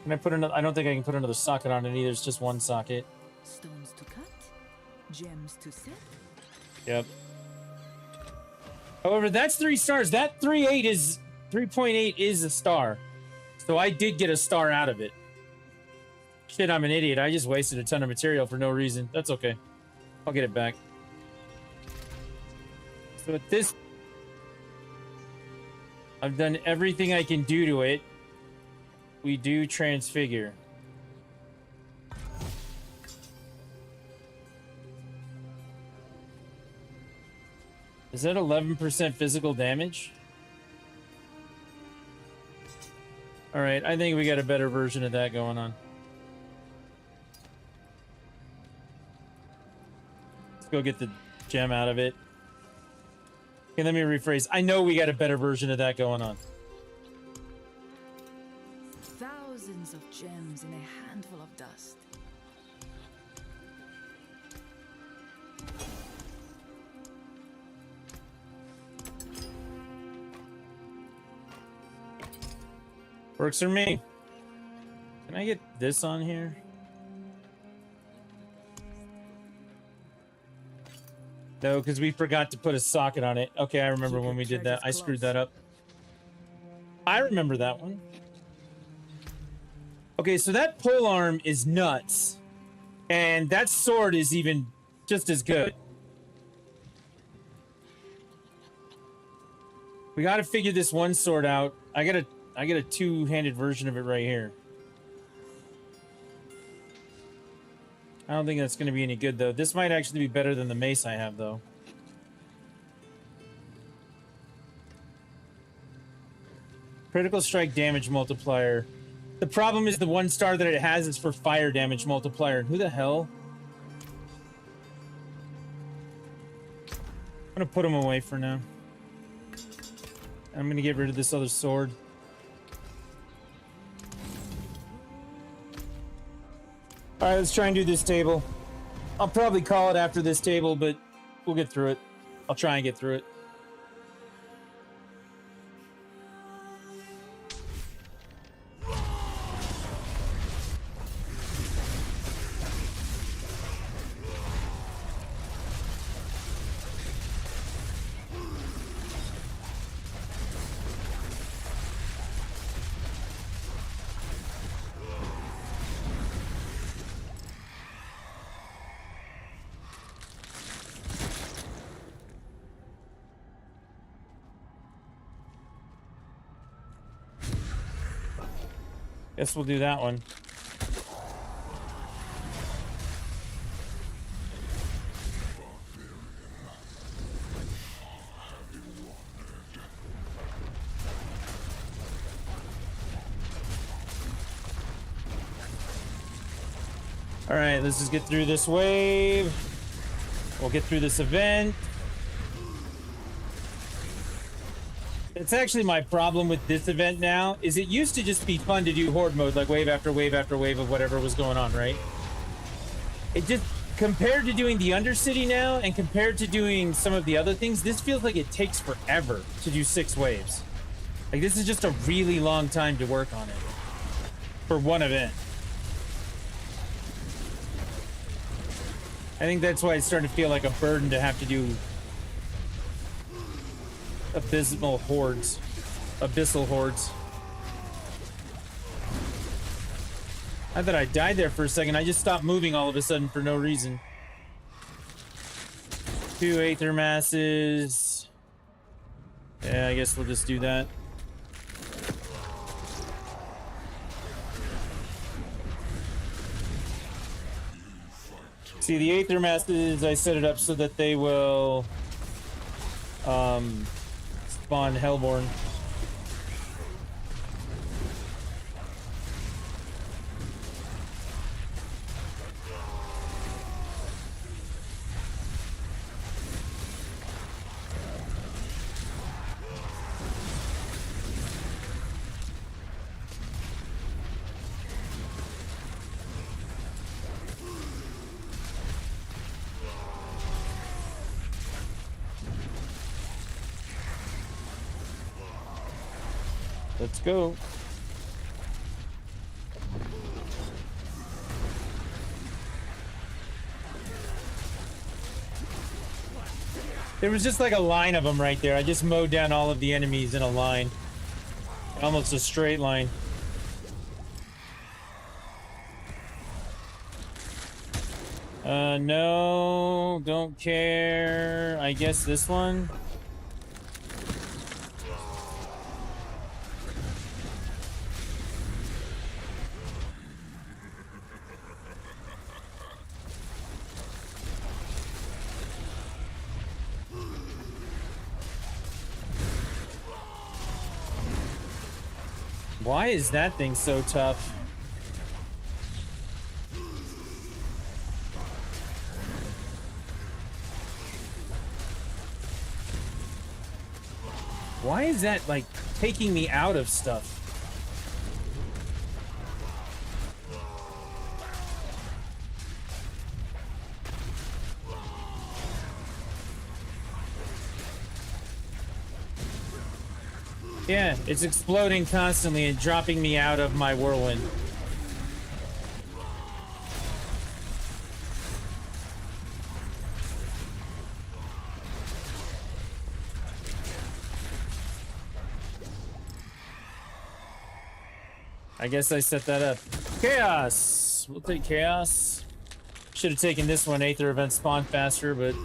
Can I put another? I don't think I can put another socket on it either. It's just one socket. Stones to cut, gems to set. Yep. However, that's 3 stars. That 3.8 is a star. So I did get a star out of it. Shit, I'm an idiot. I just wasted a ton of material for no reason. That's okay. I'll get it back. So at this... I've done everything I can do to it. We do transfigure. Is that 11% physical damage? Alright, I think we got a better version of that going on. Let's go get the gem out of it. Okay, let me rephrase. I know we got a better version of that going on. Thousands of gems in a handful of dust. Works for me. Can I get this on here? No, because we forgot to put a socket on it. Okay, I remember when we did that. I screwed that up. I remember that one. Okay, so that pole arm is nuts. And that sword is even just as good. We got to figure this one sword out. I got a two-handed version of it right here. I don't think that's going to be any good, though. This might actually be better than the mace I have, though. Critical strike damage multiplier. The problem is the 1 star that it has is for fire damage multiplier. Who the hell? I'm going to put him away for now. I'm going to get rid of this other sword. Alright, let's try and do this table. I'll probably call it after this table, but we'll get through it. I'll try and get through it. Guess we'll do that one. All right, let's just get through this wave. We'll get through this event. It's actually my problem with this event now, is it used to just be fun to do horde mode, like wave after wave after wave of whatever was going on, right? It just, compared to doing the Undercity now, and compared to doing some of the other things, this feels like it takes forever to do 6 waves. Like, this is just a really long time to work on it. For one event. I think that's why it's starting to feel like a burden to have to do abyssal hordes. I thought I died there for a second. I just stopped moving all of a sudden for no reason. 2 Aether Masses. Yeah, I guess we'll just do that. See, the Aether Masses, I set it up so that they will spawn Hellborn. Let's go. There was just like a line of them right there. I just mowed down all of the enemies in a line. Almost a straight line. No, don't care. I guess this one. Why is that thing so tough? Why is that, like, taking me out of stuff? Yeah, it's exploding constantly and dropping me out of my whirlwind. I guess I set that up. Chaos! We'll take Chaos. Should have taken this one, Aether Event spawn faster, but...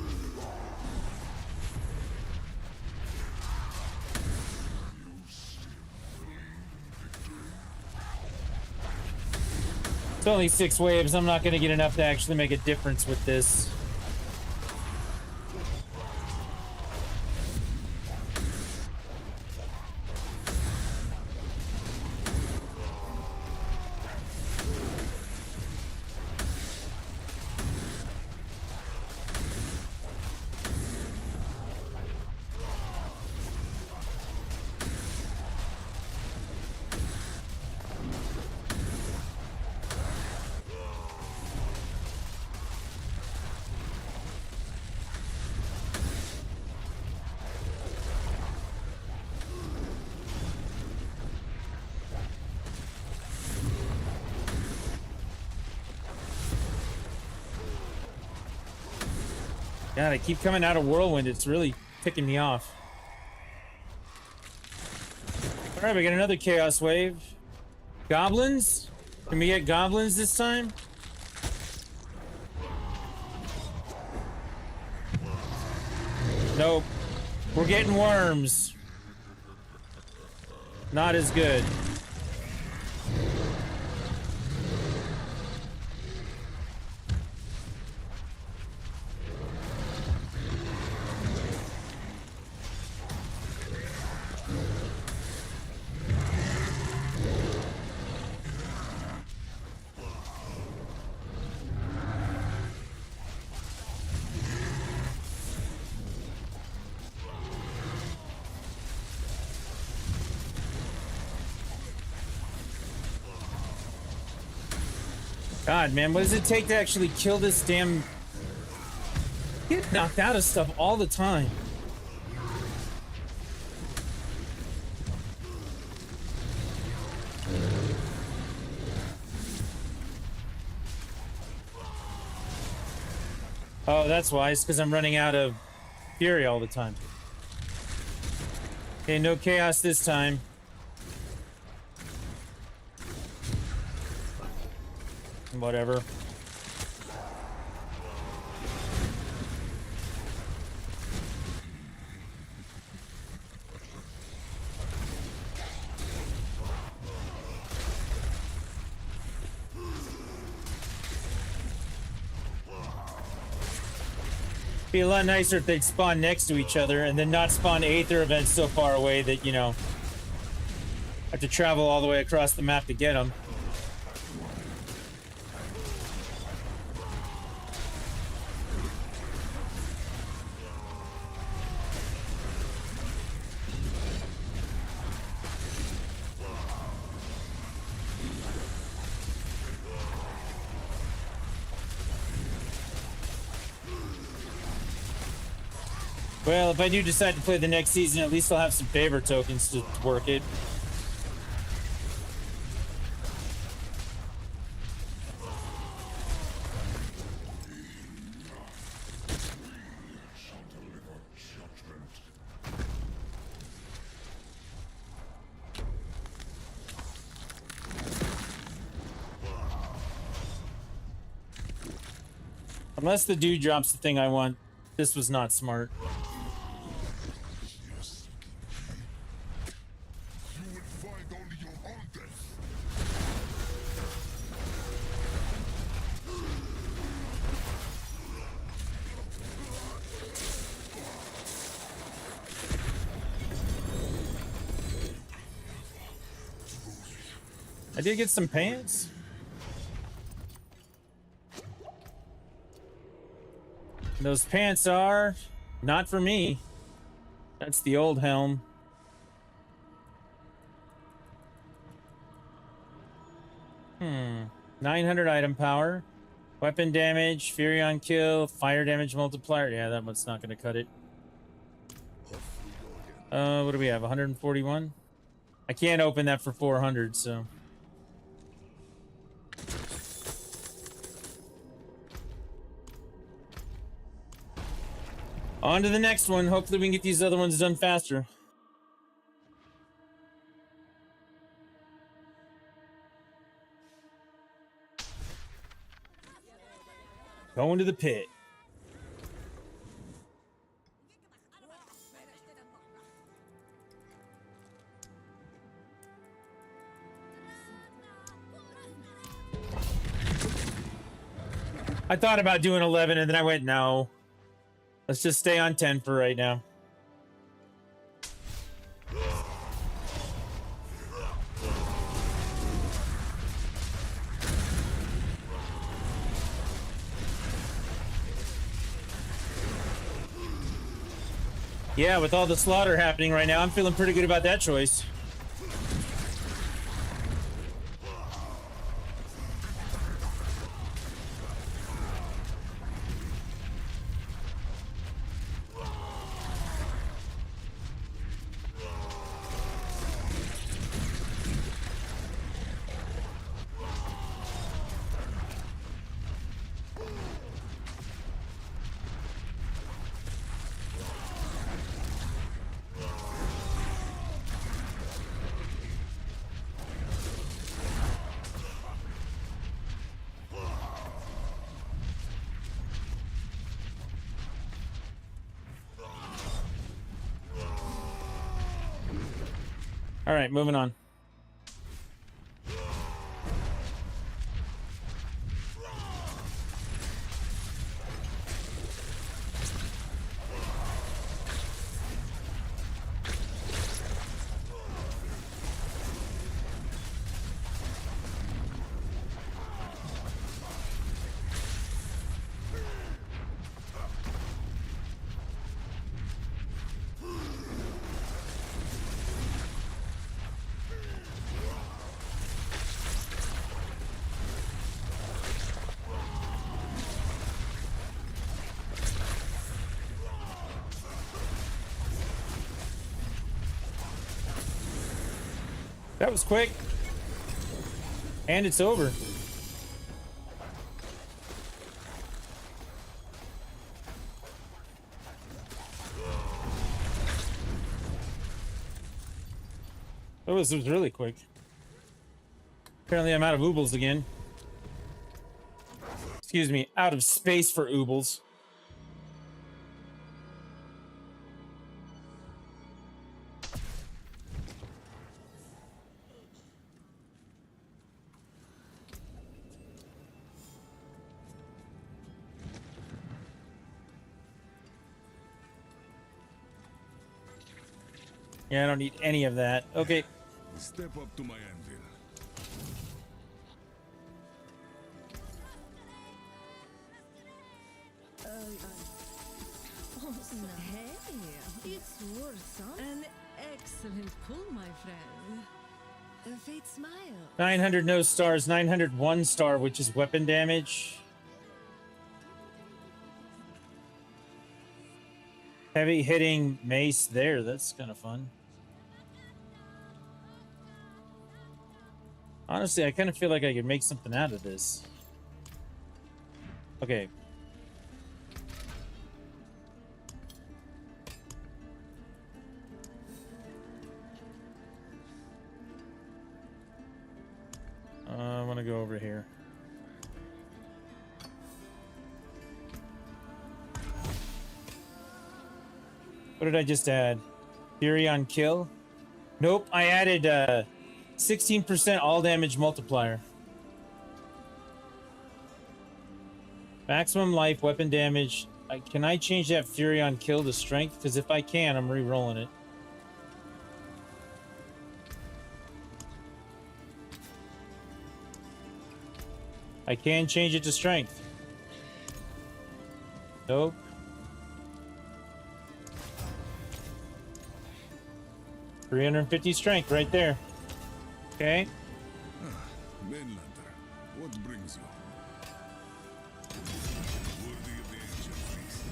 It's only 6 waves. I'm not going to get enough to actually make a difference with this. God, I keep coming out of Whirlwind. It's really ticking me off. All right, we got another Chaos Wave. Goblins? Can we get goblins this time? Nope. We're getting worms. Not as good. God, man, what does it take to actually kill this damn... Get knocked out of stuff all the time. Oh, that's why. It's because I'm running out of fury all the time. Okay, no chaos this time. Whatever. Be a lot nicer if they'd spawn next to each other and then not spawn Aether events so far away that, you know, I have to travel all the way across the map to get them. Well, if I do decide to play the next season, at least I'll have some favor tokens to work it. Unless the dude drops the thing I want, this was not smart. I did get some pants. Those pants are not for me. That's the old helm. Hmm. 900 item power. Weapon damage, Fury on kill, fire damage multiplier. Yeah, that one's not going to cut it. What do we have? 141? I can't open that for 400, so... On to the next one. Hopefully we can get these other ones done faster. Going to the pit. I thought about doing 11 and then I went, no. Let's just stay on 10 for right now. Yeah, with all the slaughter happening right now, I'm feeling pretty good about that choice. All right, moving on. That was quick. And it's over. It was really quick. Apparently I'm out of oobles again. Excuse me, out of space for oobles. Yeah, I don't need any of that. Okay. Step up to my anvil. Awesome. Hey, it's worth an excellent pull, my friend. A fate smile. 900 no stars, 901 star, which is weapon damage. Heavy hitting mace there. That's kind of fun. Honestly, I kind of feel like I could make something out of this. Okay. I want to go over here. What did I just add? Fury on kill? Nope, I added 16% all damage multiplier. Maximum life, weapon damage. Can I change that Fury on kill to strength? Because if I can, I'm re-rolling it. I can change it to strength. Nope. $350 strength right there. Okay. Mainlander, what brings you? Worthy of the ancient feast.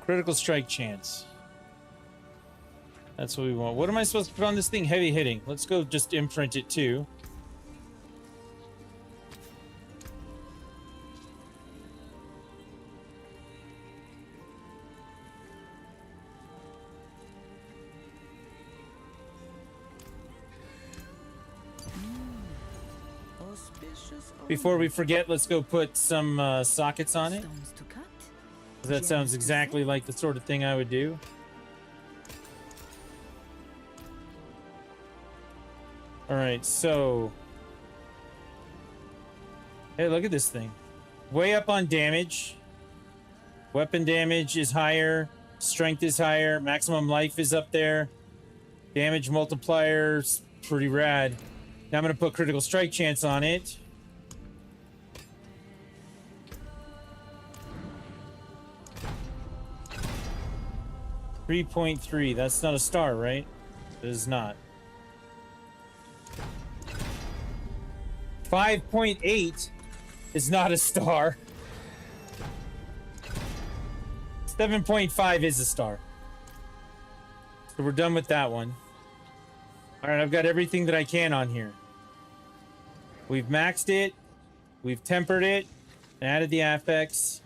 Critical strike chance. That's what we want. What am I supposed to put on this thing? Heavy hitting. Let's go just imprint it too. Before we forget, let's go put some sockets on it. That sounds exactly like the sort of thing I would do. All right, so... Hey, look at this thing. Way up on damage. Weapon damage is higher. Strength is higher. Maximum life is up there. Damage multiplier's pretty rad. Now I'm going to put critical strike chance on it. .3. That's not a star, right? It is not. 5.8 is not a star. 7.5 is a star. So we're done with that one. All right, I've got everything that I can on here. We've maxed it. We've tempered it. Added the affects.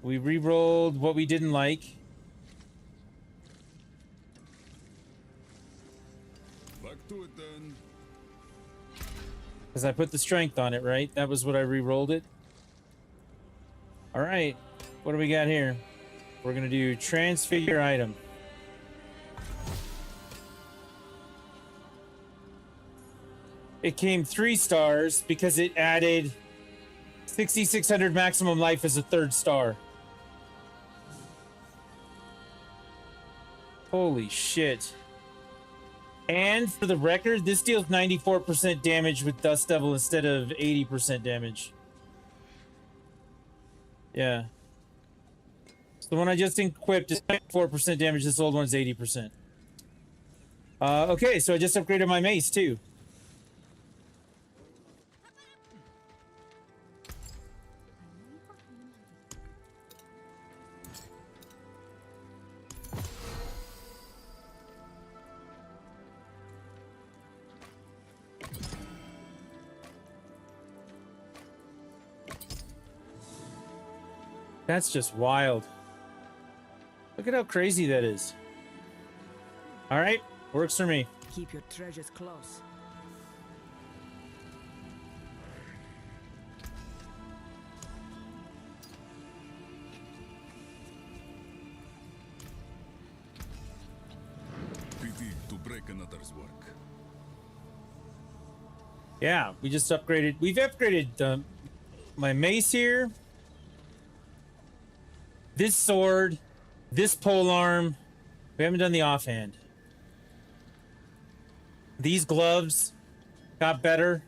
We re-rolled what we didn't like. Back to it then. Because I put the strength on it, right? That was what I re-rolled it. All right. What do we got here? We're going to do transfigure item. It came 3 stars because it added 6,600 maximum life as a 3rd star. Holy shit. And for the record, this deals 94% damage with Dust Devil instead of 80% damage. Yeah. So the one I just equipped is 94% damage. This old one's 80%. Okay, so I just upgraded my mace too. That's just wild. Look at how crazy that is. All right, works for me. Keep your treasures close. Pity to break another's work. Yeah, we just upgraded. We've upgraded my mace here. This sword. This polearm. We haven't done the offhand. These gloves got better.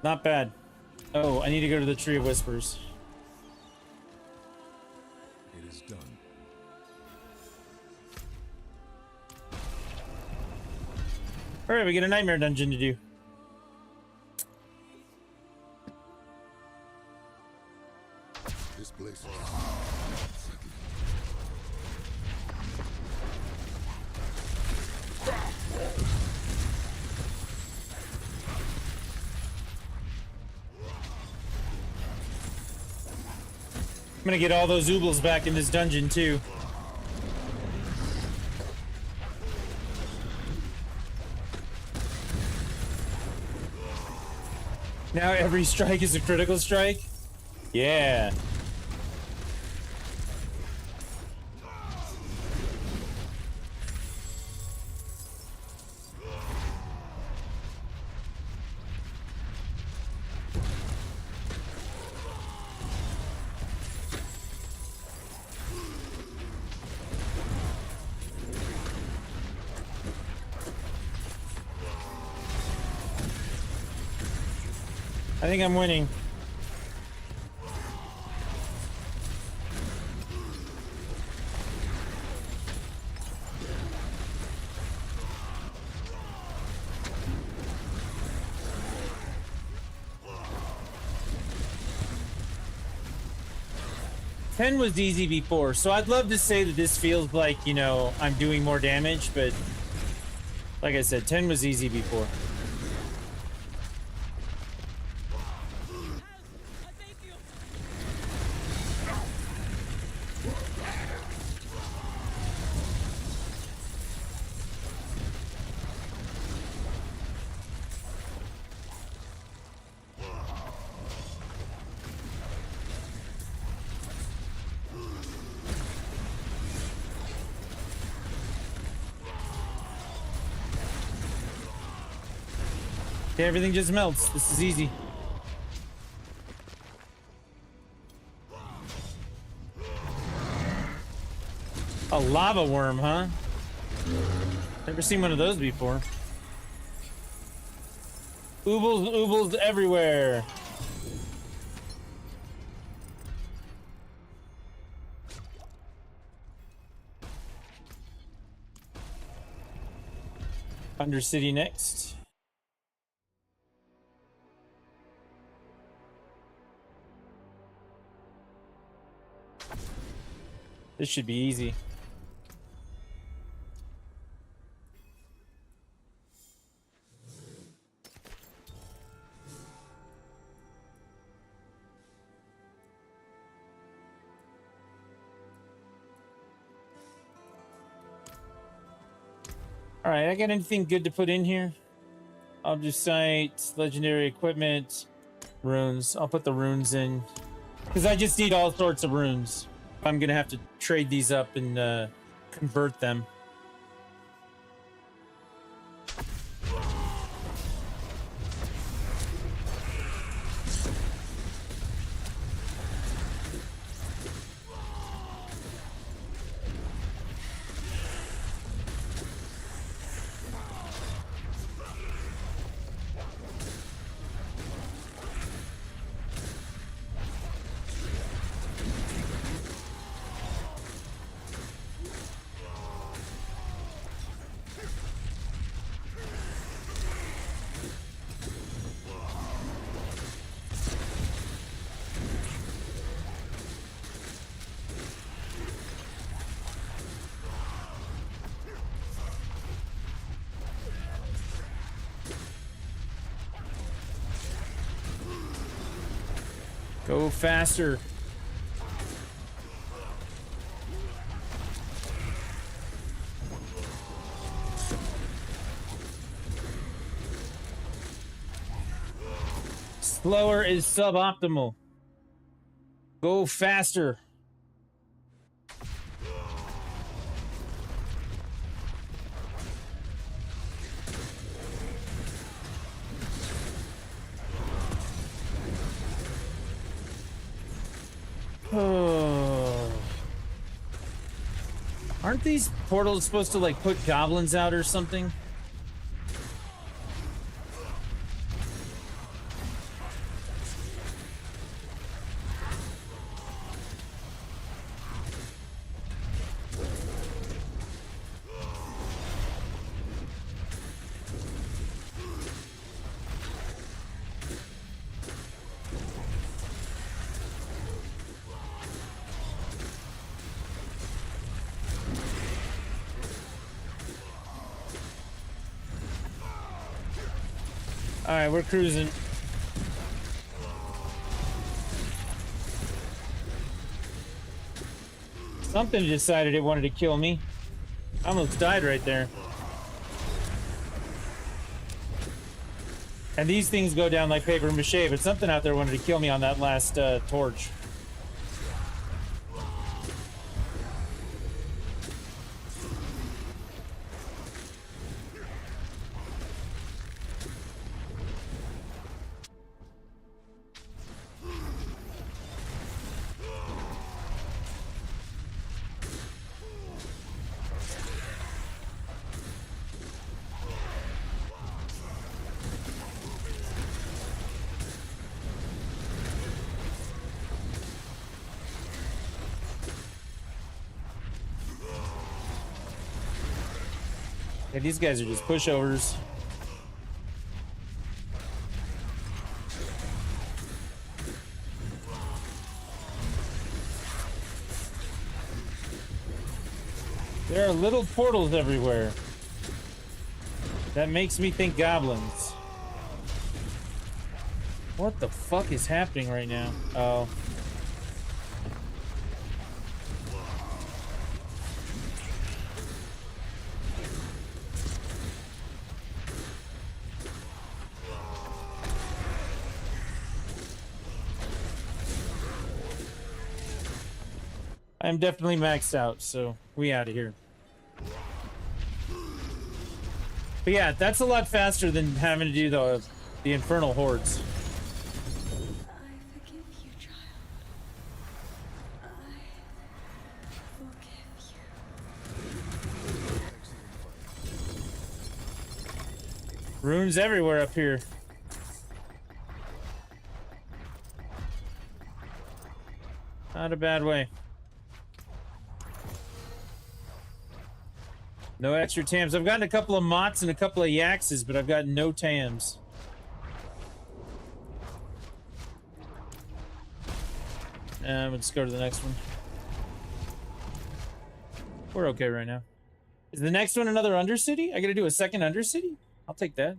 Not bad. Oh, I need to go to the Tree of Whispers. It is done. All right, we get a nightmare dungeon to do. This place is... I'm gonna get all those oobles back in this dungeon too. Now every strike is a critical strike? Yeah. I think I'm winning. Ten was easy before, so I'd love to say that this feels like, you know, I'm doing more damage, but like I said, 10 was easy before. Okay, everything just melts. This is easy. A lava worm, huh? Never seen one of those before. Oobles everywhere. Undercity next. This should be easy. All right, I got anything good to put in here? Object site, legendary equipment, runes. I'll put the runes in because I just need all sorts of runes. I'm gonna have to trade these up and convert them. Go faster. Slower is suboptimal. Go faster. Oh. Aren't these portals supposed to like put goblins out or something? All right, we're cruising. Something decided it wanted to kill me. I almost died right there. And these things go down like paper mache, but something out there wanted to kill me on that last torch. Yeah, these guys are just pushovers. There are little portals everywhere. That makes me think goblins. What the fuck is happening right now? Oh. I'm definitely maxed out, so we out of here. But yeah, that's a lot faster than having to do the infernal hordes. I forgive you, child. I forgive you. Runes everywhere up here. Not a bad way. No extra tams. I've gotten a couple of mots and a couple of yaxes, but I've got no tams. Let's go to the next one. We're okay right now. Is the next one another Undercity? I gotta do a second Undercity? I'll take that.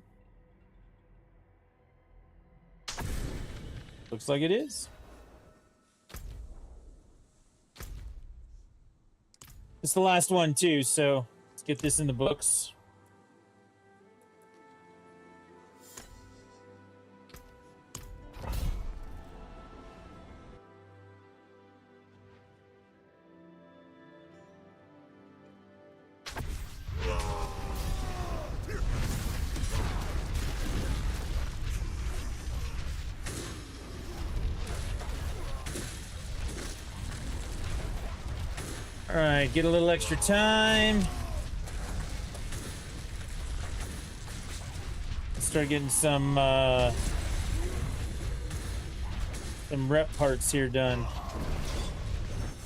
Looks like it is. It's the last one too, so let's get this in the books. All right, get a little extra time. Let's start getting some rep parts here done.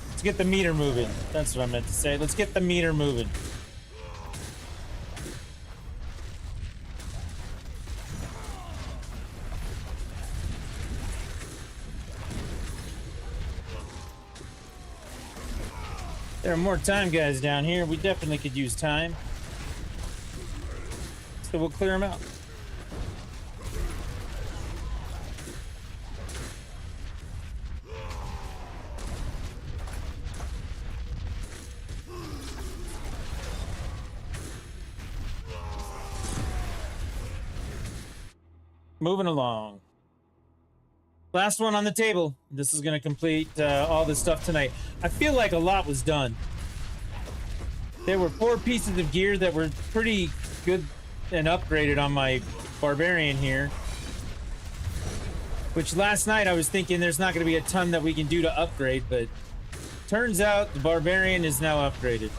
Let's get the meter moving. That's what I meant to say. Let's get the meter moving. There are more time guys down here. We definitely could use time. So we'll clear them out. Moving along. Last one on the table. This is going to complete all this stuff tonight. I feel like a lot was done. There were 4 pieces of gear that were pretty good and upgraded on my barbarian here. Which last night I was thinking there's not going to be a ton that we can do to upgrade, but turns out the barbarian is now upgraded.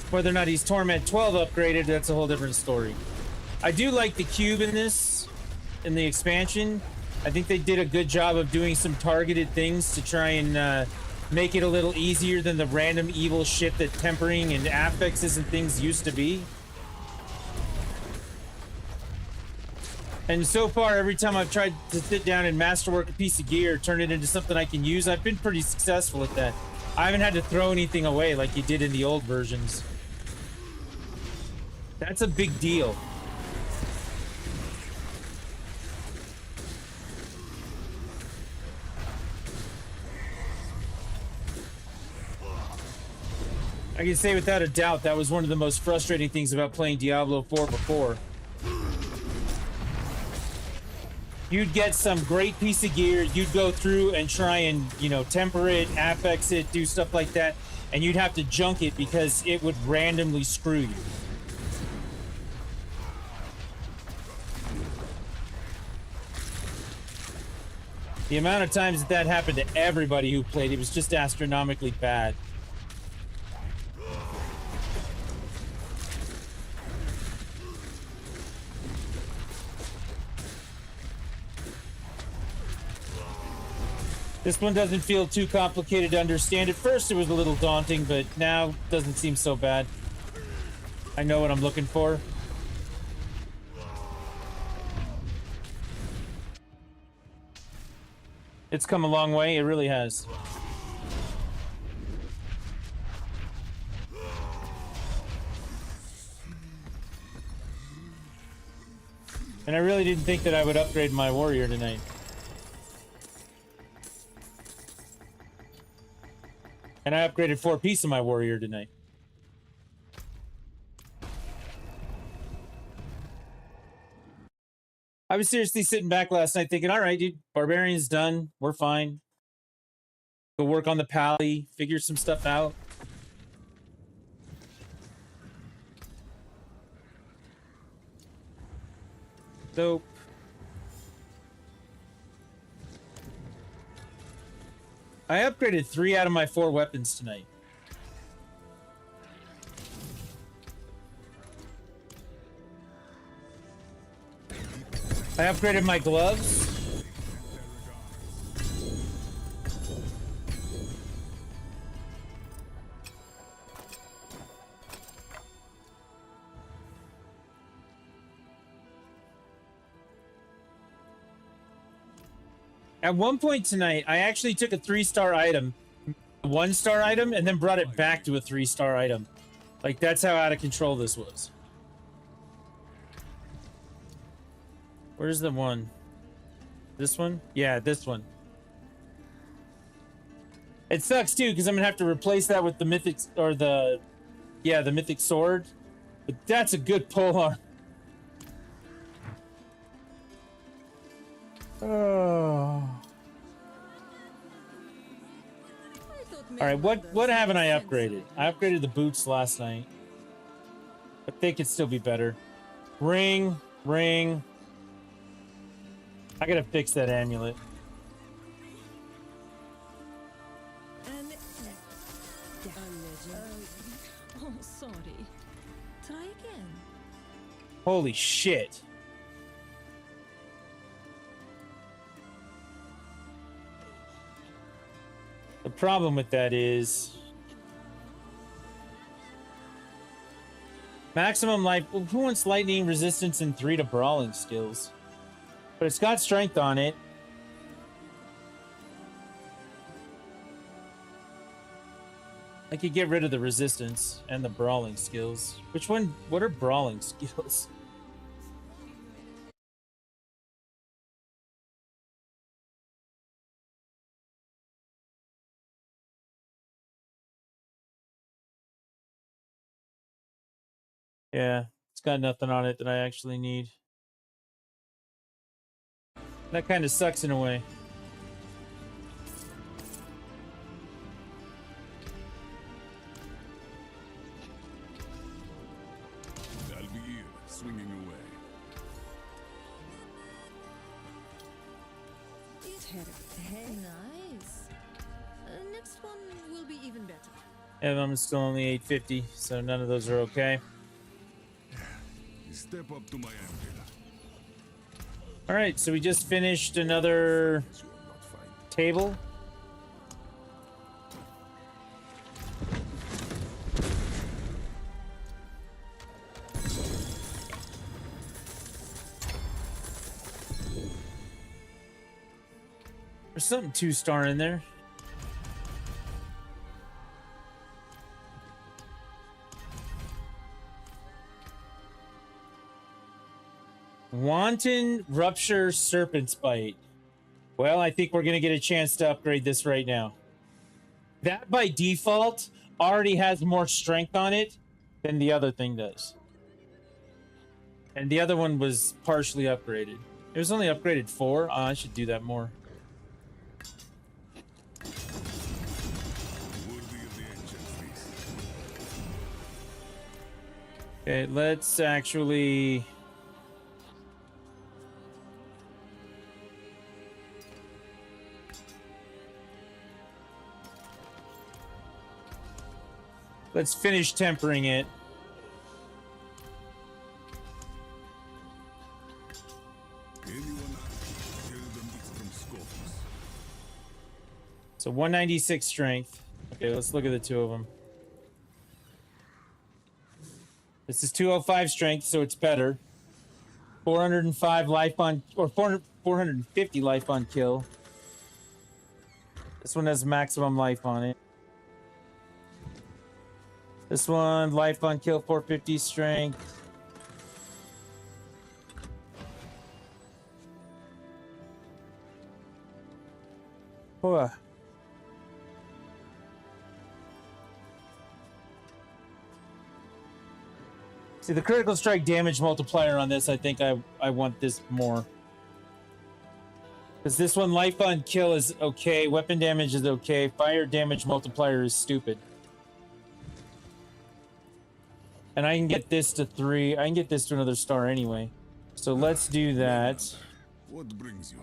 Whether or not he's Torment 12 upgraded, that's a whole different story. I do like the cube in this, in the expansion. I think they did a good job of doing some targeted things to try and make it a little easier than the random evil shit that tempering and affixes and things used to be. And so far, every time I've tried to sit down and masterwork a piece of gear, turn it into something I can use, I've been pretty successful at that. I haven't had to throw anything away like you did in the old versions. That's a big deal. I can say without a doubt that was one of the most frustrating things about playing Diablo 4 before. You'd get some great piece of gear, you'd go through and try and, you know, temper it, affix it, do stuff like that, and you'd have to junk it because it would randomly screw you. The amount of times that happened to everybody who played it was just astronomically bad. This one doesn't feel too complicated to understand. At first it was a little daunting, but now it doesn't seem so bad. I know what I'm looking for. It's come a long way, it really has. And I really didn't think that I would upgrade my warrior tonight. And I upgraded 4 pieces of my warrior tonight. I was seriously sitting back last night thinking, all right, dude, barbarian's done. We're fine. Go work on the pally, figure some stuff out. Dope. I upgraded 3 out of my 4 weapons tonight. I upgraded my gloves. At one point tonight, I actually took a 3-star item, a 1-star item, and then brought it back to a 3-star item. Like, that's how out of control this was. Where's the one? This one? Yeah, this one. It sucks, too, because I'm going to have to replace that with the mythic, or the... Yeah, the mythic sword. But that's a good polearm. Oh. All right, what haven't I upgraded? I upgraded the boots last night, but they could still be better. Ring. I gotta fix that amulet. Oh, sorry. Try again. Holy shit. The problem with that is maximum life. Who wants lightning resistance and 3 to brawling skills? But it's got strength on it. I could get rid of the resistance and the brawling skills. Which one? What are brawling skills? Yeah, it's got nothing on it that I actually need. That kind of sucks in a way. I'll be here, swinging away. Nice. Next one will be even better. And I'm still only 850, so none of those are okay. Step up to my anvil. All right, so we just finished another table. There's something 2-star in there. Wanton Rupture Serpent's Bite. Well, I think we're going to get a chance to upgrade this right now. That by default already has more strength on it than the other thing does. And the other one was partially upgraded. It was only upgraded 4. Oh, I should do that more. Okay, let's actually... Let's finish tempering it. So 196 strength. Okay, let's look at the two of them. This is 205 strength, so it's better. 405 life on, or 450 life on kill. This one has maximum life on it. This one, life on kill, 450 strength. Oh. See, the critical strike damage multiplier on this, I think I want this more. Because this one, life on kill is okay, weapon damage is okay, fire damage multiplier is stupid. And I can get this to 3. I can get this to another star anyway. So let's do that. What brings you?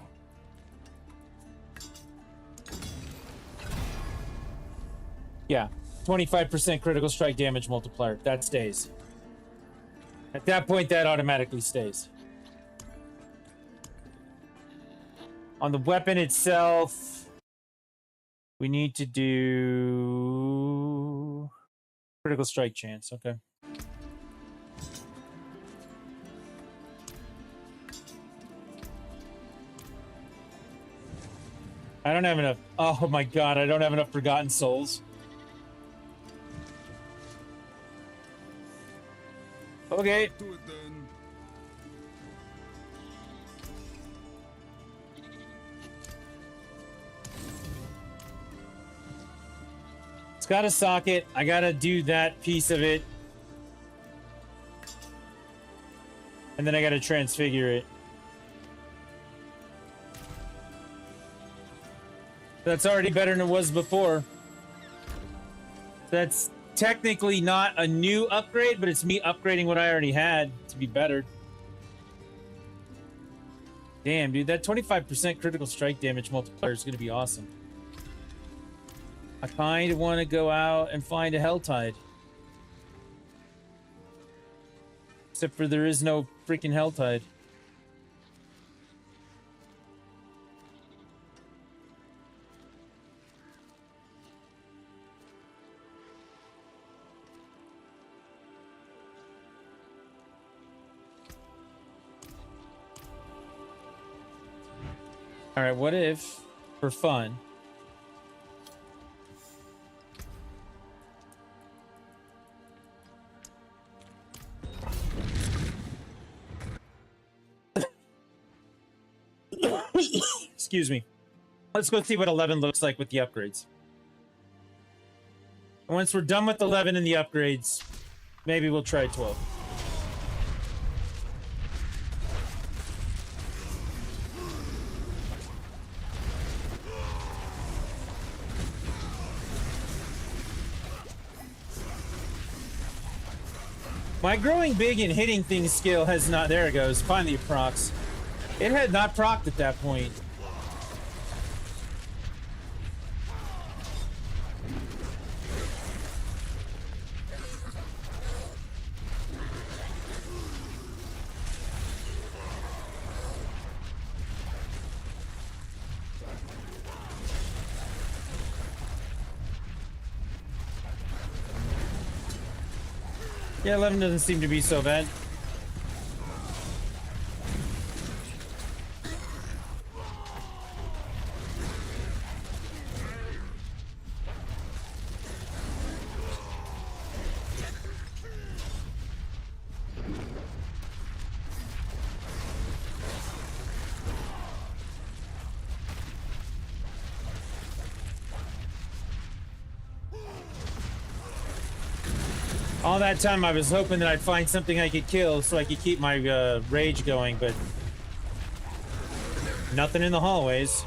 Yeah, 25% critical strike damage multiplier. That stays. At that point, that automatically stays. On the weapon itself, we need to do critical strike chance. Okay. I don't have enough. Oh my god, I don't have enough Forgotten Souls. Okay. Do it then. It's got a socket. I gotta do that piece of it. And then I gotta transfigure it. That's already better than it was before. That's technically not a new upgrade, but it's me upgrading what I already had to be better. Damn, dude, that 25% critical strike damage multiplier is going to be awesome. I kind of want to go out and find a Helltide. Except for there is no freaking Helltide. All right, what if, for fun, excuse me, let's go see what 11 looks like with the upgrades. And once we're done with 11 and the upgrades, maybe we'll try 12. My growing big and hitting things skill has not... There it goes. Finally it procs. It had not procced at that point. Yeah, 11 doesn't seem to be so bad. All that time I was hoping that I'd find something I could kill so I could keep my rage going, but nothing in the hallways.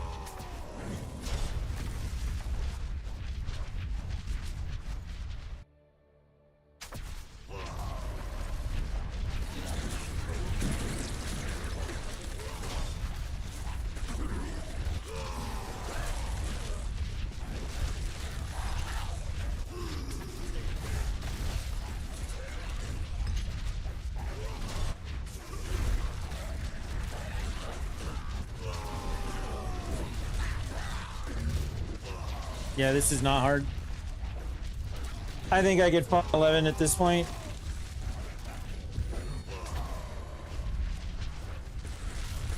Yeah, this is not hard. I think I could farm 11 at this point.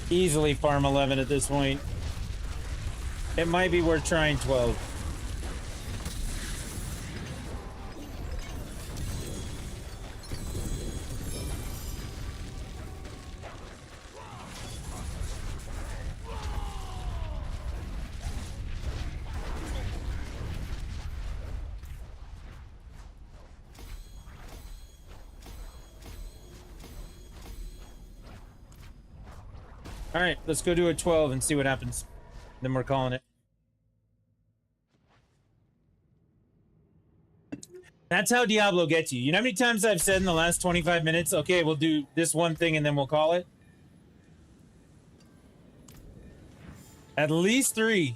Easily farm 11 at this point. It might be worth trying 12. All right, let's go do a 12 and see what happens. Then we're calling it. That's how Diablo gets you. You know how many times I've said in the last 25 minutes, okay, we'll do this one thing and then we'll call it? At least 3.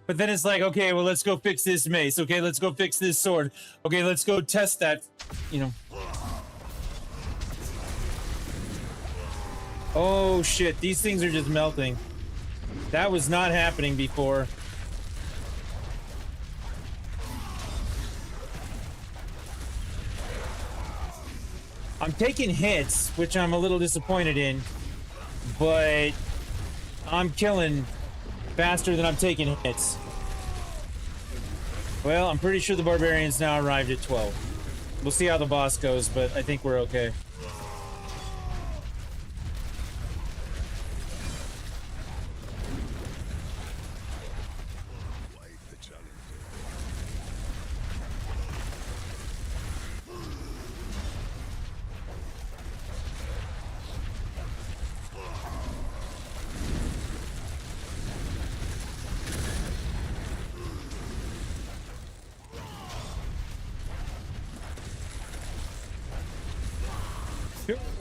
But then it's like, okay, well, let's go fix this mace. Okay, let's go fix this sword. Okay, let's go test that, you know. Oh, shit. These things are just melting. That was not happening before. I'm taking hits, which I'm a little disappointed in. But I'm killing faster than I'm taking hits. Well, I'm pretty sure the barbarians now arrived at 12. We'll see how the boss goes, but I think we're okay.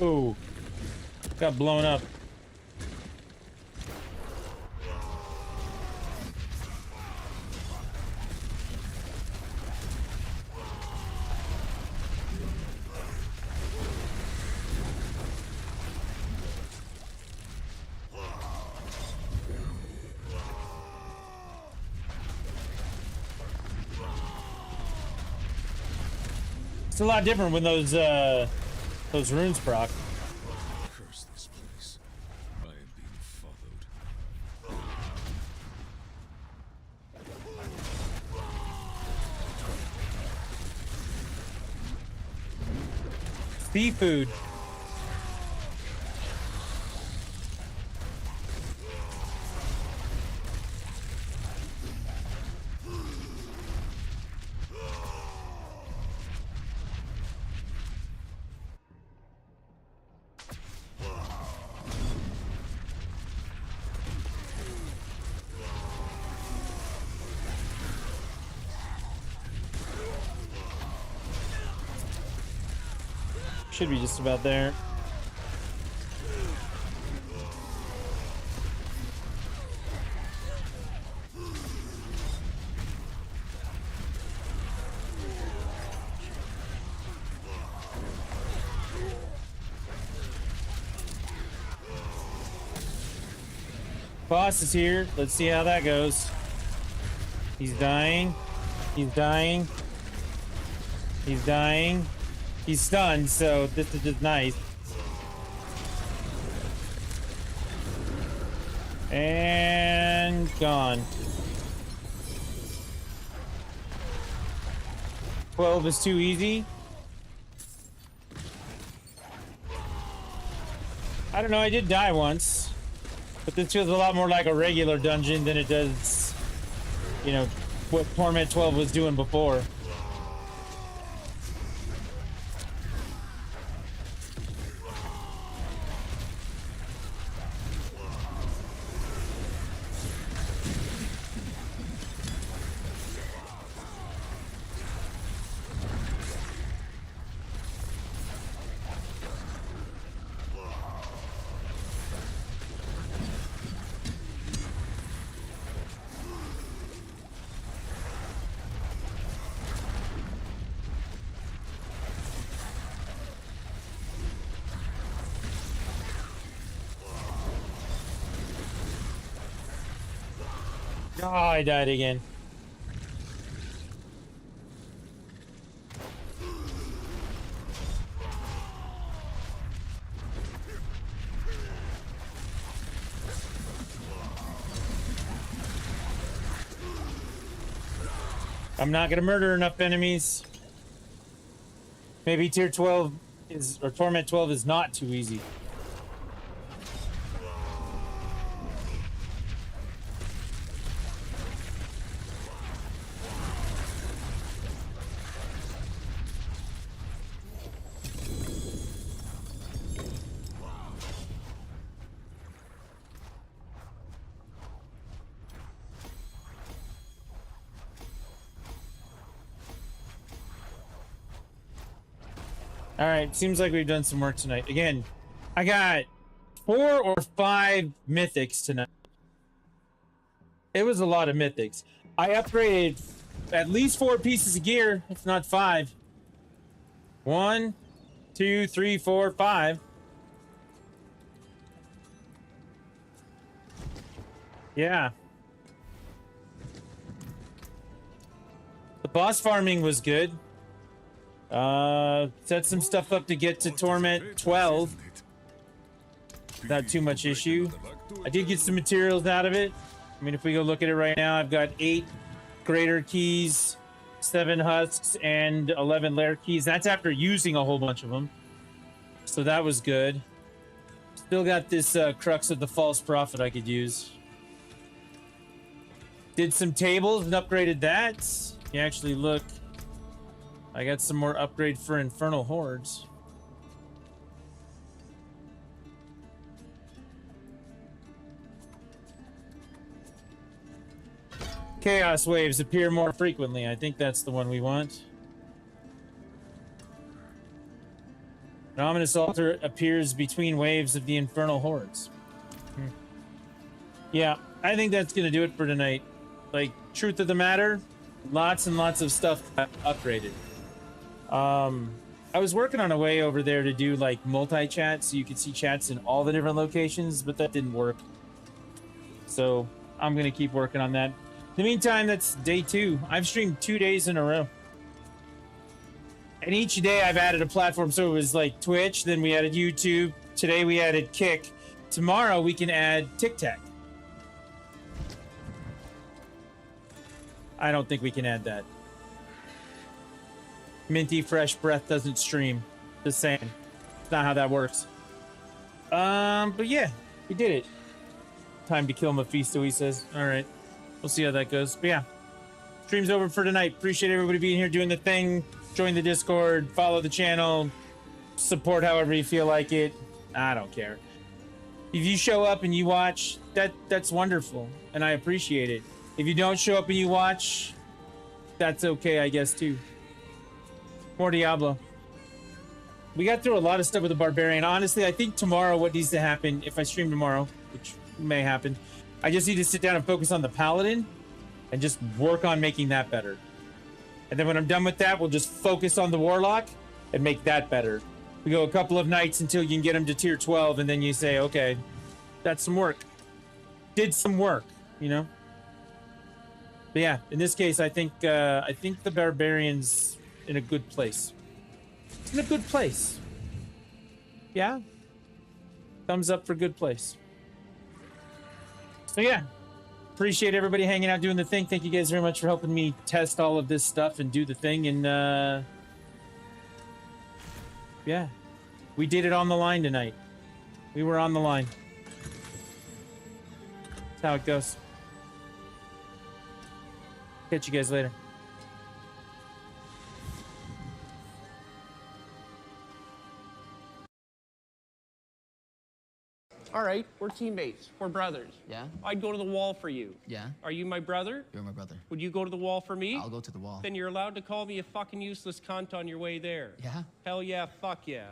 Oh, got blown up. It's a lot different when those runes proc. Curse this place. I am being followed. Seafood. Should be just about there. Boss is here. Let's see how that goes. He's dying. He's dying. He's dying. He's stunned, so this is just nice. And gone. 12 is too easy. I don't know, I did die once. But this feels a lot more like a regular dungeon than it does, you know, what Torment 12 was doing before. Oh, I died again. I'm not gonna murder enough enemies. Maybe tier 12 is, or Torment 12 is not too easy. All right, seems like we've done some work tonight. Again, I got 4 or 5 mythics tonight. It was a lot of mythics. I upgraded at least 4 pieces of gear, if not 5. 1, 2, 3, 4, 5. Yeah. The boss farming was good. Set some stuff up to get to Torment 12. Not too much issue. I did get some materials out of it. I mean, if we go look at it right now, I've got 8 greater keys, 7 husks, and 11 lair keys. That's after using a whole bunch of them. So that was good. Still got this crux of the false prophet I could use. Did some tables and upgraded that. You actually look. I got some more upgrade for Infernal Hordes. Chaos waves appear more frequently. I think that's the one we want. An ominous altar appears between waves of the Infernal Hordes. Yeah, I think that's going to do it for tonight. Like, truth of the matter, lots and lots of stuff upgraded. I was working on a way over there to do like multi-chat so you could see chats in all the different locations, but that didn't work. So I'm going to keep working on that. In the meantime, that's day 2. I've streamed 2 days in a row. And each day I've added a platform. So it was like Twitch, then we added YouTube. Today we added Kick. Tomorrow we can add TikTok. I don't think we can add that. Minty Fresh Breath doesn't stream. Just saying. It's not how that works. But yeah, we did it. Time to kill Mephisto, he says. Alright. We'll see how that goes. But yeah. Stream's over for tonight. Appreciate everybody being here doing the thing. Join the Discord. Follow the channel. Support however you feel like it. I don't care. If you show up and you watch, that's wonderful. And I appreciate it. If you don't show up and you watch, that's okay, I guess, too. More Diablo. we got through a lot of stuff with the barbarian. Honestly, I think tomorrow what needs to happen, if I stream tomorrow, which may happen, I just need to sit down and focus on the paladin and just work on making that better. And then when I'm done with that, we'll just focus on the warlock and make that better. We go a couple of nights until you can get him to tier 12, and then you say, okay, that's some work. Did some work, you know? But yeah, in this case, I think the barbarian's in a good place. It's in a good place. Yeah? Thumbs up for good place. So yeah. Appreciate everybody hanging out doing the thing. Thank you guys very much for helping me test all of this stuff and do the thing. And yeah, we did it on the line tonight. We were on the line. That's how it goes. Catch you guys later. All right, we're teammates. We're brothers. Yeah? I'd go to the wall for you. Yeah? Are you my brother? You're my brother. Would you go to the wall for me? I'll go to the wall. Then you're allowed to call me a fucking useless cunt on your way there. Yeah? Hell yeah, fuck yeah.